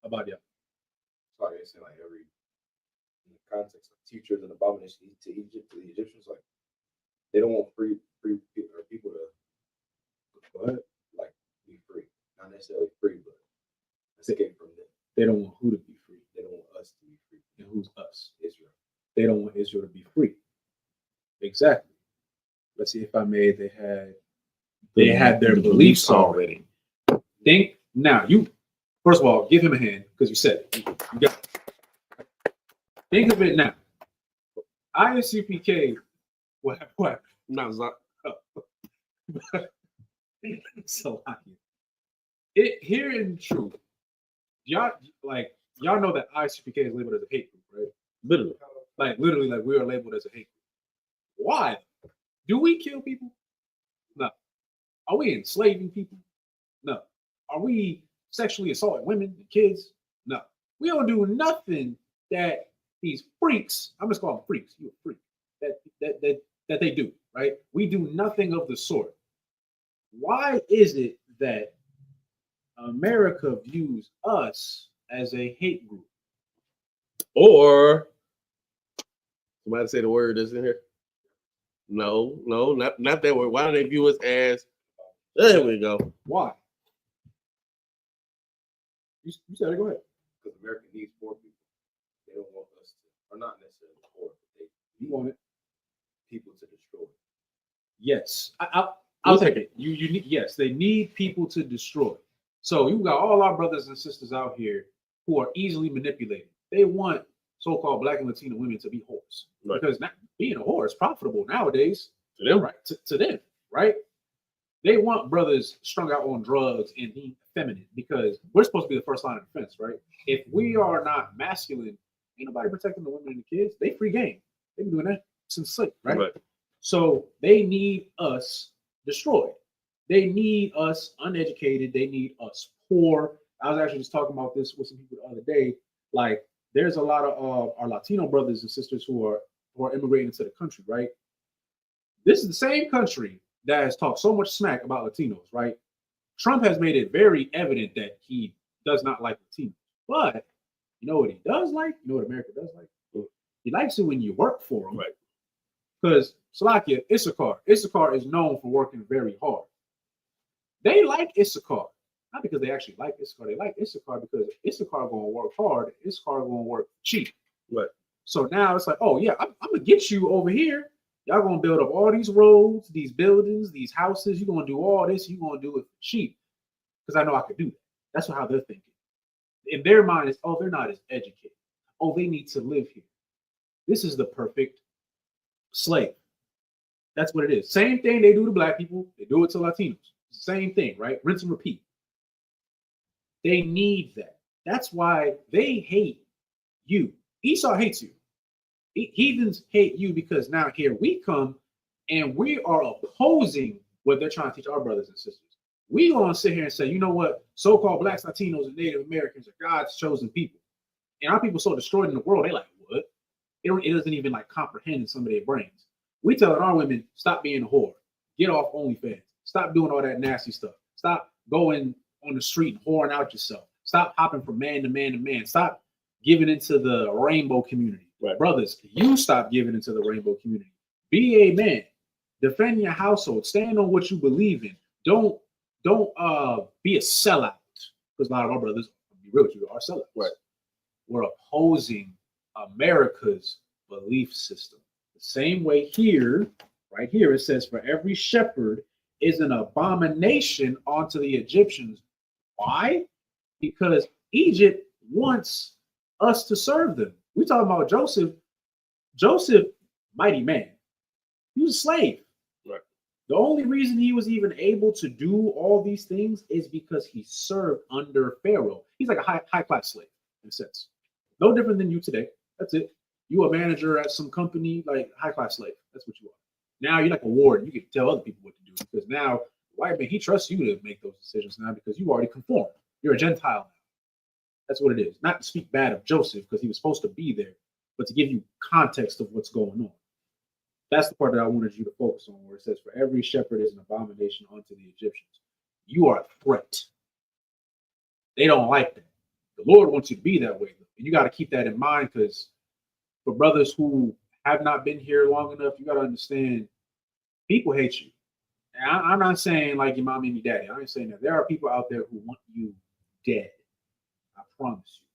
down. About y'all. Sorry, I say like every in the context of teachers and abomination to Egypt, to the Egyptians, like they don't want free people or people to like be free. Not necessarily free, but escape from them. They don't want who to be free. They don't want us to be free. And who's us? Israel. They don't want Israel to be free. Exactly. Let's see, if I may, they had their beliefs already. Think now, you first of all, give him a hand because you said it. You got it. Think of it now. ISUPK, what? Not So it here in truth, y'all know that ISUPK is labeled as a hate group, right? Literally, like we are labeled as a hate group. Why? Do we kill people? No. Are we enslaving people? No. Are we sexually assaulting women and kids? No. We don't do nothing that these freaks, I'm just calling them freaks, you're a freak, that they do, right? We do nothing of the sort. Why is it that America views us as a hate group? Or somebody say the word that's in here. No, not that word. Why do they view us as? There we go. Why? You said it. Go ahead. Because America needs poor people. They don't want us to, or not necessarily poor, but You want it? people to destroy. Yes, I'll take it. You need, yes, they need people to destroy. So you got all our brothers and sisters out here who are easily manipulated. They want so-called Black and Latino women to be whores, right? Because being a whore is profitable nowadays to them, right? To them, right? They want brothers strung out on drugs and being feminine because we're supposed to be the first line of defense, right? If we are not masculine, ain't nobody protecting the women and the kids. They free game. They've been doing that since sleep, right? So they need us destroyed. They need us uneducated. They need us poor. I was actually just talking about this with some people the other day. Like, there's a lot of our Latino brothers and sisters who are immigrating into the country, right? This is the same country that has talked so much smack about Latinos, right? Trump has made it very evident that he does not like Latinos. But you know what he does like? You know what America does like? He likes it when you work for him. Right. Because Salakia, Isupk is known for working very hard. They like Isupk, not because they actually like Isupk. They like Isupk because Isupk gonna work hard. Isupk gonna work cheap. Right. So now it's like, oh yeah, I'm gonna get you over here. Y'all gonna build up all these roads, these buildings, these houses. You're gonna do all this. You're gonna do it for cheap because I know I could do that. That's how they're thinking. In their mind, is they're not as educated. Oh, they need to live here. This is the perfect slave. That's what it is. Same thing they do to black people. They do it to Latinos. Same thing, right? Rinse and repeat. They need that. That's why they hate you. Esau hates you. Heathens hate you because now here we come and we are opposing what they're trying to teach our brothers and sisters. We gonna sit here and say, you know what? So-called blacks, Latinos, and Native Americans are God's chosen people. And our people so destroyed in the world, they like, what? It doesn't even like comprehend in some of their brains. We telling our women, stop being a whore. Get off OnlyFans. Stop doing all that nasty stuff. Stop going on the street and whoring out yourself. Stop hopping from man to man to man. Stop giving into the rainbow community. Right. Brothers, you stop giving into the rainbow community. Be a man. Defend your household. Stand on what you believe in. Don't be a sellout. Because a lot of our brothers, to be real with you, are sellouts. Right. We're opposing America's belief system. The same way here, right here, it says, for every shepherd is an abomination unto the Egyptians. Why? Because Egypt wants us to serve them. We're talking about Joseph. Joseph, mighty man. He was a slave. Right. The only reason he was even able to do all these things is because he served under Pharaoh. He's like a high class slave in a sense. No different than you today. That's it. You a manager at some company, like high class slave. That's what you are. Now you're like a warden. You can tell other people what to do because now white man, he trusts you to make those decisions now because you already conform. You're a Gentile now. That's what it is. Not to speak bad of Joseph because he was supposed to be there, but to give you context of what's going on. That's the part that I wanted you to focus on, where it says, for every shepherd is an abomination unto the Egyptians. You are a threat. They don't like that. The Lord wants you to be that way. And you got to keep that in mind, because for brothers who have not been here long enough, you got to understand people hate you. And I'm not saying like your mommy and your daddy. I ain't saying that. There are people out there who want you dead. I promise you.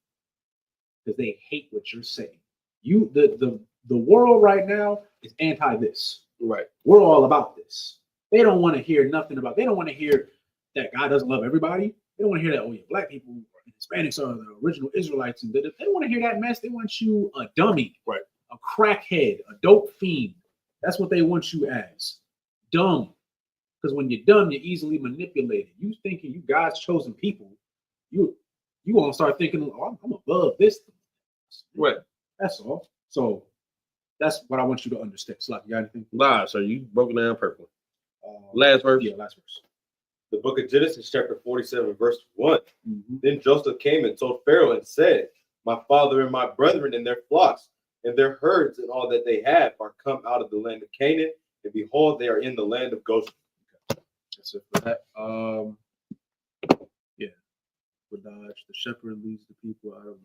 Because they hate what you're saying. The world right now is anti this. Right. We're all about this. They don't want to hear nothing about. They don't want to hear that God doesn't love everybody. They don't want to hear that, oh yeah, black people and Hispanics are the original Israelites. And they don't want to hear that mess. They want you a dummy. Right. A crackhead, a dope fiend. That's what they want you as. Dumb. Because when you're dumb, you're easily manipulated. You thinking you God's chosen people, you gonna start thinking, oh, I'm above this. Right. That's all. So that's what I want you to understand. Slap, you got anything? Nah, so you broke it down perfectly. Last verse. Yeah, last verse. The book of Genesis, chapter 47, verse 1. Mm-hmm. Then Joseph came and told Pharaoh and said, my father and my brethren and their flocks and their herds and all that they have are come out of the land of Canaan, and behold, they are in the land of Goshen. Okay. That's it for that. Yeah. With Dodge, the shepherd leads the people out of.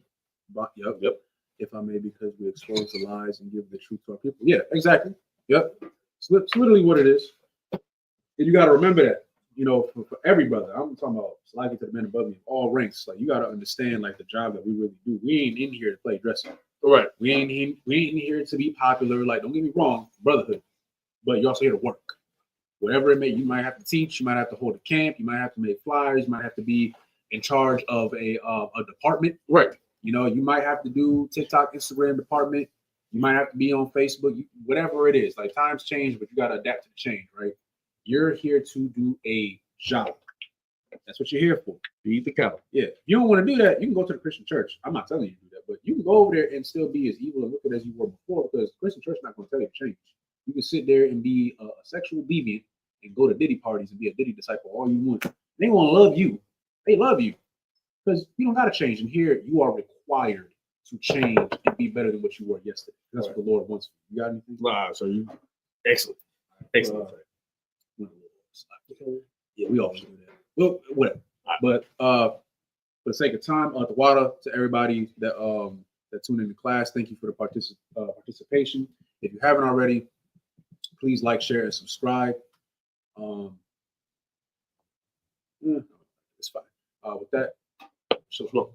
Yep. If I may, because we expose the lies and give the truth to our people. Yeah, exactly. Yep. So it's literally what it is. And you got to remember that, for every brother, I'm talking about sliding to the men above me, all ranks. Like, you got to understand, like, the job that we really do. We ain't in here to play dress up. Right. We ain't in here to be popular. Like, don't get me wrong, brotherhood. But you're also here to work. Whatever it may, you might have to teach, you might have to hold a camp, you might have to make flyers, you might have to be in charge of a department. Right. You might have to do TikTok, Instagram department. You might have to be on Facebook, whatever it is. Like, times change, but you got to adapt to the change, right? You're here to do a job. That's what you're here for. Feed the cattle. Yeah. If you don't want to do that, you can go to the Christian church. I'm not telling you to do that, but you can go over there and still be as evil and wicked as you were before, because the Christian church is not going to tell you to change. You can sit there and be a sexual deviant and go to Diddy parties and be a Diddy disciple all you want. They won't love you. They love you because you don't got to change. And here you are required to change and be better than what you were yesterday. That's what the Lord wants. You got anything? Wow, so you excellent. Excellent. Yeah, we always do that. Well, whatever. But for the sake of time, the water to everybody that tuned into class, thank you for the participation. If you haven't already, please like, share, and subscribe. It's fine. With that, shalom.